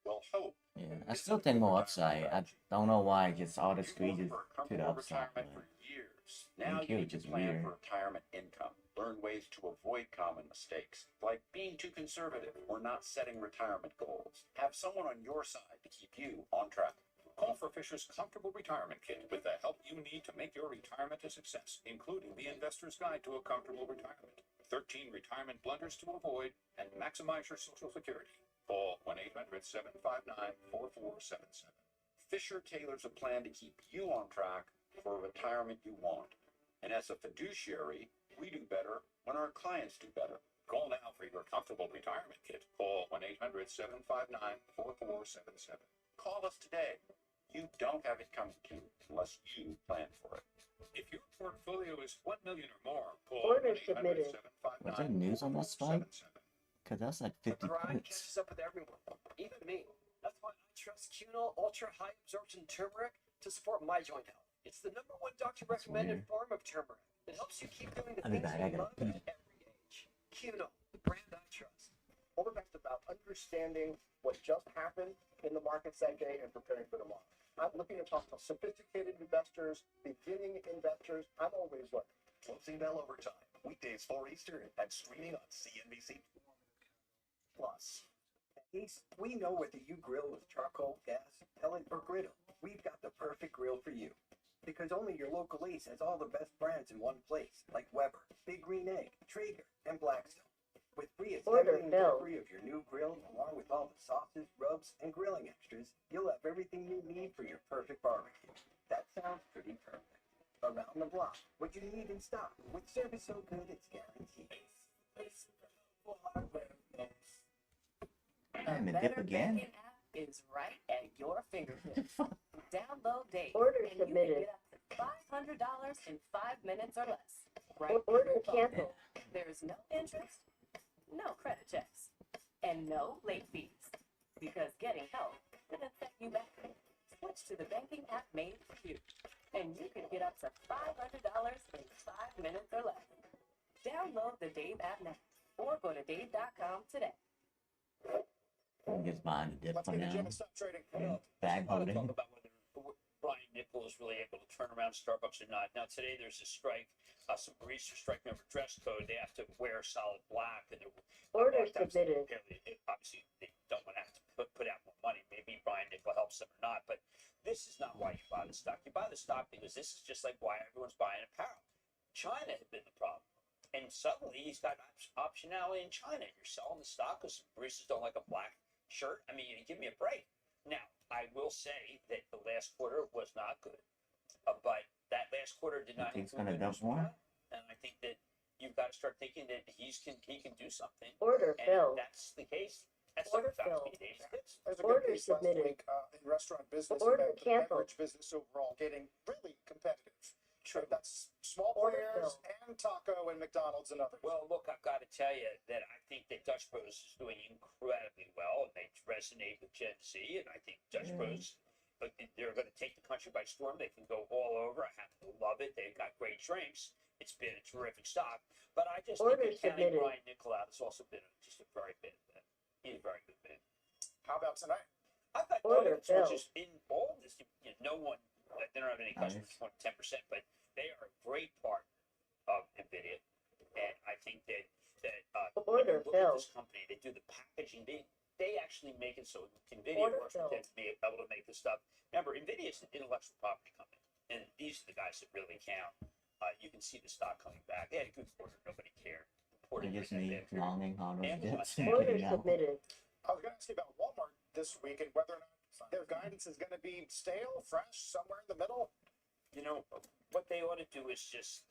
Well, hope. Yeah, I still think more upside. I don't know why it gets all the squeezes to the upside. But Years. Now thank you you, need to just plan weird. for retirement income. Learn ways to avoid common mistakes, like being too conservative or not setting retirement goals. Have someone on your side to keep you on track. Call for Fisher's Comfortable Retirement Kit with the help you need to make your retirement a success, including the Investor's Guide to a Comfortable Retirement, 13 retirement blunders to avoid, and maximize your Social Security. Call 1-800-759-4477. Fisher tailors a plan to keep you on track for a retirement you want. And as a fiduciary, we do better when our clients do better. Call now for your Comfortable Retirement Kit. Call 1-800-759-4477. Call us today. You don't have it coming to you unless you plan for it. If your portfolio is $1 million or more, call Order submitted. Was there news on that spike? Because that's like 50 The grind points. catches up with everyone, even me. That's why I trust Cunol Ultra High Absorption Turmeric to support my joint health. It's the #1 doctor-recommended form of turmeric. It helps you keep doing the I'll be things back. I you gotta love pee. at every age. Cunol, the brand I trust. All the best about understanding what just happened in the markets that day and preparing for tomorrow. I'm looking to talk to sophisticated investors, beginning investors. I'm always looking. Closing bell overtime, weekdays 4 Eastern, and streaming on CNBC Plus. At least we know whether you grill with charcoal, gas, pellet, or griddle. We've got the perfect grill for you. Because only your local Ace has all the best brands in one place, like Weber, Big Green Egg, Traeger, and Blackstone. With free assembly and delivery of your new grill, along with all the sauces, rubs, and grilling extras, you'll have everything you need for your perfect barbecue. That sounds pretty perfect. Around the block, what you need in stock, with service so good it's guaranteed. I'm a dip again. Is right at your fingertips. Download Dave. Order and submitted. You can get up to $500 in 5 minutes or less. Right. Order canceled. There's no interest, no credit checks, and no late fees. Because getting help didn't set you back. Switch to the banking app made for you, and you can get up to $500 in 5 minutes or less. Download the Dave app now, or go to dave.com today. I'm just buying the dip Let's for get now. the gym and stop trading. Bag I want to holding. talk about whether Brian Nichols is really able to turn around Starbucks or not. Now, today there's a strike, some baristas striking over dress code. They have to wear solid black. And Order submitted. Obviously, they don't want to have to put out more money. Maybe Brian Nichols helps them or not. But this is not why you buy the stock. You buy the stock because this is just like why everyone's buying apparel. China had been the problem. And suddenly he's got optionality in China. You're selling the stock because baristas don't like a black shirt. I mean, give me a break. Now, I will say that the last quarter was not good, but that last quarter did not He's include gonna the dump news more? from that. And I think that you've got to start thinking that he can do something. Order and filled. if that's the case. That's Order something filled. these days. There's a Order good piece last submitted. week in restaurant business Order about the canceled. beverage business overall getting really competitive. True. That's small Order players filled. and Taco and McDonald's and others. Well, look, I've got to tell you that I think that Dutch Bros is doing incredibly well, and they resonate with Gen Z. And I think Dutch Bros, but they're going to take the country by storm. They can go all over. I happen to love it. They've got great drinks. It's been a terrific stock. But I just Order think that counting submitted. Brian Nichols out has also been just a very bad bid. He's a very good bid. How about tonight? I thought Order Donuts, which filled. is in all of this, no one, they don't have any customers more than 10%, but they are a great part of NVIDIA. And I think that when you Order look at filled. this company, they do the packaging. They actually make it so NVIDIA Order works with them to be able to make the stuff. Remember, NVIDIA is an intellectual property company, and these are the guys that really count. You can see the stock coming back. They had a good quarter. Nobody cared. I just need longing all those dips. Order submitted. I was going to ask you about Walmart this week and whether or not their guidance is going to be stale, fresh, somewhere in the middle. You know, what they ought to do is just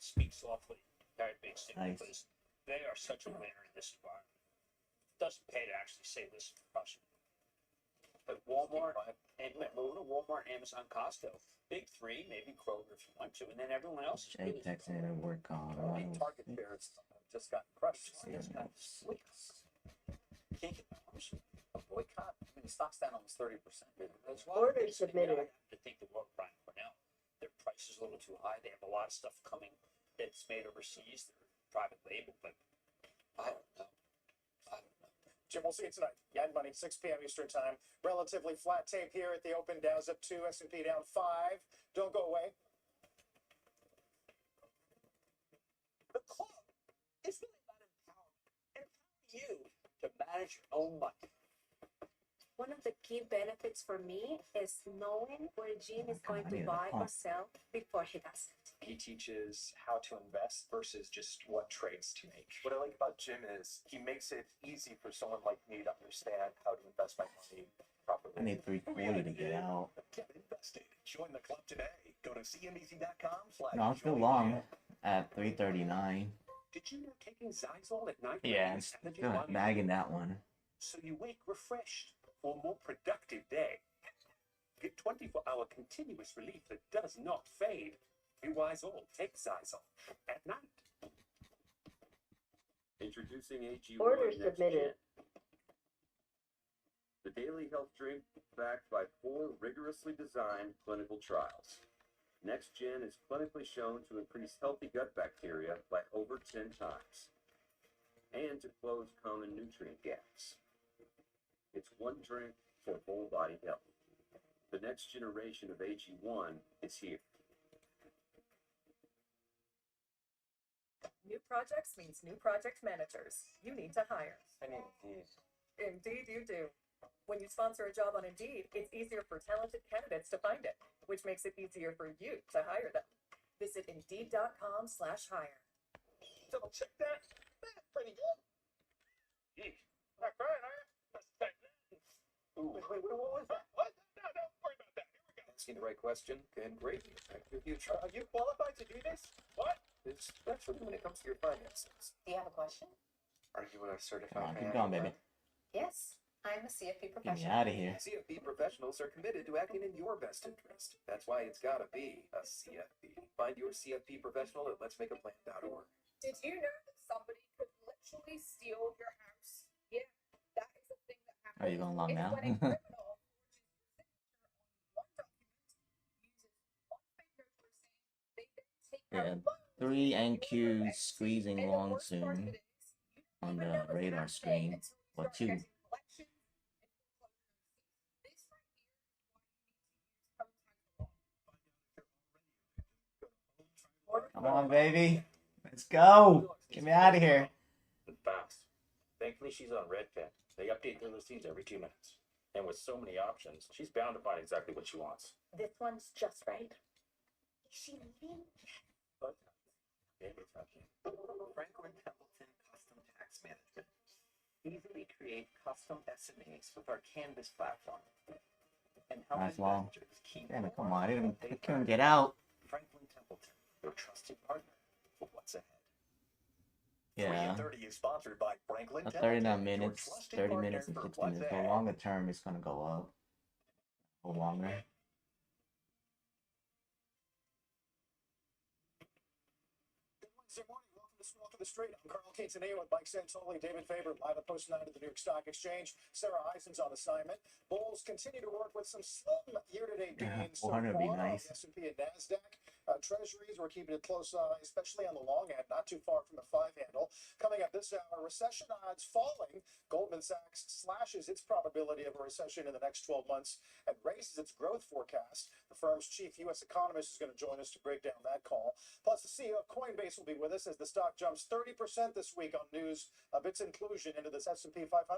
speak softly, very big stick, Nice. because they are such a winner in this environment. It doesn't pay to actually say, listen, crush it. But Walmart, and Walmart, Amazon, Costco, big three, maybe Kroger if you want to, and then everyone else is really Apex and work on. Target shares just got crushed. can't get numbers. A boycott? I mean, the stock's down almost 30%. That's why Order I submitted. have to think the work Brian Cornell, their price is a little too high. They have a lot of stuff coming that's made overseas. They're private label, but I don't know. Jim, we'll see you tonight. Yen Money, 6 p.m. Eastern Time. Relatively flat tape here at the open. Dow's up 2, S&P down 5. Don't go away. The club is really about empowerment. Empower you to manage your own money. One of the key benefits for me is knowing what Jim is going to buy or sell before he does it. He teaches how to invest versus just what trades to make. What I like about Jim is he makes it easy for someone like me to understand how to invest my money properly. I need 340 to get out. Get invested. Join the club today. Go to cnbc.com/. No, I'm still long at 339. Did you know taking Xyzal at night? Yeah, I'm still bagging that one. So you wake refreshed for a more productive day. Get 24-hour continuous relief that does not fade. Be wise all. Take Xyzal at night. Introducing AG1 Order Next submitted. Gen. The daily health drink backed by 4 rigorously designed clinical trials. Next Gen is clinically shown to increase healthy gut bacteria by over 10 times and to close common nutrient gaps. It's one drink for whole body health. The next generation of AG1 is here. New projects means new project managers. You need to hire. I mean, Indeed. Indeed, you do. When you sponsor a job on Indeed, it's easier for talented candidates to find it, which makes it easier for you to hire them. Visit Indeed.com/hire. Double check that. That's pretty good. Yeesh. Not crying, are you? Ooh. Wait, what was that? What? No, don't worry about that. Here we go. Asking the right question can greatly affect your future. Are you qualified to do this? What? Especially when it comes to your finances. Do you have a question? Are you a Come certified on, keep financial going, baby. planner? Yes, I'm a CFP Get me professional. out of here. CFP professionals are committed to acting in your best interest. That's why it's gotta be a CFP. Find your CFP professional at letsmakeaplan.org. Did you know that somebody could literally steal your house? Yeah, that is a thing that happens. Are you going long It's now? when a criminal forges your signature on one document, uses one fingerprint, they then take Yeah, out both 3 your NQs ex, squeezing and the long worst part of soon it is, you on don't even the know what's radar happening screen. until you Well, start 2. getting collections and foreclosure notices. This right here is why you need to use home title law. Come on, baby. Let's go. Get me out of here. And fast. Thankfully, she's on Redfin. They update their listings every 2 minutes. And with so many options, she's bound to find exactly what she wants. This one's just right. Is she leaving? But baby touching. Franklin Templeton Custom Tax Management. Easily create custom SMAs with our Canvas platform. And help Nice long. investors keep Damn it, more come on. I of didn't what they couldn't earn. get out. Franklin Templeton, your trusted partner for what's ahead. 3 Yeah. and 30 is sponsored by Franklin At Templeton, 39 your minutes, trusted 30 partner minutes and for 60 what's minutes. But ahead. longer term, it's going to go up. Or longer. Good Wednesday morning. Welcome to Walk of the Street. I'm Carl Quintanilla with Mike Santoli, David Faber, live at Post 9 at the New York Stock Exchange. Sarah Eisen's on assignment. Bulls continue to work with some slim year-to-date gains so 400 far would be on nice. the S&P and NASDAQ. Treasuries, we're keeping a close eye, especially on the long end, not too far from the 5 handle. Coming up this hour, recession odds falling. Goldman Sachs slashes its probability of a recession in the next 12 months and raises its growth forecast. The firm's chief U.S. economist is going to join us to break down that call. Plus, the CEO of Coinbase will be with us as the stock jumps 30% this week on news of its inclusion into this S&P 500.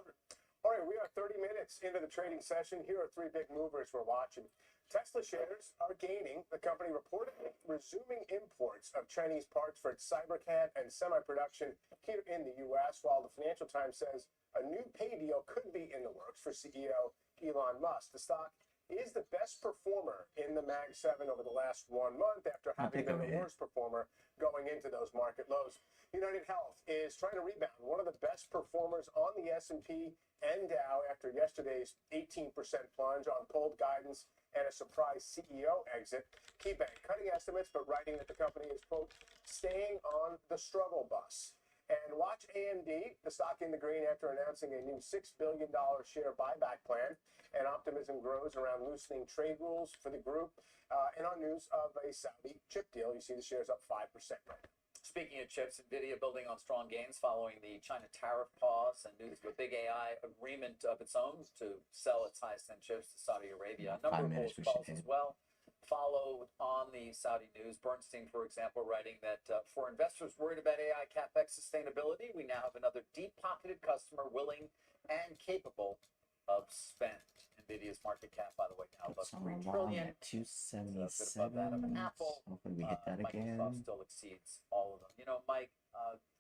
All right, we are 30 minutes into the trading session. Here are 3 big movers we're watching. Tesla shares are gaining. The company reportedly resuming imports of Chinese parts for its Cybercat and semi-production here in the U.S., while the Financial Times says a new pay deal could be in the works for CEO Elon Musk. The stock is the best performer in the Mag 7 over the last 1 month after having been the worst performer going into those market lows. United Health is trying to rebound. One of the best performers on the S&P and Dow after yesterday's 18% plunge on pulled guidance and a surprise CEO exit. KeyBank cutting estimates, but writing that the company is, quote, staying on the struggle bus. And watch AMD, the stock in the green after announcing a new $6 billion share buyback plan. And optimism grows around loosening trade rules for the group. And on news of a Saudi chip deal, you see the shares up 5% right now. Speaking of chips, NVIDIA building on strong gains following the China tariff pause and news of a big AI agreement of its own to sell its highest-end chips to Saudi Arabia. A number of bullish calls as well followed on the Saudi news. Bernstein, for example, writing that for investors worried about AI CapEx sustainability, we now have another deep-pocketed customer willing and capable of spend. NVIDIA's market cap, by the way, now above $3 trillion. At 277. Apple, Hopefully we hit that again. Microsoft still exceeds all of them. You know, Mike,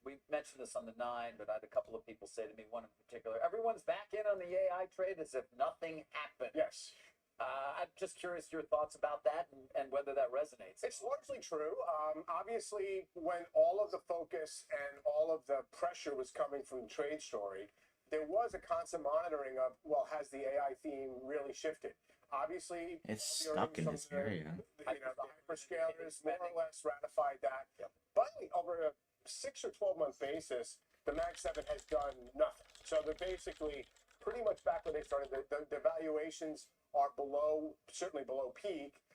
we mentioned this on the 9, but I had a couple of people say to me, one in particular, everyone's back in on the AI trade as if nothing happened. Yes. I'm just curious your thoughts about that and whether that resonates. It's largely true. Obviously, when all of the focus and all of the pressure was coming from the trade story, there was a constant monitoring of, well, has the AI theme really shifted? Obviously, it's stuck in this area. The hyperscalers more or less ratified that. Yep. Finally, over a 6 or 12-month basis, the Mag 7 has done nothing. So they're basically pretty much back where they started. The valuations are below, certainly below peak,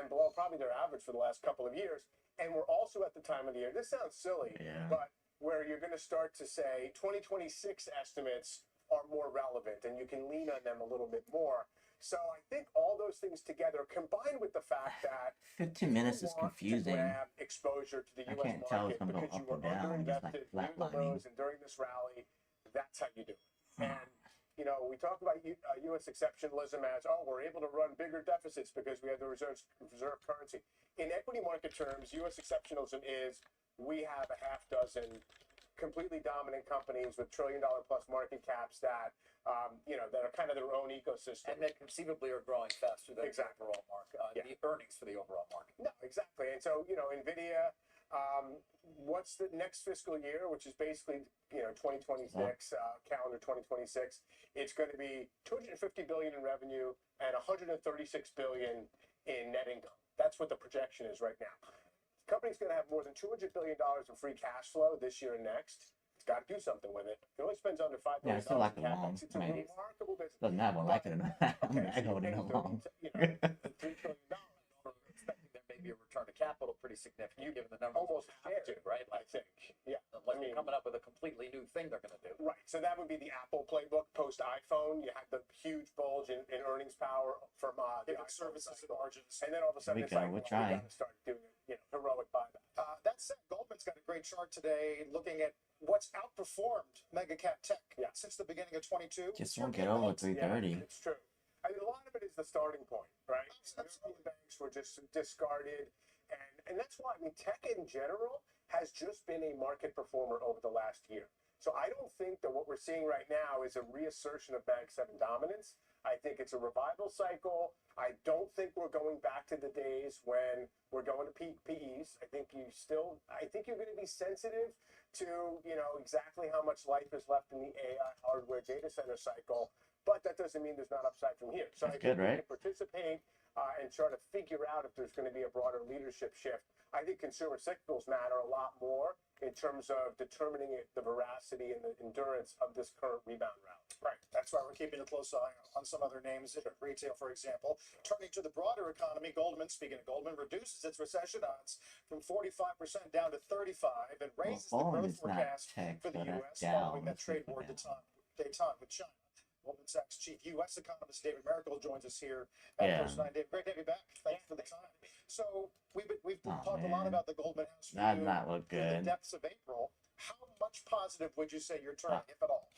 and below probably their average for the last couple of years. And we're also at the time of the year, this sounds silly, but where you're going to start to say 2026 estimates are more relevant and you can lean on them a little bit more. So I think all those things together, combined with the fact that 15 minutes is confusing. Grab exposure to the U.S. I can't tell if it's going to go up or down. It's like flatlining. And during this rally, that's how you do it. And you know, we talk about U.S. exceptionalism as, oh, we're able to run bigger deficits because we have the reserve currency. In equity market terms, U.S. exceptionalism is we have a half dozen completely dominant companies with trillion-dollar-plus market caps that, you know, that are kind of their own ecosystem. And that conceivably are growing faster than the overall market, the earnings for the overall market. No, exactly. And so, you know, NVIDIA, what's the next fiscal year, which is basically, you know, 2026, calendar 2026, it's going to be $250 billion in revenue and $136 billion in net income. That's what the projection is right now. The company's going to have more than $200 billion in free cash flow this year and next. It's got to do something with it. It only spends under $5 billion. Yeah, I still like it long. It's a remarkable business. Doesn't matter if I like it or not. I'm holding it long. You know, $3 trillion. Expecting there may be a return to capital pretty significant given the numbers. Almost have to, right? I think. Yeah. Unless they're coming up with a completely new thing they're going to do. Right. So that would be the Apple playbook post iPhone. You had the huge bulge in earnings power from the services and margins. And then all of a sudden it's like, we're well, trying. we got to start doing, you know, heroic buyback. That said, Goldman's got a great chart today looking at what's outperformed mega cap tech since the beginning of 22. Just won't get over 330. It's true. I mean, a lot of it is the starting point, right? European banks were just discarded. And that's why, I mean, tech in general has just been a market performer over the last year. So I don't think that what we're seeing right now is a reassertion of Mag 7 dominance. I think it's a revival cycle. I don't think we're going back to the days when we're going to peak PEs. I think you're going to be sensitive to, you know, exactly how much life is left in the AI hardware data center cycle. But that doesn't mean there's not upside from here. So That's I think good, right? we can participate and try to figure out if there's going to be a broader leadership shift. I think consumer cyclicals matter a lot more in terms of determining the veracity and the endurance of this current rebound rally. Right. That's why we're keeping a close eye on some other names in retail, for example. Turning to the broader economy, Goldman, speaking of Goldman, reduces its recession odds from 45% down to 35% and raises the growth forecast for the U.S. following that trade war detente with China. Goldman Sachs chief U.S. economist David Merkel joins us here at Post 9. David, great to have you back. Thanks for the time. So we've talked a lot about the Goldman House view That not look in good. the depths of April. How much positive would you say you're turning, if at all?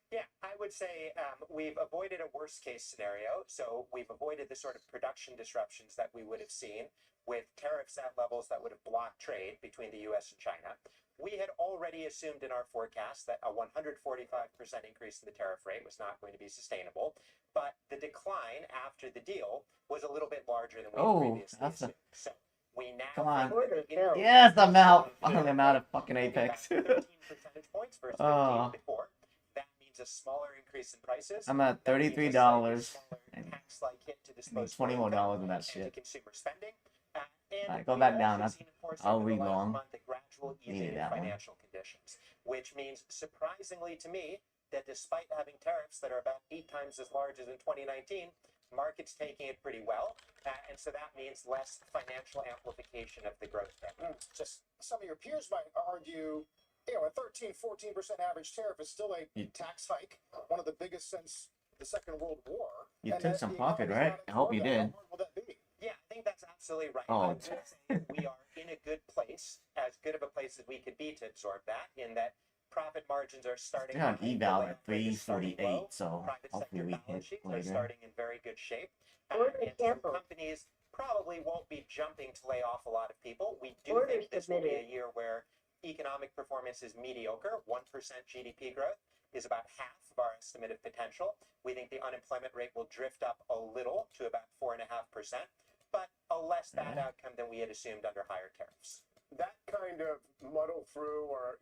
Yeah, I would say we've avoided a worst case scenario. So we've avoided the sort of production disruptions that we would have seen with tariffs at levels that would have blocked trade between the U.S. and China. We had already assumed in our forecast that a 145% increase in the tariff rate was not going to be sustainable. But the decline after the deal was a little bit larger than we had previously assumed. So we now Come on. think Yes, I'm out. I'm out of fucking Apex. 13 percentage points versus 15 before. That means a smaller increase in prices. I'm at $33. Tax-like hit to I need $20 more in that shit. Consumer spending. Alright, go back down. I'll read long. Easing in financial conditions, which means surprisingly to me that despite having tariffs that are about 8 times as large as in 2019, market's taking it pretty well, and so that means less financial amplification of the growth there. Just some of your peers might argue, a 13-14% average tariff is still a tax hike, one of the biggest since the Second World War. You and took that some the profit, economy's right? not I hope you absorbed that. did. How hard will that be? Yeah, I think that's absolutely right. Oh, I would say we are in a good place, as good of a place as we could be to absorb that, in that profit margins are starting Still on high, the eval layoff at rate is starting 348, low, so private hopefully sector we hit balance sheets are later. starting in very good shape. Order And so canceled. companies probably won't be jumping to lay off a lot of people. We do Order think this will be a submitted. year where economic performance is mediocre. 1% GDP growth is about half of our estimate of potential. We think the unemployment rate will drift up a little to about 4.5%, but a less bad outcome than we had assumed under higher tariffs. That kind of muddle through or,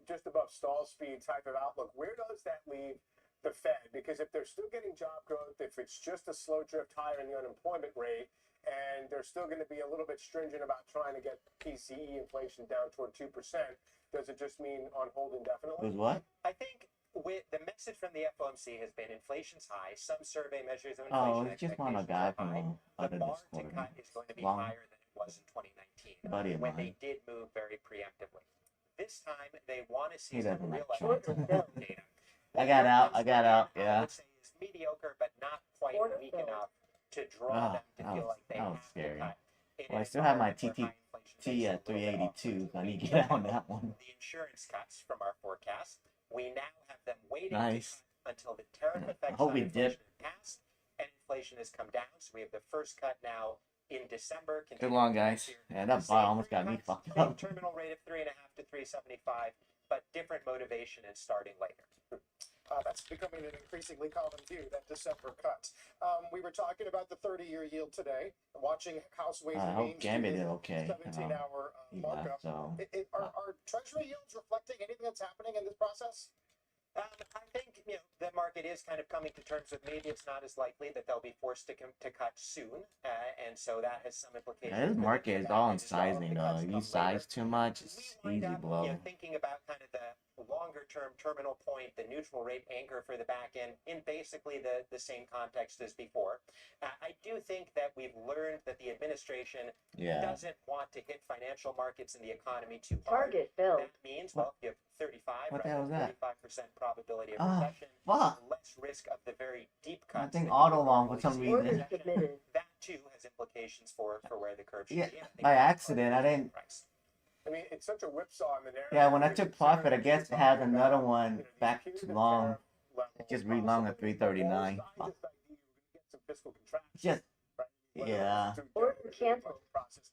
just above stall speed type of outlook, where does that leave the Fed? Because if they're still getting job growth, if it's just a slow drift higher in the unemployment rate, and they're still going to be a little bit stringent about trying to get PCE inflation down toward 2%, does it just mean on hold indefinitely? With what? I think with the message from the FOMC has been inflation's high. Some survey measures of Oh, inflation it's just one of expectations guy are from high. other The bar to Discord. cut is going to be Long higher than it was in 2019 buddy of when mine. they did move very preemptively. This time they want to He see some doesn't real like economic Trump. data. I got out. I I Yeah. would say is mediocre, but not quite Order weak filled. enough to draw them to that feel was, like they that was have to scary. cut. In Well, I an still have my environment where high inflation TT makes it at a little bit awkward. 382, so I need to get out on that one. The insurance cuts from our forecast, we now have them waiting Nice. to cut until the tariff effects hope on we inflation dip. have passed and inflation has come down. So we have the first cut now in December. Good long, guys. Yeah, that bar almost got me fucked Same up. terminal rate of 3.5 to 375, but different motivation and starting later. That's becoming an increasingly common view, that December cut. We were talking about the 30-year yield today, watching House Ways I and hope Means Gambit do did the okay. 17-hour He markup. left, so Are Treasury yields reflecting anything that's happening in this process? I think the market is kind of coming to terms with maybe it's not as likely that they'll be forced to cut soon, and so that has some implications. yeah, this for the market is all in as well if sizing the though. cuts If you come size later. too much, it's We wind easy up, blow. thinking about kind of the longer-term terminal point, the neutral rate anchor for the back end, in basically the same context as before. I do think that we've learned that the administration doesn't want to hit financial markets and the economy too hard. Target filled. That means, well, if you have 35 What the hell was that? 35% probability of Ah, recession, fuck. less risk of the very deep I cuts. think that you auto would long for normally some see in reason. recession. Submitted. That too has implications for where the curve should Yeah, be. And I think by that's part of accident, the I didn't. price. I mean, it's such a whipsaw in the narrative. Yeah, when I because took it's profit, I sort of guess it talking has about, another one these back punitive to long. tariff level It just read long at possibly 339. falls behind this idea we're going to get some fiscal contraction, Just right? Whether yeah. it's through Order debt or the canceled. budget process.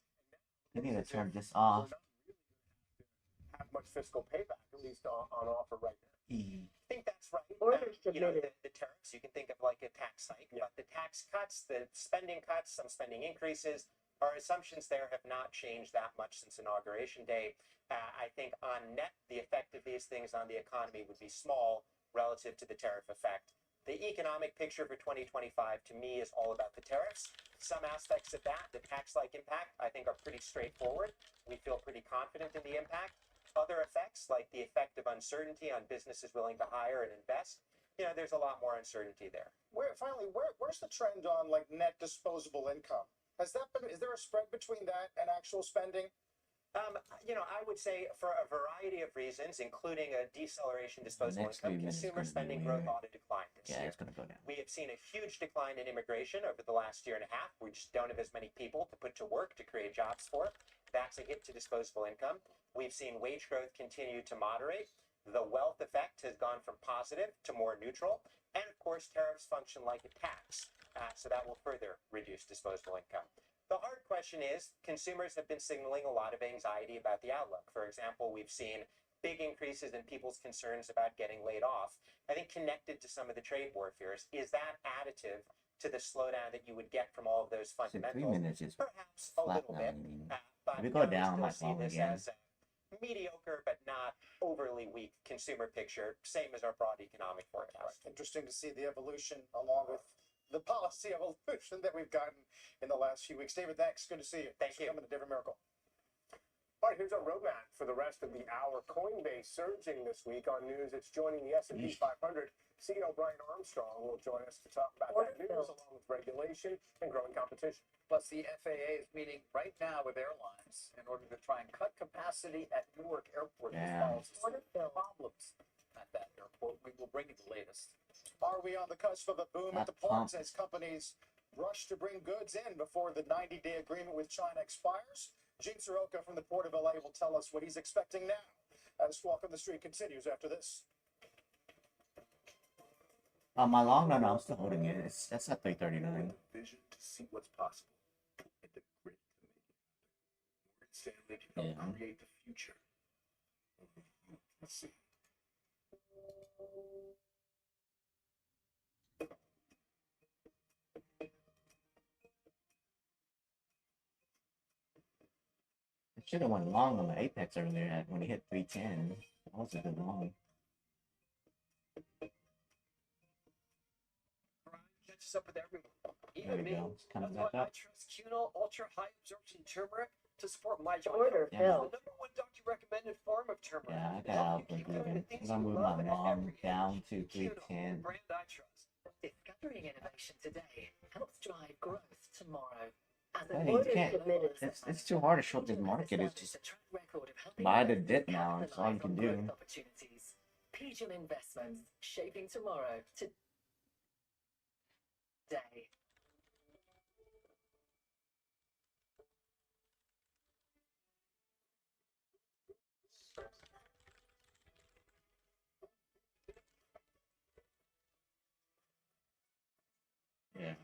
I need to It's as turn if this we're off. not really going to have much fiscal payback, at least on offer right now. E. I think that's right. Order The submitted. tariffs, you can think of like a tax hike, but the tax cuts, the spending cuts, some spending increases, our assumptions there have not changed that much since Inauguration Day. I think on net, the effect of these things on the economy would be small relative to the tariff effect. The economic picture for 2025 to me is all about the tariffs. Some aspects of that, the tax-like impact, I think are pretty straightforward. We feel pretty confident in the impact. Other effects, like the effect of uncertainty on businesses willing to hire and invest, there's a lot more uncertainty there. Where's the trend on like net disposable income? Is there a spread between that and actual spending? I would say for a variety of reasons, including a deceleration in disposable Next 3 income, minutes is consumer gonna be spending growth weird. ought to decline this Yeah, year. it's gonna go down. We have seen a huge decline in immigration over the last year and a half. We just don't have as many people to put to work to create jobs for. That's a hit to disposable income. We've seen wage growth continue to moderate. The wealth effect has gone from positive to more neutral. And of course, tariffs function like a tax. So that will further reduce disposable income. The hard question is, consumers have been signaling a lot of anxiety about the outlook. For example, we've seen big increases in people's concerns about getting laid off. I think connected to some of the trade war fears, is that additive to the slowdown that you would get from all of those 3 fundamentals? minutes is Perhaps a little bit. flatlining. But If we go down, I we might still see fall this again. as a mediocre but not overly weak consumer picture, same as our broad economic forecast. Interesting to see the evolution along with the policy evolution that we've gotten in the last few weeks. David, thanks. Good to see you. Thank you. Coming to David Miracle. All right, here's our roadmap for the rest of the hour. Coinbase surging this week on news. It's joining the S&P 500 CEO Brian Armstrong will join us to talk about that news along with regulation and growing competition. Plus, the FAA is meeting right now with airlines in order to try and cut capacity at Newark Airport. Yeah. As follows problems at that airport. We will bring you the latest. Are we on the cusp of a boom at the ports as companies rush to bring goods in before the 90-day agreement with China expires? Gene Soroka from the Port of LA will tell us what he's expecting now. As Walk on the Street continues after this. My long run, I'm still holding it. That's at 339. Vision to see what's possible. And the grit to make it happen. Morgan Stanley can help create the future. Let's see. I should have went long on the Apex earlier when he hit 310. That was a good long. Catches up with everyone, There even we me. go. It's kind of That's back why I up. trust Cunol Ultra High Absorption Turmeric to support my joint Order health. filled. It's the #1 doctor recommended form of turmeric. Yeah, I to got help out you for keep doing the good. things I'm gonna you move love my at long every down age. to Cunol, 310. the brand I trust. Discovering innovation today helps drive growth tomorrow. As Hey, you can't. It's too hard to short this market. It's just buy the dip now. That's all you can do. opportunities. PGIM Investments, shaping tomorrow today. Yeah.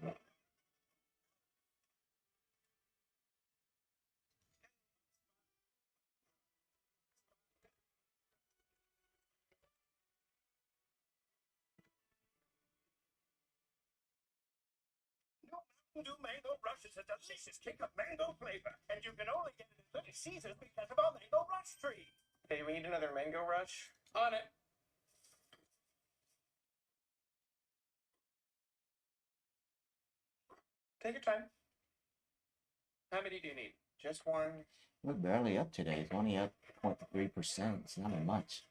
New Mango Rush is a delicious kick of mango flavor, and you can only get it in Little Caesars because of our Mango Rush tree. Hey, we need another Mango Rush. On it. Take your time. How many do you need? Just one? We're barely up today. It's only up 0.3%. It's not much.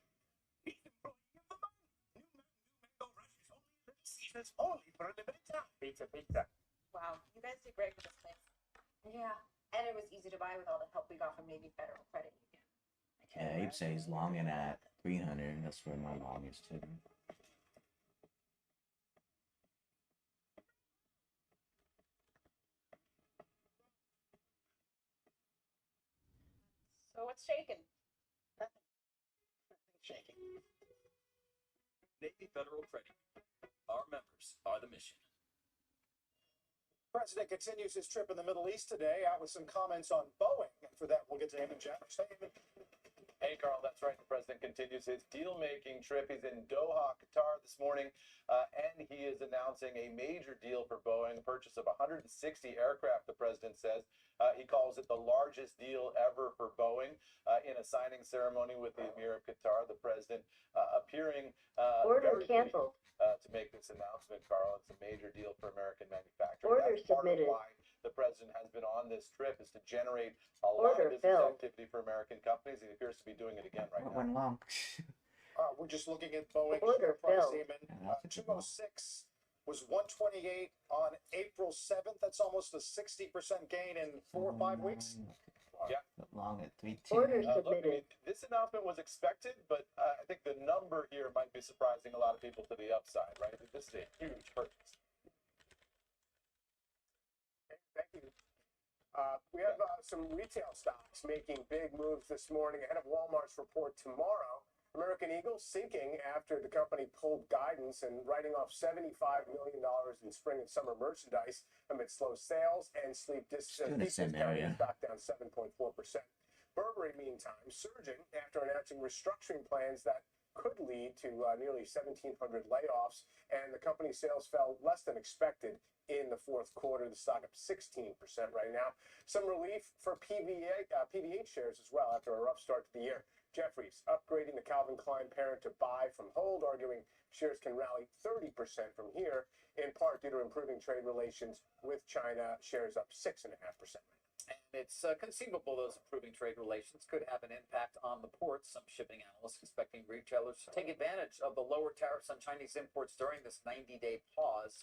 Caesars only for a limited time. Pizza, pizza. Wow, you guys did great with this place. Yeah, and it was easy to buy with all the help we got from Navy Federal Credit Union. Yeah, Abe says long in at 300. That's where my long is too. So what's shaking? Shaking. Navy Federal Credit. Our members are the mission. President continues his trip in the Middle East today, out with some comments on Boeing. And for that, we'll get to him and Jeff. Stay in. Hey, Carl, that's right. The president continues his deal-making trip. He's in Doha, Qatar this morning, and he is announcing a major deal for Boeing, a purchase of 160 aircraft, the president says. He calls it the largest deal ever for Boeing. In a signing ceremony with the Emir of Qatar, the president appearing Order very canceled. pleased, to make this announcement, Carl. It's a major deal for American manufacturing. Order That's part submitted. of why the president has been on this trip, is to generate a lot Order of business filled. activity for American companies. He appears to be doing it again right What now. went long? We're just looking at Boeing Order share price, filled. Eamon. Yeah, that's a good one. 206 was 128 on April 7th. That's almost a 60% gain in 4 or 5 weeks. Yeah. Long at 310. Order Look, I submitted. mean, this announcement was expected, but I think the number here might be surprising a lot of people to the upside, right? This is a huge purchase. Thank you. We have some retail stocks making big moves this morning ahead of Walmart's report tomorrow. American Eagle sinking after the company pulled guidance and writing off $75 million in spring and summer merchandise amid slow sales, and Sleep Still in the same area. stock down 7.4%. Burberry, meantime, surging after announcing restructuring plans that could lead to nearly 1,700 layoffs, and the company's sales fell less than expected in the fourth quarter. The stock up 16% right now. Some relief for PVH shares as well after a rough start to the year. Jefferies upgrading the Calvin Klein parent to buy from hold, arguing shares can rally 30% from here, in part due to improving trade relations with China. Shares up 6.5% right now. it's conceivable those improving trade relations could have an impact on the ports. Some shipping analysts expecting retailers to take advantage of the lower tariffs on Chinese imports during this 90-day pause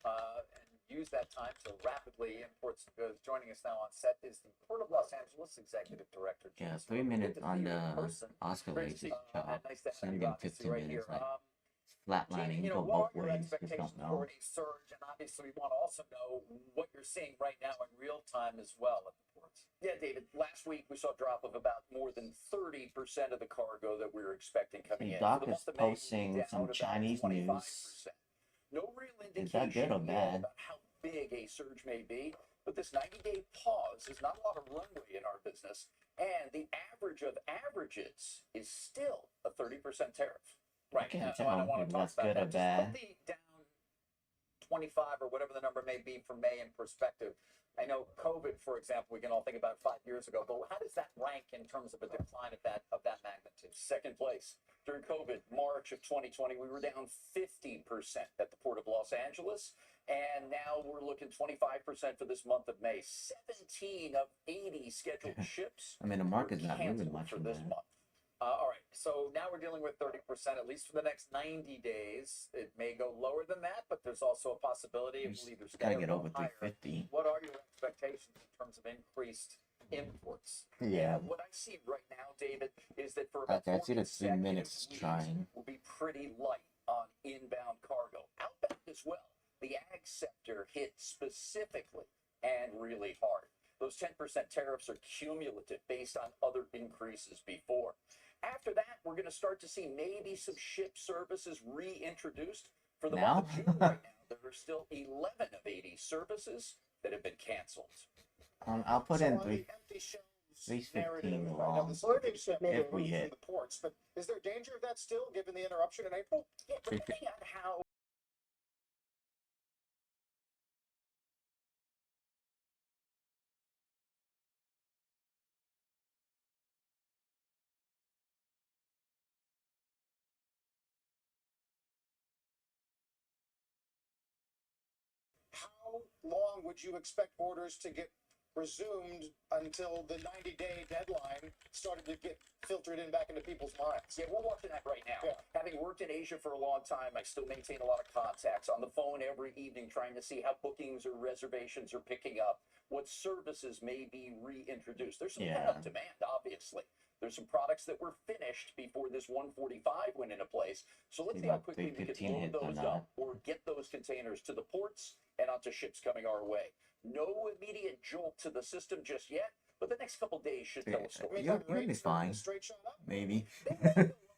and use that time to rapidly import some goods. Joining us now on set is the Port of Los Angeles Executive Director. Yeah, 3 minutes on the Oscar races chart. It's gonna get 15 minutes, like flatlining, Gene, go what both are your ways. Just don't expectations know. for a surge? And obviously, we want to also know what you're seeing right now in real time as well at the ports. Yeah, David, last week we saw a drop of about more than 30% of the cargo that we were expecting coming in. Doc For the is month of May, we were posting down some about Chinese 25%. news. No real Is that good indication or yet bad? about how big a surge may be, but this 90-day pause is not a lot of runway in our business, and the average of averages is still a 30% tariff. I can't tell if that's good or Just bad. put the down 25 or whatever the number may be for May in perspective. I know COVID, for example, we can all think about 5 years ago, but how does that rank in terms of a decline of that magnitude? Second place. During COVID, March of 2020, we were down 50% at the Port of Los Angeles, and now we're looking 25% for this month of May. 17 of 80 scheduled ships I mean, the market's not moving canceled much for from this that. month. All right, so now we're dealing with 30%, at least for the next 90 days. It may go lower than that, but there's also a possibility it will either Gotta stay or get go over higher. 350. What are your expectations in terms of increased imports? Yeah. What I see right now, David, is that for Okay, I about see 4 the 3 minutes consecutive trying. weeks, will be pretty light on inbound cargo. Outbound as well. The ag sector hit specifically and really hard. Those 10% tariffs are cumulative based on other increases before. After that, we're going to start to see maybe some ship services reintroduced. For the month of June right now, there are still 11 of 80 services that have been canceled. I'll put in So on the empty shelves 315 narrative, right now, long. this is a big step If we from hit. the ports, but is there danger of that still, given the interruption in April? Yeah, depending on how How long would you expect orders to get resumed until the 90-day deadline started to get filtered in back into people's minds? Yeah, we're watching that right now. Yeah. Having worked in Asia for a long time, I still maintain a lot of contacts on the phone every evening trying to see how bookings or reservations are picking up, what services may be reintroduced. There's some pent-up demand, obviously. There's some products that were finished before this 145 went into place. So let's see how quickly we can load those up or get those containers to the ports and onto ships coming our way. No immediate jolt to the system just yet, but the next couple days should tell a story. You'll be fine. Maybe.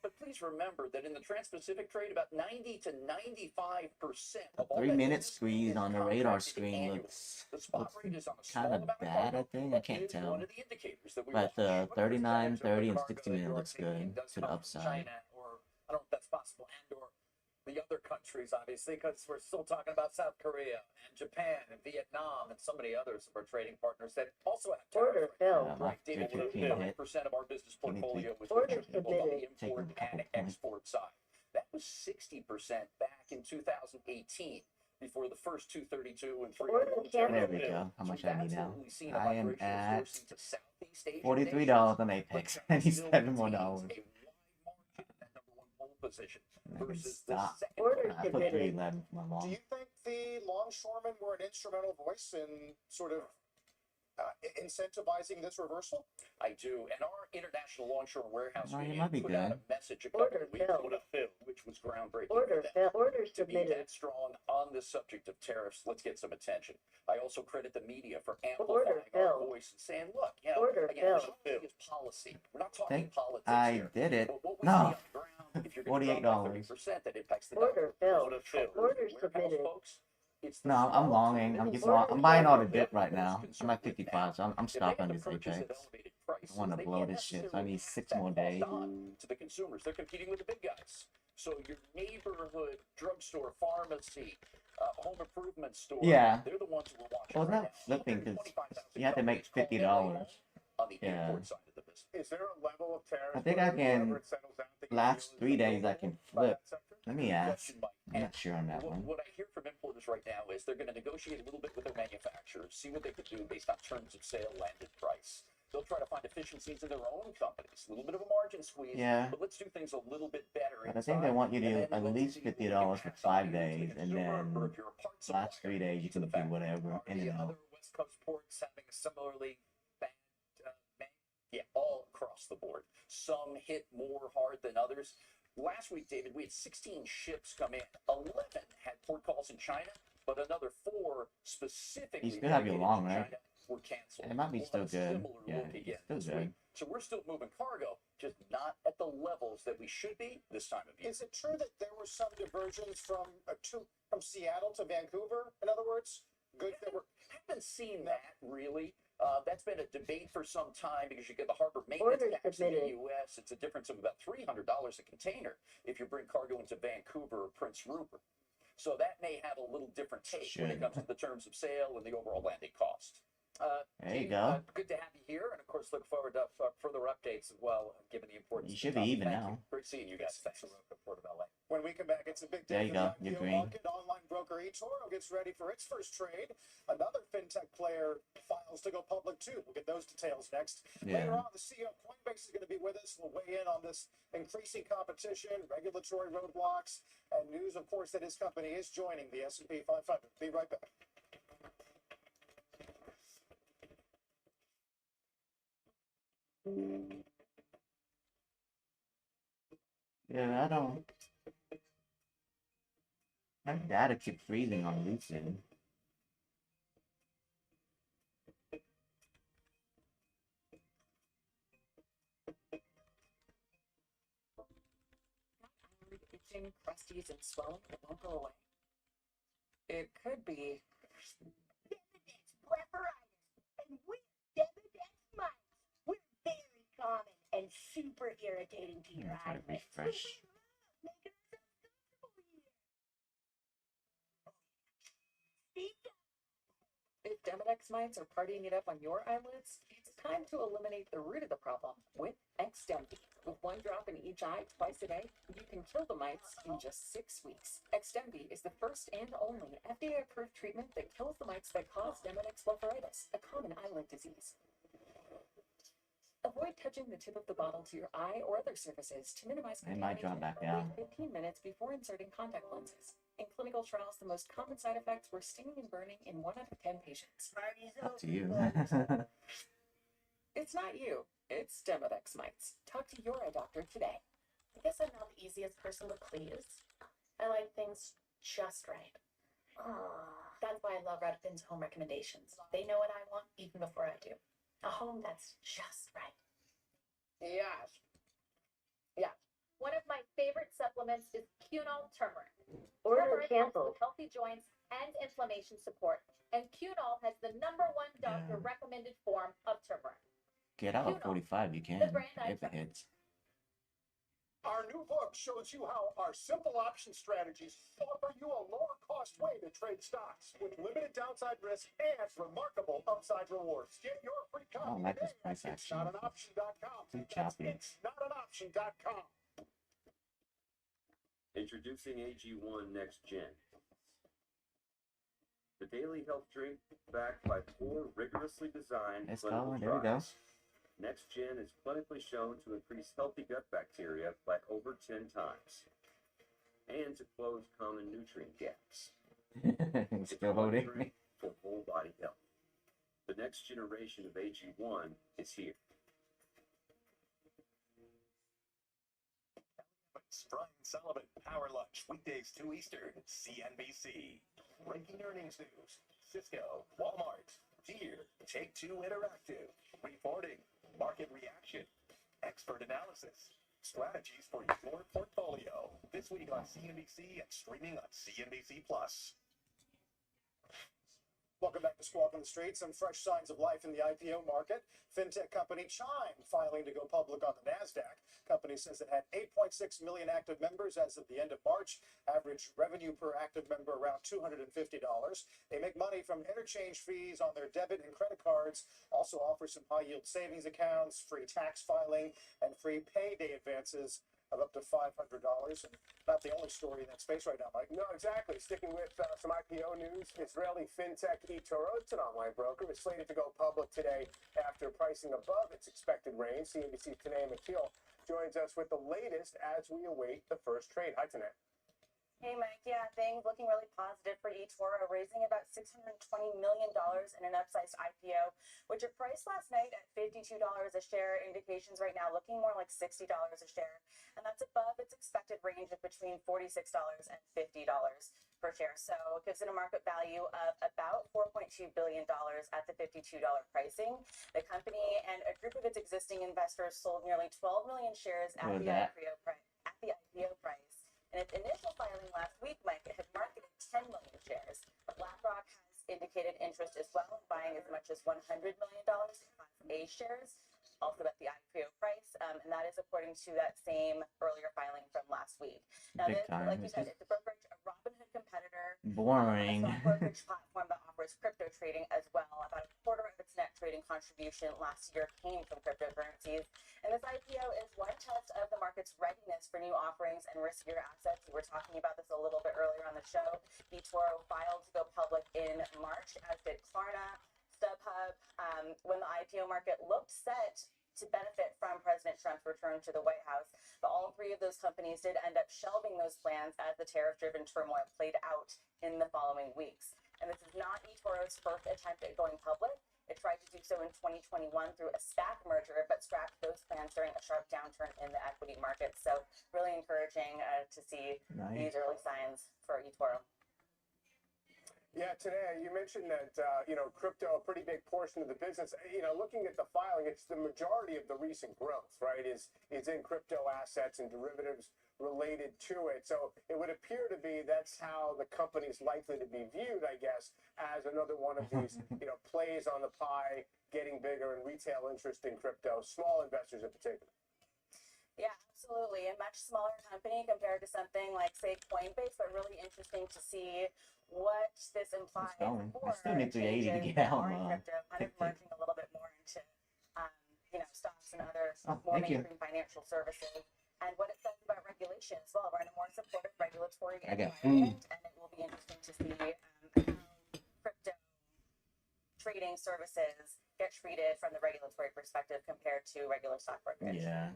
But please remember that in the Trans-Pacific trade, about 90 to 95% of all 3 that minute business squeeze is on the radar contracted screen annually. looks The spot rate is on a small kind of amount of bad, cargo, I think. I can't is tell. one of the indicators that we But watch. the 39, 30, and Cargo 60 that minute you're looks seeing good does to the come from upside. China, or I don't know if that's possible, and or the other countries, obviously, because we're still talking about South Korea and Japan and Vietnam and so many others of our trading partners that also have Order filled. Right, David, 39% of our business portfolio was Order attributable on the submitted. import and export side. That was 60% back in 2018 before the first 232 and 300. There we go. How much I need now? I am at $43 on Apex. I need $7 more. Position versus stop. Order I put 311 for my Do long. you think the longshoremen were an instrumental voice in sort of incentivizing this reversal? I do, and our International Longshore Warehouse Well, you Union might be put out good. a message a couple of weeks ago, which was groundbreaking. for them. Order To be submitted. that strong on the subject of tariffs, let's get some attention. I also credit the media for Order amplifying our filled. voice and saying, look, you know, Order again, filled. policy is policy. We're not I talking think politics I here. did it. But what we No. see on the ground, if you're going to drop by $48. 30%, that impacts the Order filled. truckers, Order warehouse submitted. folks. It's the No, I'm small longing. to I'm middle-sized I'm buying all the businesses dip right that now. we're I'm at concerned with 55, so I'm If they stopping have to this purchase at Apex. elevated prices, I want to they blow can't this shit, so I necessarily need pass 6 that more cost days. on to the consumers. They're competing with the big guys. So your neighborhood drugstore, pharmacy, home improvement store, Yeah. they're the ones who are watching Well, it's right not now. flipping because 125,000 you have to make companies calling $50. on the Yeah. import side of the business. Is there a level of tariff? I think I can. Last 3 days I can flip. Let me ask. I'm not sure on that one. What I hear from importers customers right now is they're going to negotiate a little bit with their manufacturers, see what they can do based on terms of sale, landed price. They'll try to find efficiencies in their own companies, a little bit of a margin squeeze, Yeah. but let's do things a little bit better. But I think they want you to do at least $50 for 5 days, and then last 3 days you can do whatever in and out. West Coast ports having a similarly bad yeah, all across the board. Some hit more hard than others. Last week, David, we had 16 ships come in. 11 had port calls in China, but another 4 specifically You still have your long, right? China were canceled. It might be still good. Yeah, Again it's still good. So we're still moving cargo, just not at the levels that we should be this time of year. Is it true that there were some diversions from Seattle to Vancouver? In other words, goods that were. Haven't seen that really. That's been a debate for some time because you get the harbor maintenance tax in the U.S. It's a difference of about $300 a container if you bring cargo into Vancouver or Prince Rupert. So that may have a little different take when it comes to the terms of sale and the overall landing cost. There you go. Good to have you here, and of course, look forward to further updates as well, given the importance. You should be even now. Great seeing you guys. Thanks. Port of LA. When we come back, it's a big There day you for go. the You're IPO green. market. Online broker eToro gets ready for its first trade. Another fintech player files to go public too. We'll get those details next. Yeah. Later on, the CEO of Coinbase is going to be with us. We'll weigh in on this increasing competition, regulatory roadblocks, and news, of course, that his company is joining the S&P 500. Be right back. Yeah, I don't. My data keep freezing on Lucid. Itching, crusties, and swelling that won't go away. It could be. Blepharitis, and we're Demodex mites. We're very common and super irritating to your Try to eyelids. refresh. If Demodex mites are partying it up on your eyelids, it's time to eliminate the root of the problem with Xdemvy. With 1 drop in each eye twice a day, you can kill the mites in just 6 weeks. Xdemvy is the first and only FDA-approved treatment that kills the mites that cause Demodex blepharitis, a common eyelid disease. Avoid touching the tip of the bottle to your eye or other surfaces to minimize It might drop back contamination. down. Wait 15 minutes before inserting contact lenses. In clinical trials, the most common side effects were stinging and burning in 1 out of 10 patients. Up to you. It's not you, it's Demodex mites. Talk to your eye doctor today. I guess I'm not the easiest person to please. I like things just right. That's why I love Redfin's home recommendations. They know what I want even before I do. A home that's just right. Yes. One of my favorite supplements is Cunol turmeric. Order Turmeric helps canceled. with healthy joints and inflammation support, and Cunol has the #1 doctor recommended form of turmeric. Get out of 45, you can. The brand I If it hits. Our new book shows you how our simple option strategies offer you a lower cost way to trade stocks with limited downside risk and remarkable upside rewards. Get your free I copy don't like this today price at action. itsnotanoption.com. Too choppy. It's notanoption.com. Introducing AG1 Next Gen. The daily health drink backed by 4 rigorously designed Let's clinical go. There we go. trials. Next Gen is clinically shown to increase healthy gut bacteria by over 10 times and to close common nutrient gaps. It's Still one holding. drink for whole body health. The next generation of AG1 is here. Brian Sullivan, Power Lunch, weekdays 2 Eastern, CNBC. Breaking earnings news, Cisco, Walmart, Deere, Take-Two Interactive, reporting, market reaction, expert analysis, strategies for your portfolio. This week on CNBC and streaming on CNBC+. Welcome back to Squawk on the Street. Some fresh signs of life in the IPO market. Fintech company Chime filing to go public on the NASDAQ. Company says it had 8.6 million active members as of the end of March. Average revenue per active member around $250. They make money from interchange fees on their debit and credit cards. Also offer some high-yield savings accounts, free tax filing, and free payday advances. of up to $500. And not the only story in that space right now, Mike. No, exactly. Sticking with some IPO news, Israeli fintech eToro, it's an online broker, is slated to go public today after pricing above its expected range. CNBC's Tanay McKeel joins us with the latest as we await the first trade. Hi, Tanay. Hey, Mike. Yeah, things looking really positive for eToro, raising about $620 million in an upsized IPO, which it priced last night at $52 a share. Indications right now looking more like $60 a share. And that's above its expected range of between $46 and $50 per share. So it gives it a market value of about $4.2 billion at the $52 pricing. The company and a group of its existing investors sold nearly 12 million shares at the IPO price. In its initial filing last week, Mike, it had marketed 10 million shares. BlackRock has indicated interest as well in buying as much as $100 million in Class A shares, also at the IPO price, and that is according to that same earlier filing from last week. Now, like you said, it's a brokerage, a Robinhood competitor, boring. a stock brokerage platform that offers crypto trading as well. About a quarter of its net trading contribution last year came from cryptocurrencies. And this IPO is one test of the market's readiness for new offerings and riskier assets. We were talking about this a little bit earlier on the show. eToro filed to go public in March, as did Klarna, StubHub. When the IPO market looked set to benefit from President Trump's return to the White House, but all three of those companies did end up shelving those plans as the tariff-driven turmoil played out in the following weeks. And this is not eToro's first attempt at going public. It tried to do so in 2021 through a SPAC merger, but scrapped those plans during a sharp downturn in the equity market. So really encouraging to see these early signs for eToro. Yeah, today you mentioned that, crypto, a pretty big portion of the business. Looking at the filing, it's the majority of the recent growth, right, is in crypto assets and derivatives related to it. So it would appear to be that's how the company is likely to be viewed, I guess, as another one of these, plays on the pie, getting bigger and retail interest in crypto, small investors in particular. Yeah, absolutely. A much smaller company compared to something like, say, Coinbase, but really interesting to see what this implies for I still need 380 to get out. crypto, kind of merging a little bit more into, stocks and other more mainstream financial services, and what it says about regulation as well. We're in a more supportive regulatory environment, and it will be interesting to see how crypto trading services get treated from the regulatory perspective compared to regular stock brokerage. Yeah.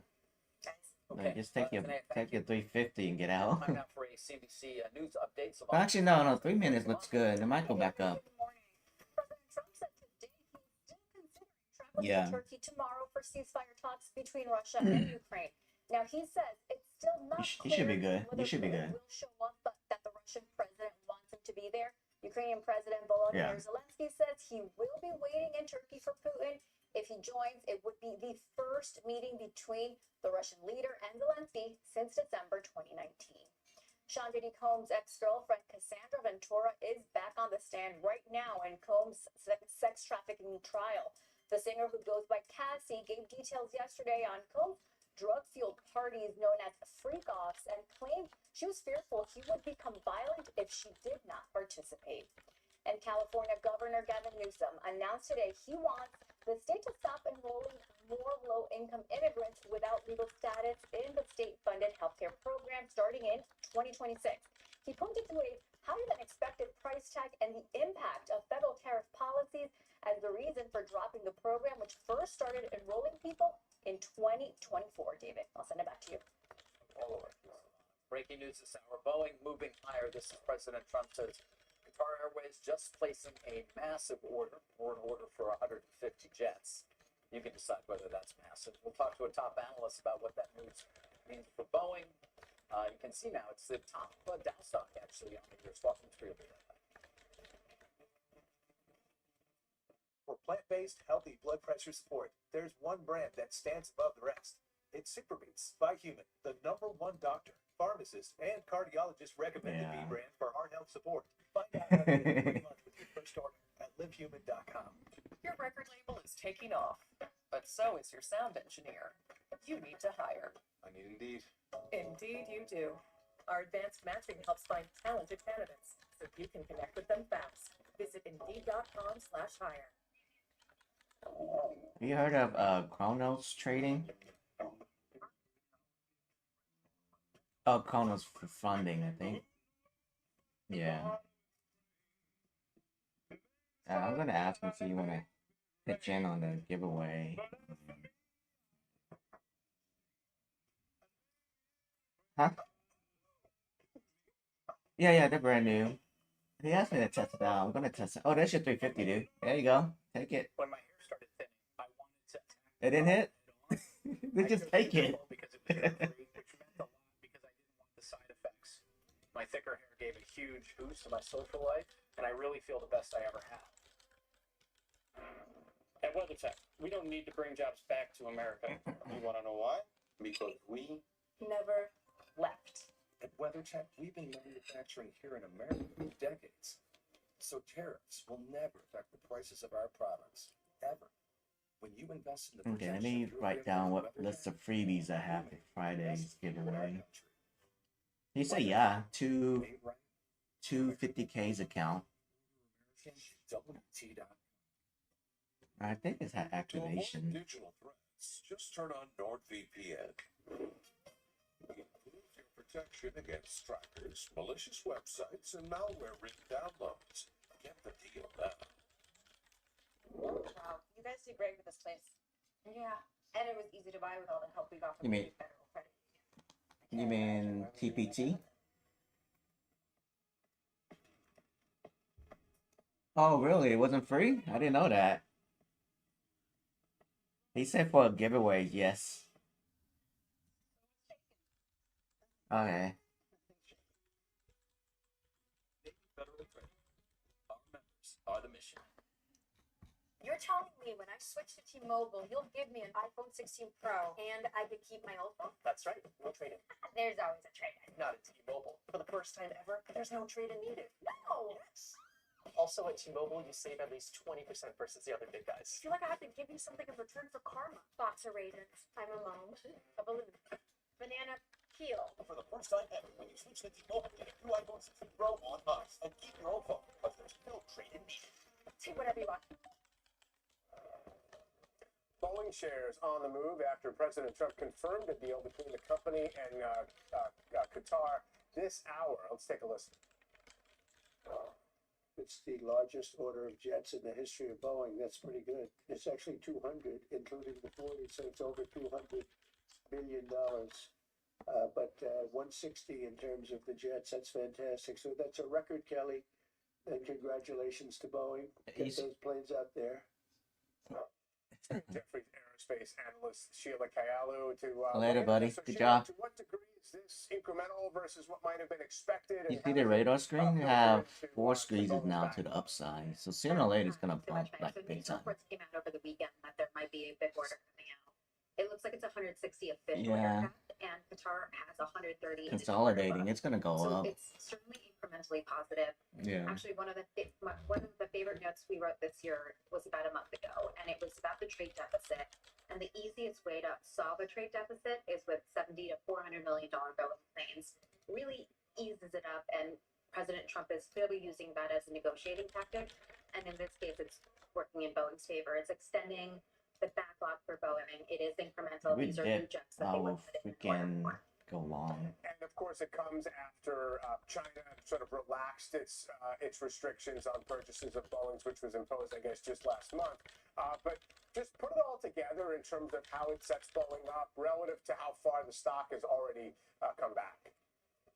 Okay. Like, just take your 350 and get out. Time now for a CNBC news update. So Actually, no, 3 minutes looks good. It might go back up. President Trump said today he's still considering traveling to Turkey tomorrow for ceasefire talks between Russia and Ukraine. Now he says it's still not He should be good. He should be good. will show up, but that the Russian president wants him to be there. Ukrainian President Volodymyr Zelensky says he will be waiting in Turkey for Putin. If he joins, it would be the first meeting between the Russian leader and Zelensky since December 2019. Sean Diddy Combs' ex-girlfriend Cassandra Ventura is back on the stand right now in Combs' sex trafficking trial. The singer, who goes by Cassie, gave details yesterday on Combs' drug-fueled parties known as freak-offs and claimed she was fearful he would become violent if she did not participate. And California Governor Gavin Newsom announced today he wants the state to stop enrolling more low-income immigrants without legal status in the state-funded healthcare program starting in 2026. He pointed to a higher-than-expected price tag and the impact of federal tariff policies as the reason for dropping the program, which first started enrolling people in 2024. David, I'll send it back to you. All over. Breaking news this hour: Boeing moving higher. This is President Trump says Qatar Airways just placing a massive order for 150 jets. You can decide whether that's massive. We'll talk to a top analyst about what that news means for Boeing. You can see now it's the top Dow stock actually on the year's walking through. For plant-based, healthy blood pressure support, there's one brand that stands above the rest. It's Superbeats by Human, the #1 doctor, pharmacist, and cardiologist recommended B brand for heart health support. Find out how to get it 3 months with your first order at livehuman.com. Your record label is taking off, but so is your sound engineer. You need to hire. I need Indeed. Indeed you do. Our advanced matching helps find talented candidates so you can connect with them fast. Visit Indeed.com/hire. Have you heard of Chronos trading? Oh, Kono's for funding, I think. Yeah. I'm gonna ask him if you wanna pitch in on the giveaway. Huh? Yeah, they're brand new. He asked me to test it out. I'm gonna test it. Oh, that's your 350, dude. There you go. Take it. When my hair started thinning, I wanted to It didn't hit? Then just take it. because it was hair free, which meant a lot because I didn't want the side effects. My thicker hair gave a huge boost to my social life, and I really feel the best I ever have. At WeatherTech, we don't need to bring jobs back to America. You want to know why? Because we Never left. At WeatherTech, we've been manufacturing here in America for decades. So tariffs will never affect the prices of our products, ever. When you invest in the Okay, let protection me of your write vehicle down with what WeatherTech, list of freebies I have for Friday's giveaway. country. He said, yeah, two 50K's account. WT.com. I think it's had To avoid activation. digital threats, just turn on NordVPN. It improves your protection against trackers, malicious websites, and malware-ridden downloads. Get the deal now. Wow, you guys do great with this place. Yeah, and it was easy to buy with all the help we got from You mean- the federal credit. You mean TPT? Oh, really? It wasn't free? I didn't know that. He said for a giveaway, yes. Okay. Federal Credit. Our members are the mission. You're telling me when I switch to T-Mobile, you'll give me an iPhone 16 Pro and I could keep my old phone? That's right. No trade-in. There's always a trade-in. Not at T-Mobile. For the first time ever, there's no trade-in needed. No! Yes. Also at T-Mobile, you save at least 20% versus the other big I guys. feel like I have to give you something in return for karma. Box of raisins. I'm a mom. A balloon. Banana peel. For the first time ever, when you switch to T-Mobile, get a new iPhone 16 Pro on us and keep your old phone, but there's no trade-in needed. Take whatever you want. Boeing shares on the move after President Trump confirmed a deal between the company and Qatar this hour. Let's take a listen. It's the largest order of jets in the history of Boeing. That's pretty good. It's actually 200, including the 40, so it's over $200 billion. But 160 in terms of the jets. That's fantastic. So that's a record, Kelly. And congratulations to Boeing. Get those planes out there. Jefferies aerospace analyst Sheila Kayalu to Later, buddy. So Good Sheila, job. to what degree is this incremental versus what might have been expected? You and see how the does it, radar screen? You have filter into, 4 to squeezes Boeing's now back? to the upside. So sooner or later it's gonna bump like So big news time. reports came out over the weekend that there might be a big order coming out. It looks like it's 160 official Yeah. aircraft, and Qatar has 130. Consolidating, it's gonna go So up. it's certainly incrementally positive. Yeah. Actually, one of the favorite notes we wrote this year was about a month ago, and it was about the trade deficit. And the easiest way to solve a trade deficit is with $70 to $400 million Boeing planes. Really eases it up, and President Trump is clearly using that as a negotiating tactic. And in this case, it's working in Boeing's favor. It's extending the backlog for Boeing. It is incremental. We These are new dip, jets that I they will will put in the order freaking for. go long. And of course, it comes after China sort of relaxed its restrictions on purchases of Boeing's, which was imposed, I guess, just last month. But just put it all together in terms of how it sets Boeing up relative to how far the stock has already come back.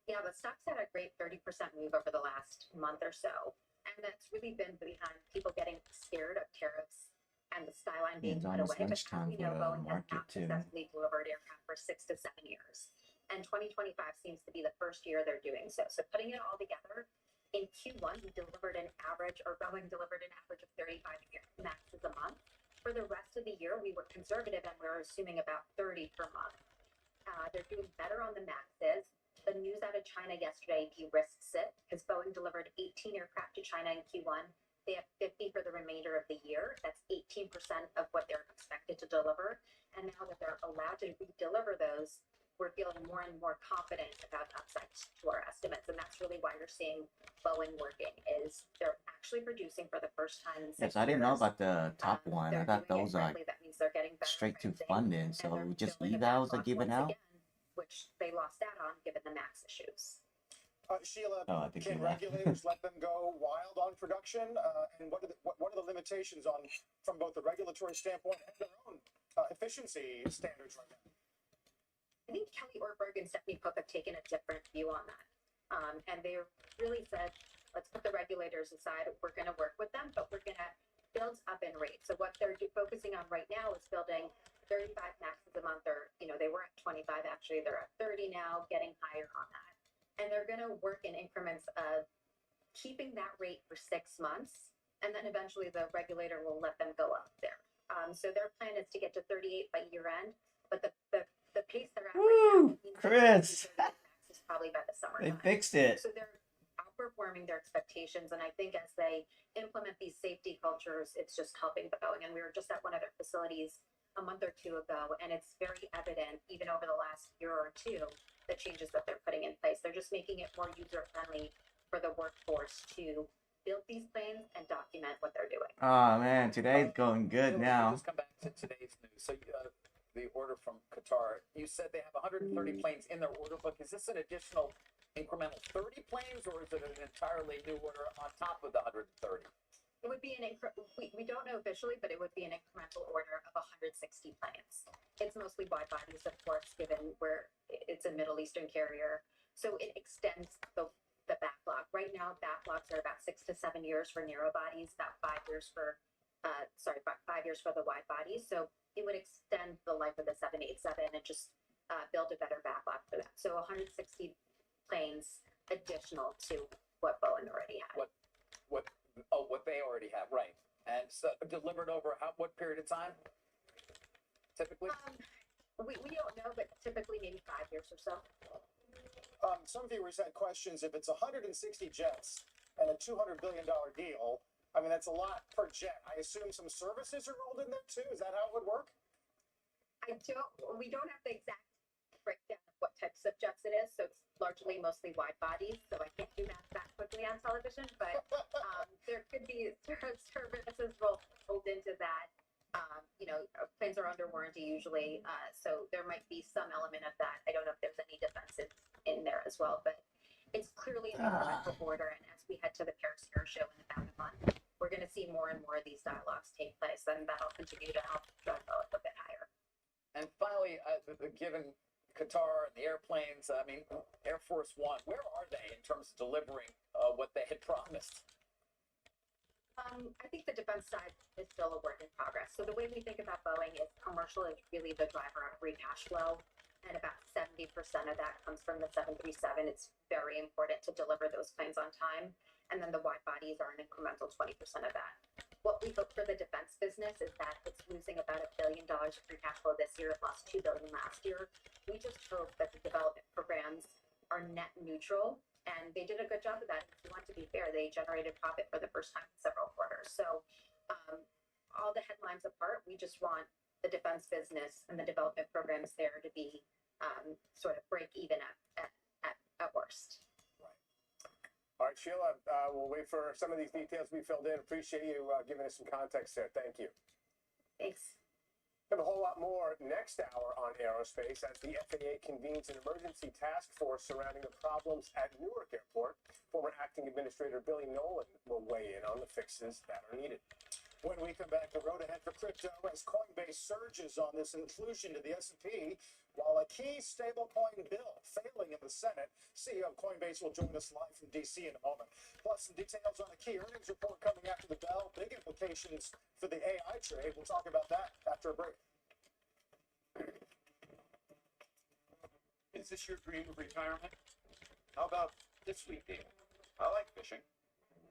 Yeah, the stock's had a great 30% move over the last month or so. And that's really been behind people getting scared of tariffs and the skyline being It's put almost away. But as lunchtime we for know, the Boeing has market not too. successfully delivered aircraft for 6 to 7 years. And 2025 seems to be the first year they're doing so. So putting it all together, in Q1, we delivered an average, or Boeing delivered an average of 35 MAXs a month. For the rest of the year, we were conservative and we were assuming about 30 per month. They're doing better on the MAXs. The news out of China yesterday de-risks it because Boeing delivered 18 aircraft to China in Q1. They have 50 for the remainder of the year. That's 18% of what they're expected to deliver. And now that they're allowed to re-deliver those, we're feeling more and more confident about upside to our estimates. And that's really why you're seeing Boeing working, is they're actually producing for the first time in 6 years. Yes, I didn't know about the top one. I They're thought doing it those are correctly. That means they're getting better straight to pricing, funding. and they're So just filling the evals are backlog given once out. again. which they lost out on given the max issues. Sheila, Oh, I think can you left. regulators let them go wild on production? And what are the limitations on from both the regulatory standpoint and their own efficiency standards right now? I think Kelly Ortberg and Stephanie Pope have taken a different view on that. And they really said, let's put the regulators aside. We're going to work with them, but we're going to build up in rate. So what they're focusing on right now is building 35 maxes a month, or, they were at 25, actually, they're at 30 now, getting higher on that. And they're going to work in increments of keeping that rate for 6 months, and then eventually the regulator will let them go up there. So their plan is to get to 38 by year end, but the pace they're at right now, Chris. is probably by the summer. They fixed it. So they're outperforming their expectations, and I think as they implement these safety cultures, it's just helping Boeing. And we were just at one of their facilities a month or two ago, and it's very evident, even over the last year or two, the changes that they're putting in place. They're just making it more user-friendly for the workforce to build these planes and document what they're doing. Oh man, today's going good now. Just come back to today's news. So the order from Qatar, you said they have 130 planes in their order book. Is this an additional incremental 30 planes, or is it an entirely new order on top of the 130? It would be we don't know officially, but it would be an incremental order of 160 planes. It's mostly wide bodies, of course, given where it's a Middle Eastern carrier. So it extends the backlog. Right now, backlogs are about 6 to 7 years for narrow bodies, about 5 years for, 5 years for the wide bodies. So it would extend the life of the 787 and just build a better backlog for that. So 160 planes additional to what Boeing already had. What they already have, right? And so delivered over what period of time? Typically? We don't know, but typically maybe 5 years or so. Some viewers had questions if it's 160 jets and a $200 billion deal. I mean, that's a lot per jet. I assume some services are rolled in there too. Is that how it would work? We don't have the exact breakdown of what types of jets it is. So it's mostly wide bodies. So I can't do math that quickly on television, but there could be services rolled into that. Planes are under warranty usually, so there might be some element of that. I don't know if there's any defense in there as well, but it's clearly an incremental order. And as we head to the Paris Air Show in about a month, we're going to see more and more of these dialogues take place, and that'll continue to help drive Boeing a bit higher. And finally, given Qatar and the airplanes, I mean, Air Force One, where are they in terms of delivering what they had promised? I think the defense side is still a work in progress. So the way we think about Boeing is commercial is really the driver of free cash flow, and about 70% of that comes from the 737. It's very important to deliver those planes on time, and then the wide bodies are an incremental 20% of that. What we hope for the defense business is that it's losing about $1 billion of free cash flow this year. It lost $2 billion last year. We just hope that the development programs are net neutral, and they did a good job of that. If you want to be fair, they generated profit for the first time in several quarters. So all the headlines apart, we just want the defense business and the development programs there to be sort of break even at worst. All right, Sheila, we'll wait for some of these details to be filled in. Appreciate you giving us some context there. Thank you. Thanks. We have a whole lot more next hour on aerospace as the FAA convenes an emergency task force surrounding the problems at Newark Airport. Former acting administrator Billy Nolan will weigh in on the fixes that are needed. When we come back, the road ahead for crypto as Coinbase surges on this inclusion to the S&P, while a key stablecoin bill failing in the Senate. CEO of Coinbase will join us live from D.C. in a moment. Plus, some details on a key earnings report coming after the bell. Big implications for the AI trade. We'll talk about that after a break. Is this your dream of retirement? How about this weekend? I like fishing.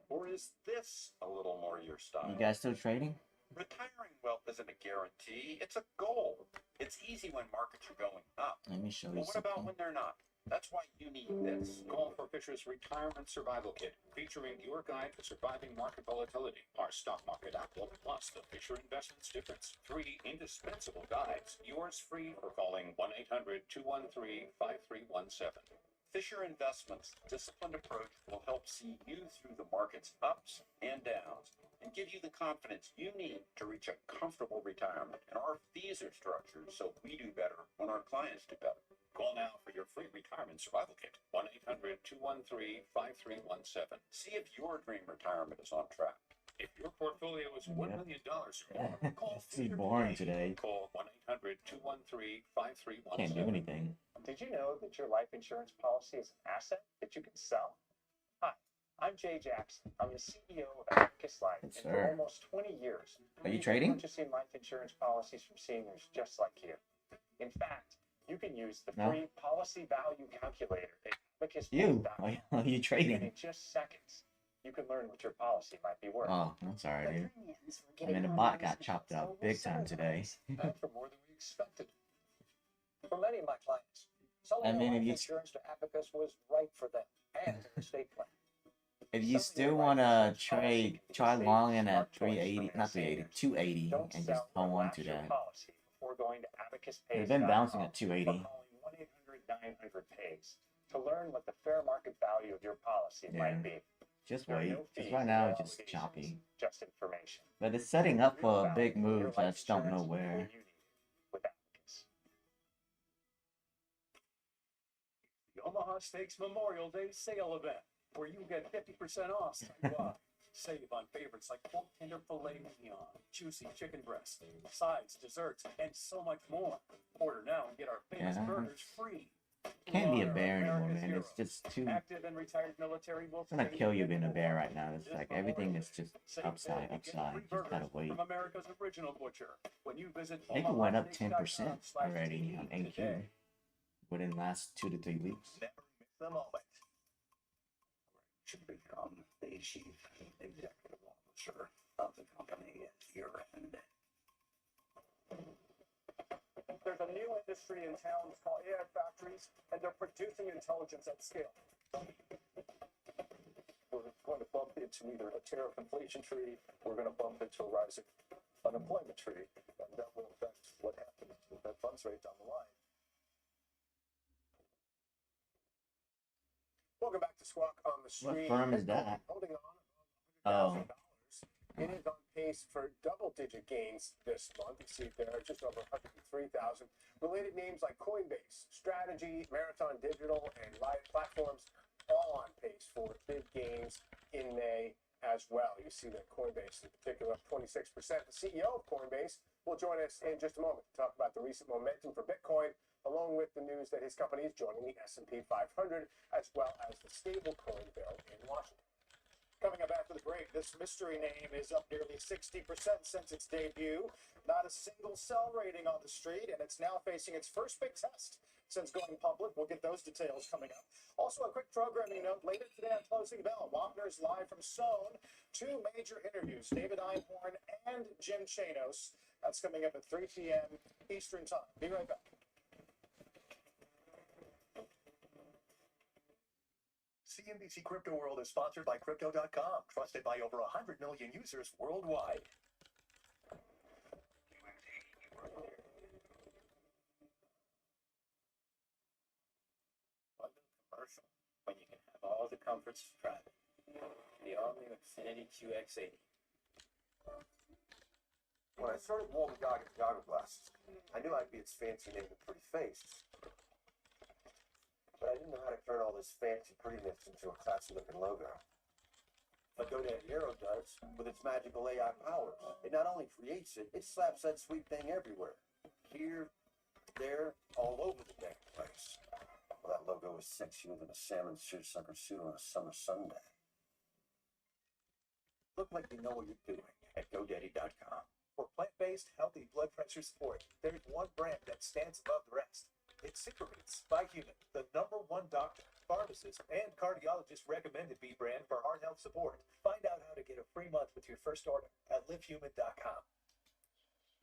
Or is this a little more your style? You guys still trading? Retiring well isn't a guarantee, it's a goal. It's easy when markets are going up. Let me show you But what about something. when they're not? That's why you need this. Call for Fisher's Retirement Survival Kit, featuring your guide to surviving market volatility. Our stock market outlook plus the Fisher Investments Difference. 3 indispensable guides. Yours free for calling 1-800-213-5317. Fisher Investments' disciplined approach will help see you through the market's ups and downs and give you the confidence you need to reach a comfortable retirement. And our fees are structured so we do better when our clients do better. Call now for your free retirement survival kit. 1-800-213-5317. See if your dream retirement is on track. If your portfolio is $1 million or more, call It's too boring today. Call 1-800-213-5317. Can't do anything. Did you know that your life insurance policy is an asset that you can sell? Hi, I'm Jay Jackson. I'm the CEO of Abacus Life, Yes, and for sir. almost 20 years, Are you we've been trading? purchasing life insurance policies from seniors just like you. In fact, you can use the No. free policy value calculator at Abacus. You? Are you And trading? in just seconds, you can learn what your policy might be worth. Oh, I'm sorry, dude. I mean, the bot got chopped up big time today. And for more than we expected. For many of my clients, selling I their mean, if life you- insurance to Abacus was right for them and their estate plan. If you still want to trade, try long in at 380, not 380, 280, and just hold on to that. Before going to Abacus They've been bouncing at or 280. calling 1-800-900-PAYS to learn what the fair market value of your policy Yeah. might be. Just There are wait. no Because fees, right now no it's just obligations, choppy. just information. But it's setting up for a big Your move. I life just don't know insurance where. when you need it with Abacus. The Omaha Steaks Memorial Day sale event, where you get 50% off site-wide. Save on favorites like pork tender filet mignon, juicy chicken breast, sides, desserts, and so much more. Order now and get our famous Yeah. burgers free. Can't be a Honor bear anymore, America's man. It's heroes. just too. Active and retired military will It's gonna pay kill you in being a full. bear right now. It's This like Memorial everything is Day, just save upside, big and get upside. free Just gotta burgers wait. from America's original butcher. When you visit I think it went up omahasteaks.com 10% already on today. NQ within the last 2 to 3 weeks. Never miss the moment. Should become the chief executive officer of the company at year end. There's a new industry in town, it's called AI factories, and they're producing intelligence at scale. We're going to bump into either a tariff inflation tree, we're going to bump into a rising unemployment tree, and that will affect what happens with that funds rate down the line. Welcome back to Squawk on the Street. What firm is that? Holding on. Oh, It is on pace for double-digit gains this month. You see there, just over 103,000. Related names like Coinbase, Strategy, Marathon Digital, and Riot Platforms all on pace for big gains in May as well. You see that Coinbase in particular up 26%. The CEO of Coinbase will join us in just a moment to talk about the recent momentum for Bitcoin, along with the news that his company is joining the S&P 500, as well as the stablecoin bill in Washington. Coming up after the break, this mystery name is up nearly 60% since its debut. Not a single sell rating on the street, and it's now facing its first big test since going public. We'll get those details coming up. Also, a quick programming note. Later today on Closing Bell, Wagner's live from Stone. 2 major interviews, David Einhorn and Jim Chanos. That's coming up at 3 p.m. Eastern Time. Be right back. CNBC Crypto World is sponsored by Crypto.com, trusted by over 100 million users worldwide. Commercial when you can have all the comforts of private. The all-new Infinity QX80. When I started Walton Goggins goggle glasses, I knew I'd be its fancy name and pretty face. But I didn't know how to turn all this fancy prettiness into a classy looking logo. But GoDaddy Hero does, with its magical AI powers. It not only creates it, it slaps that sweet thing everywhere. Here, there, all over the dang place. Well, that logo is sexier than a salmon seersucker suit on a summer Sunday. Look like you know what you're doing at GoDaddy.com. For plant-based, healthy blood pressure support, there's one brand that stands above the rest. It's Superbeats by Human, the #1 doctor, pharmacist, and cardiologist recommended B brand for heart health support. Find out how to get a free month with your first order at livehuman.com.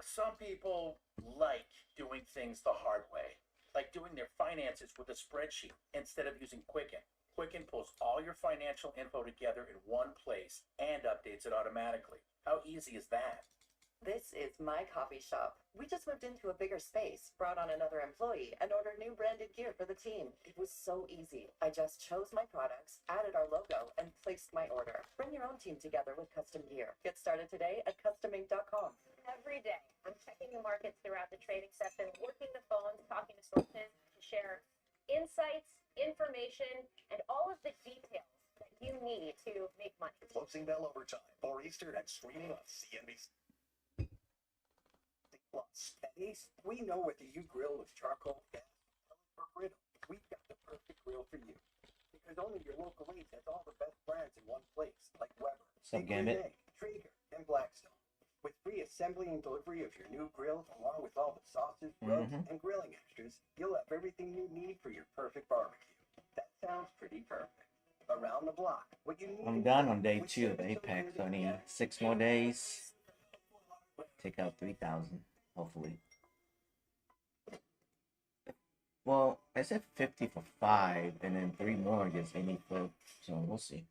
Some people like doing things the hard way, like doing their finances with a spreadsheet instead of using Quicken. Quicken pulls all your financial info together in one place and updates it automatically. How easy is that? This is my coffee shop. We just moved into a bigger space, brought on another employee, and ordered new branded gear for the team. It was so easy. I just chose my products, added our logo, and placed my order. Bring your own team together with custom gear. Get started today at customink.com. Every day, I'm checking the markets throughout the trading session, working the phones, talking to sources, to share insights, information, and all of the details that you need to make money. Closing bell overtime for Easter and streaming on CNBC Plus. At Ace, we know whether you grill with charcoal, gas, or griddle. We've got the perfect grill for you. Because only your local Ace has all the best brands in one place, like Weber, Sup, Gambit? Traeger, and Blackstone. With free assembly and delivery of your new grill, along with all the sauces, rubs, and grilling extras, you'll have everything you need for your perfect barbecue. That sounds pretty perfect. Around the block, what you need. I'm done on day 2 of Apex. Only 6 more days. Take out 3,000, hopefully. Well, I said 50 for 5, and then 3 more gets any flip, so we'll see.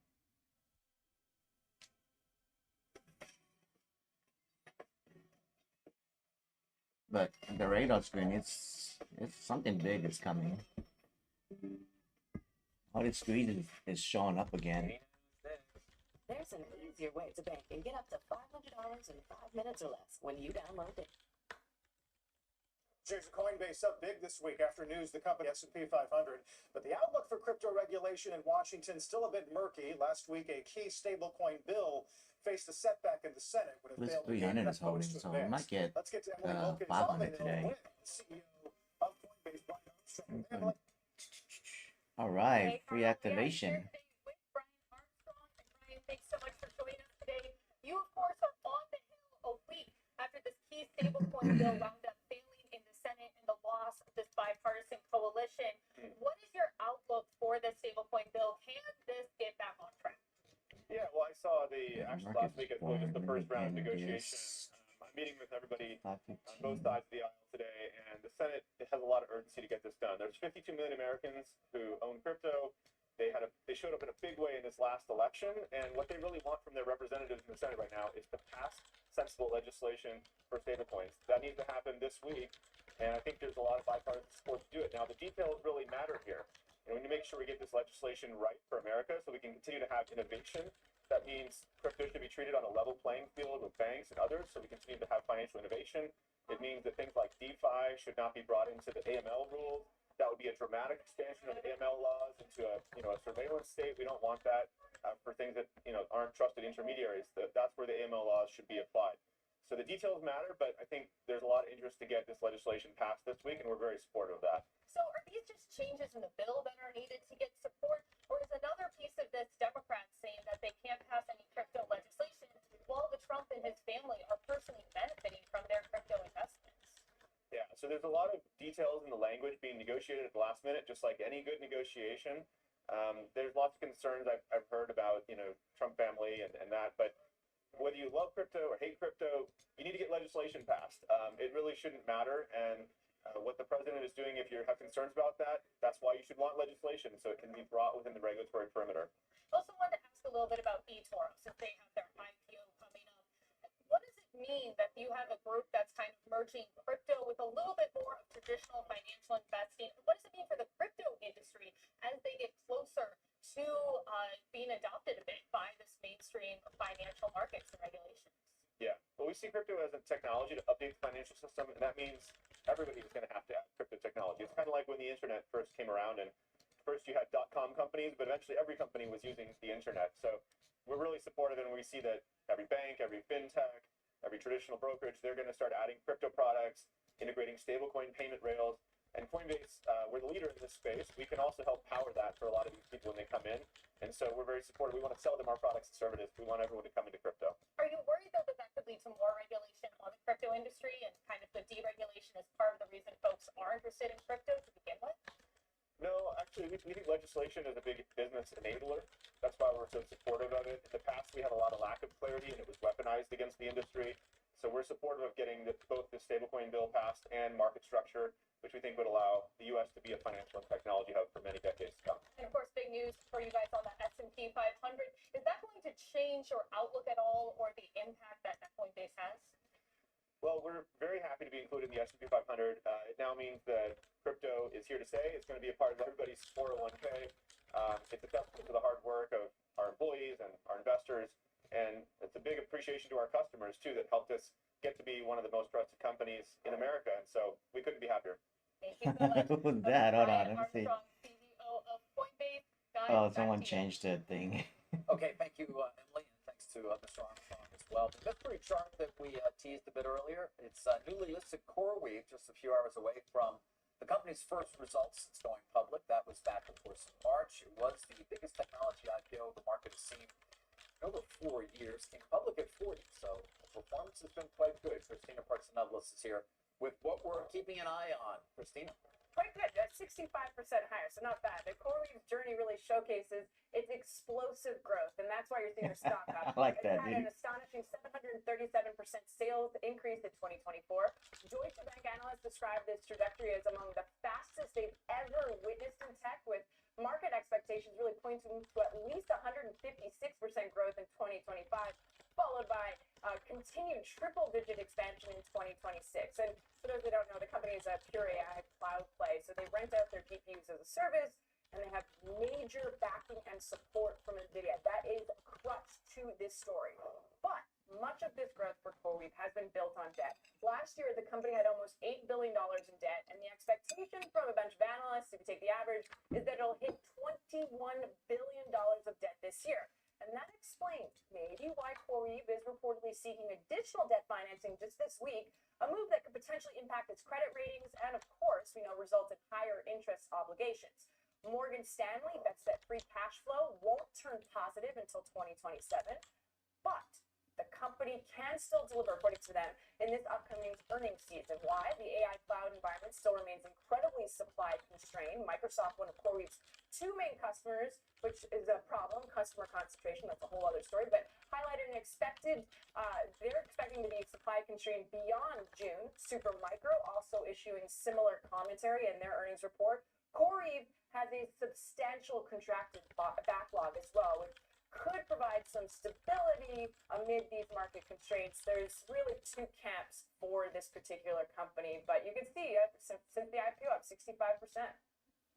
But the radar screen, it's something big is coming. All the screen is showing up again. There's an easier way to bank and get up to $500 in 5 minutes or less when you download it. Shares of Coinbase up big this week after news the company S&P 500. But the outlook for crypto regulation in Washington still a bit murky. Last week, a key stablecoin bill faced a setback in the Senate when it This failed to 300 gain is enough holding, votes to so we might advance. get Let's get to Emily Wilkins 500 today. CEO of Coinbase, Brian Armstrong. Emily. All right, free activation. Brian, thanks so much for joining us today. You, of course, are on the Hill a week after this key stablecoin bill wound up failing in the Senate and the loss of this bipartisan coalition. What is your outlook for the stablecoin bill? Can this get back on track? Yeah, well, I saw actually last week as well, just the first round of negotiations. I'm meeting with everybody on both sides of the aisle today, and the Senate has a lot of urgency to get this done. There's 52 million Americans who own crypto. They showed up in a big way in this last election, and what they really want from their representatives in the Senate right now is to pass sensible legislation for stablecoins. That needs to happen this week, and I think there's a lot of bipartisan support to do it. Now, the details really matter here, and we need to make sure we get this legislation right for America so we can continue to have innovation. That means crypto should be treated on a level playing field with banks and others so we continue to have financial innovation. It means that things like DeFi should not be brought into the AML rules. That would be a dramatic expansion of the AML laws into a surveillance state. We don't want that for things that aren't trusted intermediaries. That's where the AML laws should be applied. So the details matter, but I think there's a lot of interest to get this legislation passed this week, and we're very supportive of that. So are these just changes in the bill that are needed to get support, or is another piece of this Democrats saying that they can't pass any crypto legislation while the Trump and his family are personally benefiting from their crypto investments? Yeah, so there's a lot of details in the language being negotiated at the last minute, just like any good negotiation. There's lots of concerns I've heard about, Trump family and that, but whether you love crypto or hate crypto, you need to get legislation passed. It really shouldn't matter, and what the president is doing, if you have concerns about that, that's why you should want legislation, so it can be brought within the regulatory perimeter. Also wanted to ask a little bit about eToro, since they have their IPO coming up. What does it mean that you have a group that's kind of merging crypto with a little bit more of traditional financial investing? What does it mean for the crypto industry as they get closer to being adopted a bit by this mainstream financial markets and regulations? Yeah, well, we see crypto as a technology to update the financial system, and that means everybody is going to have to have crypto technology. It's kind of like when the internet first came around, and first you had .com companies, but eventually every company was using the internet. So we're really supportive, and we see that every bank, every fintech, every traditional brokerage, they're going to start adding crypto products, integrating stablecoin payment rails. And Coinbase, we're the leader in this space. We can also help power that for a lot of these people when they come in. And so we're very supportive. We want to sell them our products and services. We want everyone to come into crypto. Are you worried, though, that that could lead to more regulation on the crypto industry and kind of the deregulation is part of the reason folks are interested in crypto to begin with? No, actually, we think legislation is a big business enabler. That's why we're so supportive of it. In the past, we had a lot of lack of clarity, and it was weaponized against the industry. So we're supportive of getting both the stablecoin bill passed and market structure, which we think would allow the U.S. to be a financial and technology hub for many decades to come. And of course, big news for you guys on the S&P 500. Is that going to change your outlook at all, or the impact that Coinbase has? Well, we're very happy to be included in the S&P 500. It now means that crypto is here to stay. It's going to be a part of everybody's 401k. It's a testament to the hard work of our employees and our investors. And it's a big appreciation to our customers, too, that helped us get to be one of the most trusted companies in America. And so we couldn't be happier. He's the legend. Who was that? Hold on, Brian let me see. Armstrong, CEO of Coinbase. Guys, Oh, back someone to you. changed the thing. Okay, thank you, Emily, and thanks to Mr. Armstrong as well. The mystery chart that we teased a bit earlier, it's newly listed CoreWeave, just a few hours away from the company's first results since going public. That was back, of course, in March. It was the biggest technology IPO the market has seen in over 4 years. Came public at 40, so the performance has been quite good. Christina Partsinevelos is here with what we're keeping an eye on. Christina. Quite good, at 65% higher, so not bad. The CoreWeave's journey really showcases its explosive growth, and that's why you're seeing the stock up. I like It that, had dude. an astonishing 737% sales increase in 2024. Deutsche Bank analysts describe this trajectory as among the fastest they've ever witnessed in tech, with market expectations really pointing to at least 156% growth in 2025, followed by continued triple-digit expansion in 2026. And for those that don't know, the company is a pure AI cloud play, so they rent out their GPUs as a service, and they have major backing and support from NVIDIA. That is crux to this story. But much of this growth for CoreWeave has been built on debt. Last year, the company had almost $8 billion in debt, and the expectation from a bunch of analysts, if you take the average, is that it'll hit $21 billion of debt this year. And that explains maybe why CoreWeave is reportedly seeking additional debt financing just this week, a move that could potentially impact its credit ratings and, of course, we know result in higher interest obligations. Morgan Stanley bets that free cash flow won't turn positive until 2027, but the company can still deliver, according to them, in this upcoming earnings season. Why? The AI cloud environment still remains incredibly supply constrained. Microsoft, one of CoreWeave's two main customers, which is a problem, customer concentration, that's a whole other story, but highlighted an they're expecting to be supply constrained beyond June. Supermicro also issuing similar commentary in their earnings report. CoreWeave has a substantial contracted backlog as well, which could provide some stability amid these market constraints. There's really two camps for this particular company, but you can see since the IPO up 65%.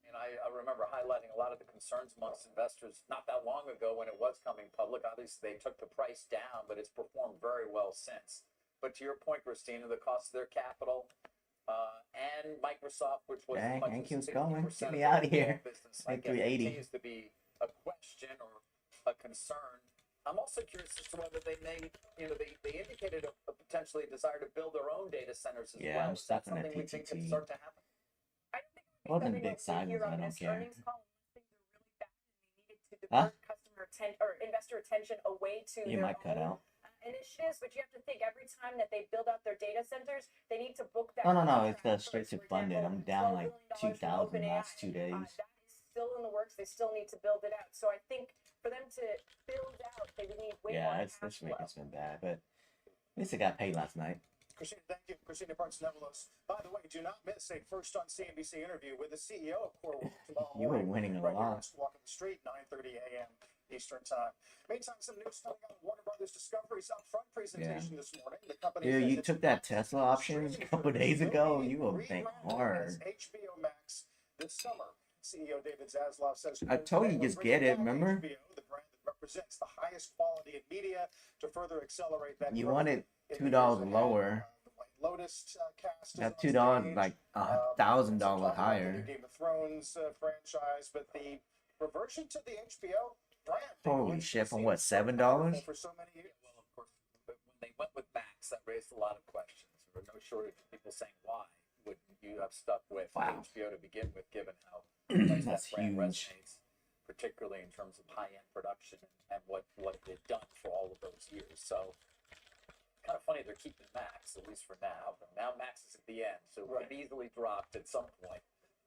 And I remember highlighting a lot of the concerns amongst investors not that long ago when it was coming public. Obviously, they took the price down, but it's performed very well since. But to your point, Christina, the cost of their capital and Microsoft, which was Dang, as much Hank as was going. 60% Get me of out the of here. overall business, I Make guess 380. continues to be a question or a concern. I'm also curious as to whether they may, they indicated a potentially desire to build their own data centers as Yeah, well. I'm Is that stuck in a something we think could PTT. start to happen? All them big sizes, I don't care. To Huh? divert customer attention or investor attention away to You their might cut own out. initiatives, but you have to think every time that they build up their data centers, they need to book that. No, it's contract straight first. to For funded. example, I'm down $12 like billion from 2,000 OpenAI. last 2 days. That is still in the works. They still need to build it out. So I think for them to build out, they would need way more Yeah, this week flow. it's been bad, but at least I got paid last night. Christina, thank you. Christina Partsinevelos. By the way, do not miss a first on CNBC interview with the CEO of CoreWeave tomorrow You were morning. winning a right here on lot. Walking the Street, 9:30 a.m. Eastern Time. Meantime, some news coming out of Warner Brothers Discovery's upfront presentation this morning. The company Dude, says you its took that Tesla option a couple days ago. You were bang hard. HBO Max this summer. CEO David Zaslav says, I told you, just get it, remember? HBO, the brand that represents the highest quality in media, to further accelerate that You growth wanted in the $2 years ahead. lower. The White Lotus cast is Got on $2 stage. like Some $1,000 talk about the new higher. Game of Thrones franchise, but the reversion to the HBO brand. Holy shit! From what, $7? For so many years. Well, of course, but when they went with Max, that raised a lot of questions. There were no shortage of people saying, why would you have stuck with HBO to begin with, given how much that That's brand huge. resonates, particularly in terms of high-end production and what they've done for all of those years. So kind of funny they're keeping Max, at least for now. But now Max is at the end, so it could easily dropped at some point.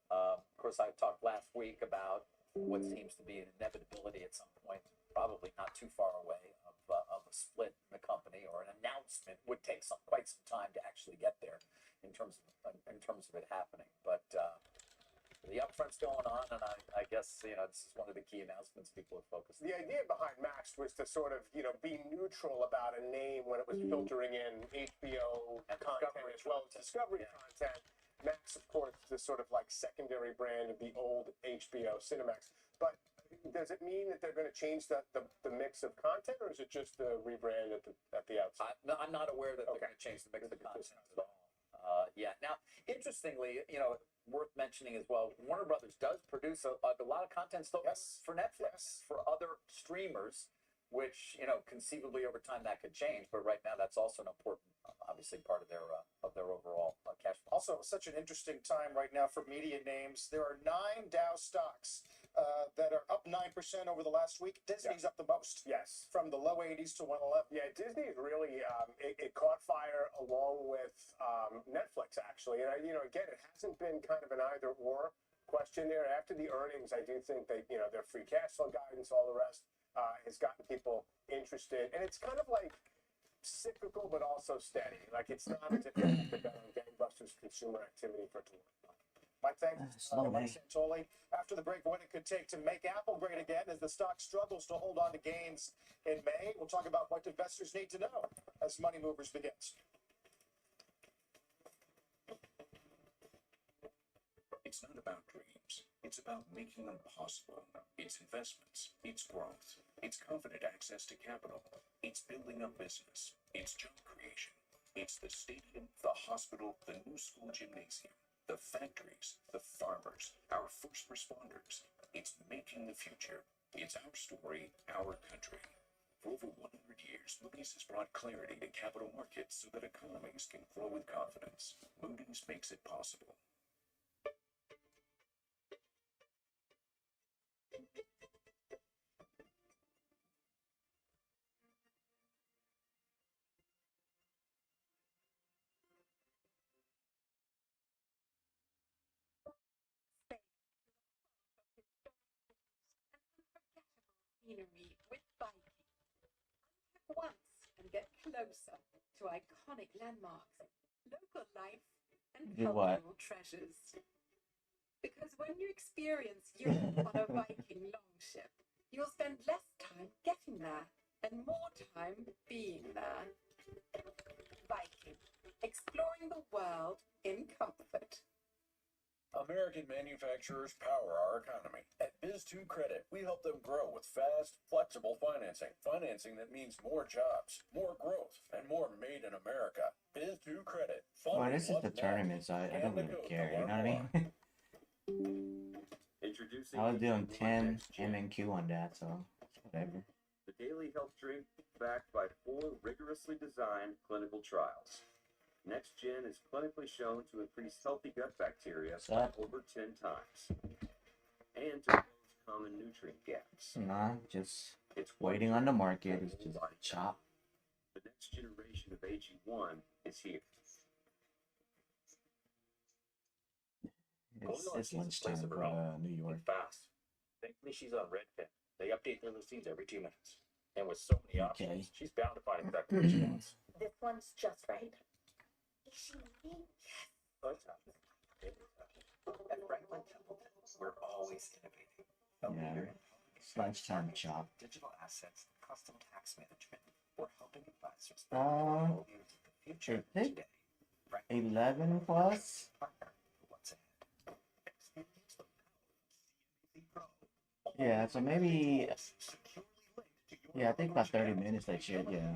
Of course, I talked last week about what seems to be an inevitability at some point, probably not too far away, of a split in the company, or an announcement would take quite some time to actually get there in terms of it happening. But the upfront's going on, and I guess this is one of the key announcements people are focused on. The idea behind Max was to sort of, be neutral about a name when it was filtering in HBO and content as well as Discovery content. Max, of course, is sort of like secondary brand of the old HBO Cinemax. But does it mean that they're going to change the mix of content, or is it just a rebrand at the outset? I'm not aware that they're going to change the mix of content at all. Yeah. Now, interestingly, worth mentioning as well, Warner Brothers does produce a lot of content still for Netflix, for other streamers, which, conceivably over time that could change. But right now, that's also an important, obviously, part of their overall cash flow. Also, such an interesting time right now for media names. There are 9 Dow stocks that are up 9% over the last week. Disney's up the most. Yes. From the low 80s to 111. Yeah, Disney really, it caught fire along with Netflix, actually. And, again, it hasn't been kind of an either or question there. After the earnings, I do think that, their free cash flow guidance, all the rest, has gotten people interested. And it's kind of like cyclical, but also steady. Like, it's not as if you have to bet on gangbusters consumer activity for too long. My thanks to Mike Santoli. After the break, what it could take to make Apple great again as the stock struggles to hold on to gains in May. We'll talk about what investors need to know as Money Movers begins. It's not about dreams. It's about making them possible. It's investments. It's growth. It's confident access to capital. It's building a business. It's job creation. It's the stadium, the hospital, the new school gymnasium, the factories, the farmers, our first responders. It's making the future. It's our story, our country. For over 100 years, Moody's has brought clarity to capital markets so that economies can grow with confidence. Moody's makes it possible. Scenery with biking. Unpack once and get closer to iconic landmarks, local life, and Do what? cultural treasures. Because when you experience Europe on a Viking longship, you'll spend less time getting there and more time being there. Viking, exploring the world in comfort. American manufacturers power our economy. At Biz2 Credit, we help them grow with fast, flexible financing. Financing that means more jobs, more growth, and more made in America. Biz2 Credit. Well, this is the tournament, so I don't really care, you know what I mean? Introducing I was doing AG1 10 Next Gen, MNQ on that, so whatever. the daily health drink backed by 4 rigorously designed clinical trials. Next Gen is clinically shown to increase healthy gut bacteria by over 10 times and to close common nutrient gaps. Nah, just It's waiting on the market. It's just chop. The next generation of AG1 is here. It's lunchtime for New York. Fast. Thankfully, she's on Redfin. They update their listings every 2 minutes. And with so many options, she's bound to find exactly what she wants. This one's just right. Is she moving? Oh, it's not. At Franklin Templeton, we're always innovating. A Yeah, leader in it's lunchtime chop. digital assets, and custom tax management. We're helping advisors Is the future it today. 11 plus? Partner for what's ahead. Experience the power of CNBC Pro. Yeah, so maybe, yeah, I think about 30 minutes that shit, yeah.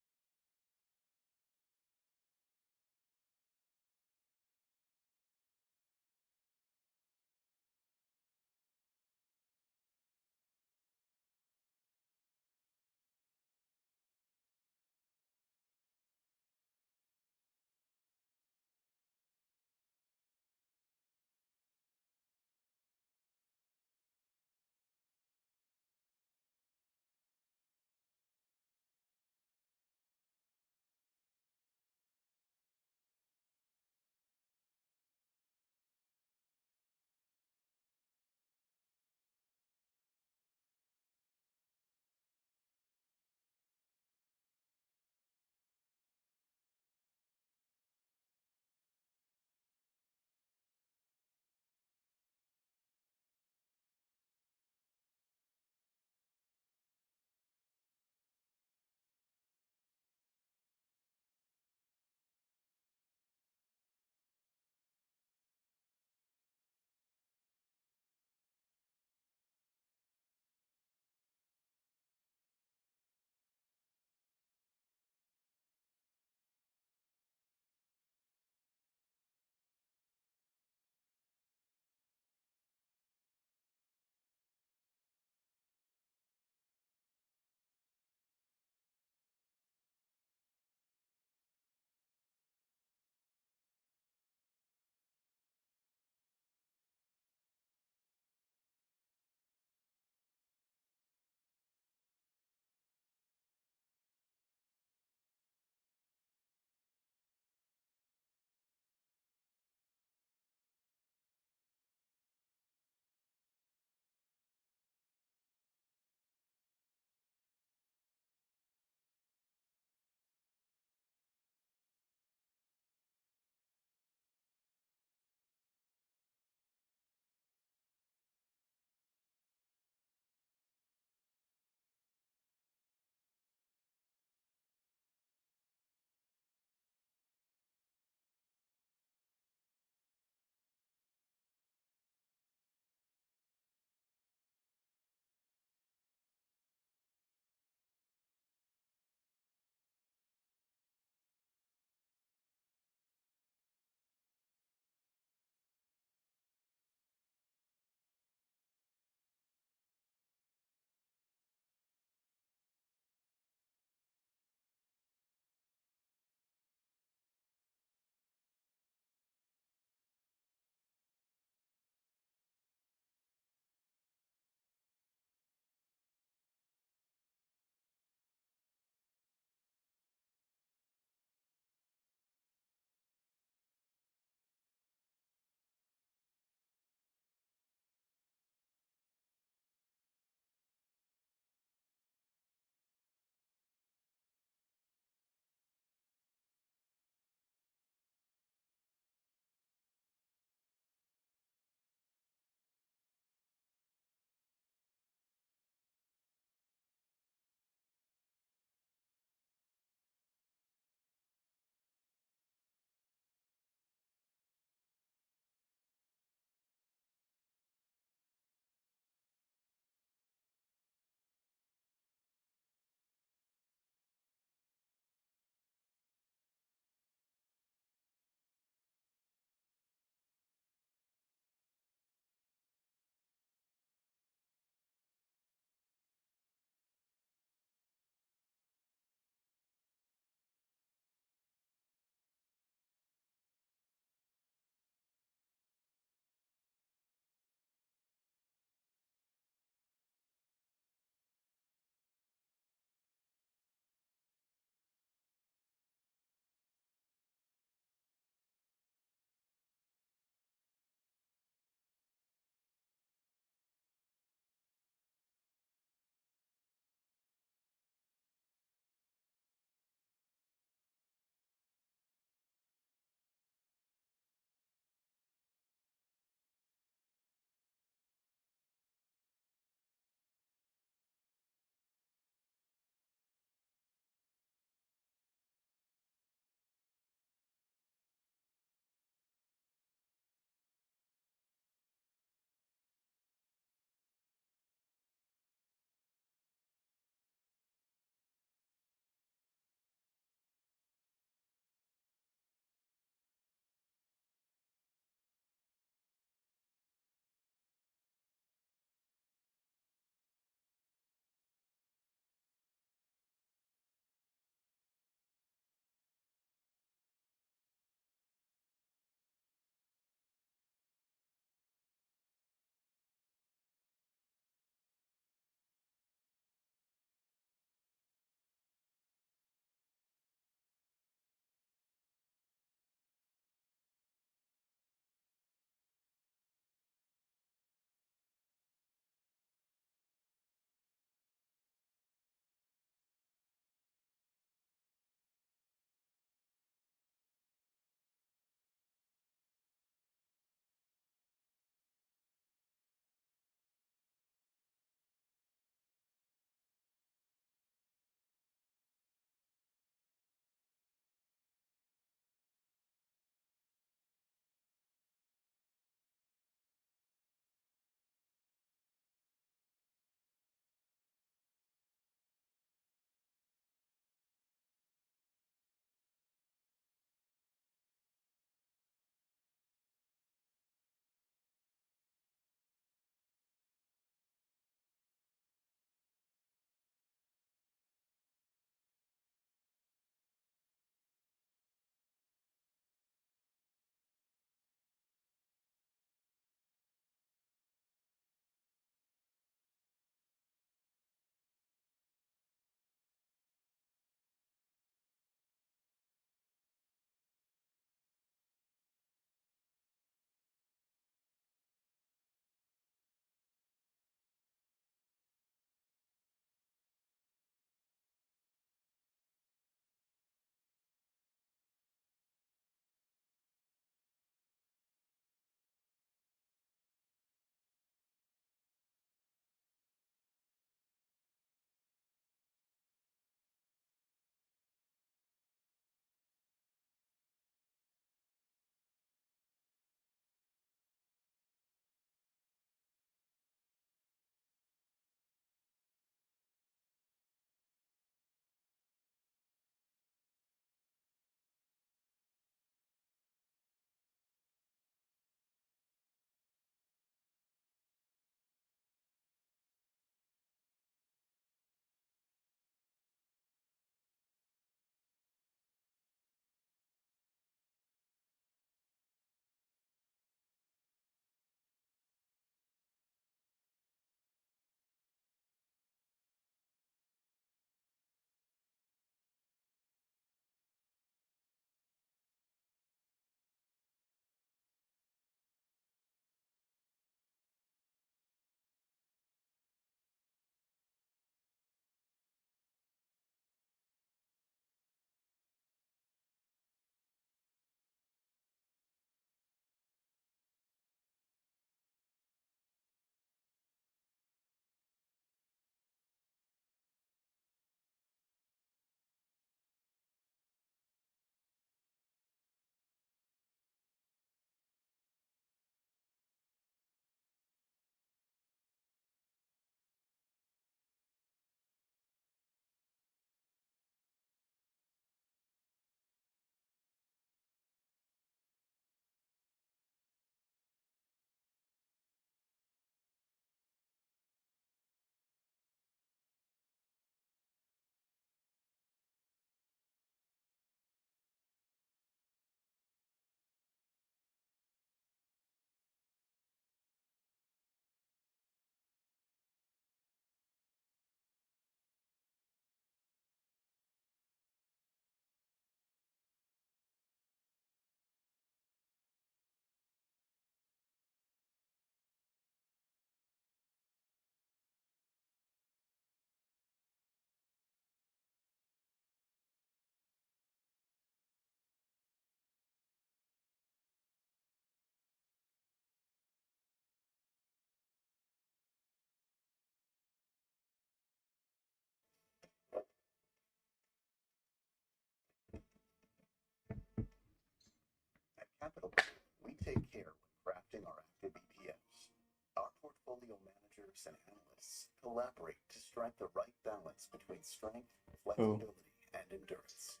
portfolio managers and analysts collaborate to strike the right balance between strength, Who? flexibility, and endurance.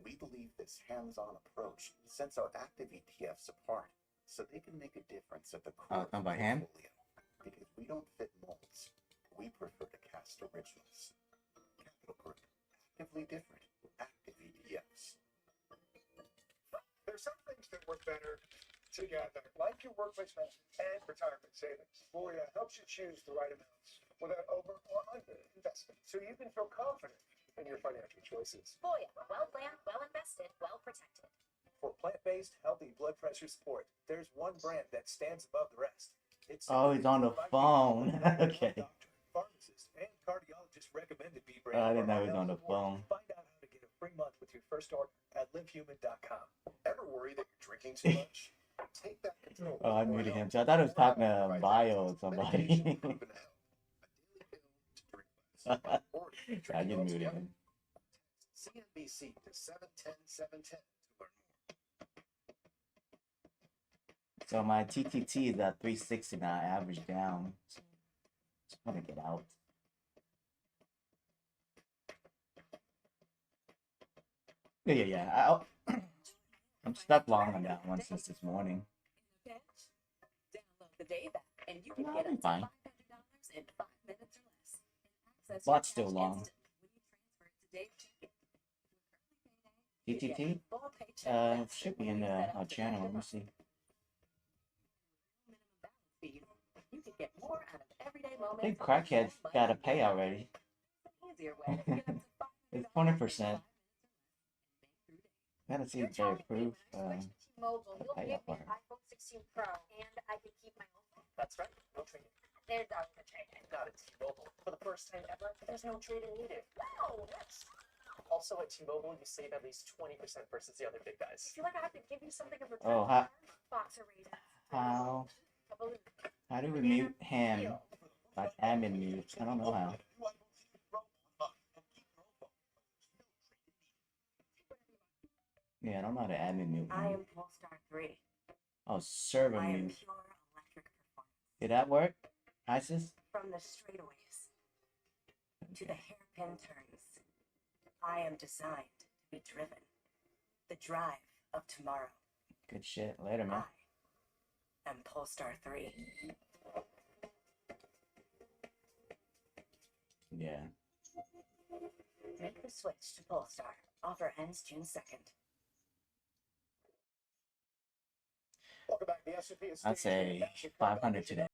We believe this hands-on approach sets our active ETFs apart so they can make a difference at the core of the by him? portfolio. Because we don't fit molds, we prefer to cast originals. Capital Group, actively different, active ETFs. There's some things that work better together, like your workplace pension and retirement savings. Voya helps you choose the right amounts without over or under investment, so you can feel confident in your financial choices. Voya, well planned, well invested, well protected. For plant-based, healthy blood pressure support, there's one brand that stands above the rest. It's Oh, he's on the phone. Okay. Pharmacists and cardiologists recommended B Oh, brand. I didn't know he was on the phone. Find out how to get a free month with your first order at livehuman.com. Ever worry that you're drinking too much? Take back control. Oh, I muted him. So I thought he was talking to Bio or somebody. I just muted him. CNBC to 710-710 to learn more. So my TTT is at 360 now, average down. Just want to get out. Yeah. I'm stuck long on that one since this morning. Download the Dave app and you can No, get I'm up to fine. $500 in 5 minutes or less. And access Bot's your still cash long. instantly when you transfer it to Dave Checking. TTT? Full paycheck Should be in our channel. Let me see. fees. You can get more out of everyday I moments. think Crackhead's got a pay already. Easier way to get up to It's 20%. Gotta see if they approve. T-Mobile, you'll pay give up me part. iPhone 16 Pro, and I can keep my own phone. That's right. No trade-in. There's always a trade-in. Not at T-Mobile. For the first time ever, there's no trade-in needed. No, that's Also at T-Mobile, you save at least 20% versus the other big guys. I feel like I have to give you something in return. Oh, Box of raisins. how do we mute him? Like admin mute. I don't know how. Yeah, I don't know how to admin mute I him. am Polestar 3. Oh, server I am mute. pure electric performance. Did that work? ISIS? From the straightaways to the hairpin turns, I am designed to be driven. The drive of tomorrow. Good shit. Later, man. I am Polestar 3. Yeah. Make the switch to Polestar. Offer ends June 2nd. Welcome back. The S&P is I'd say 500 today.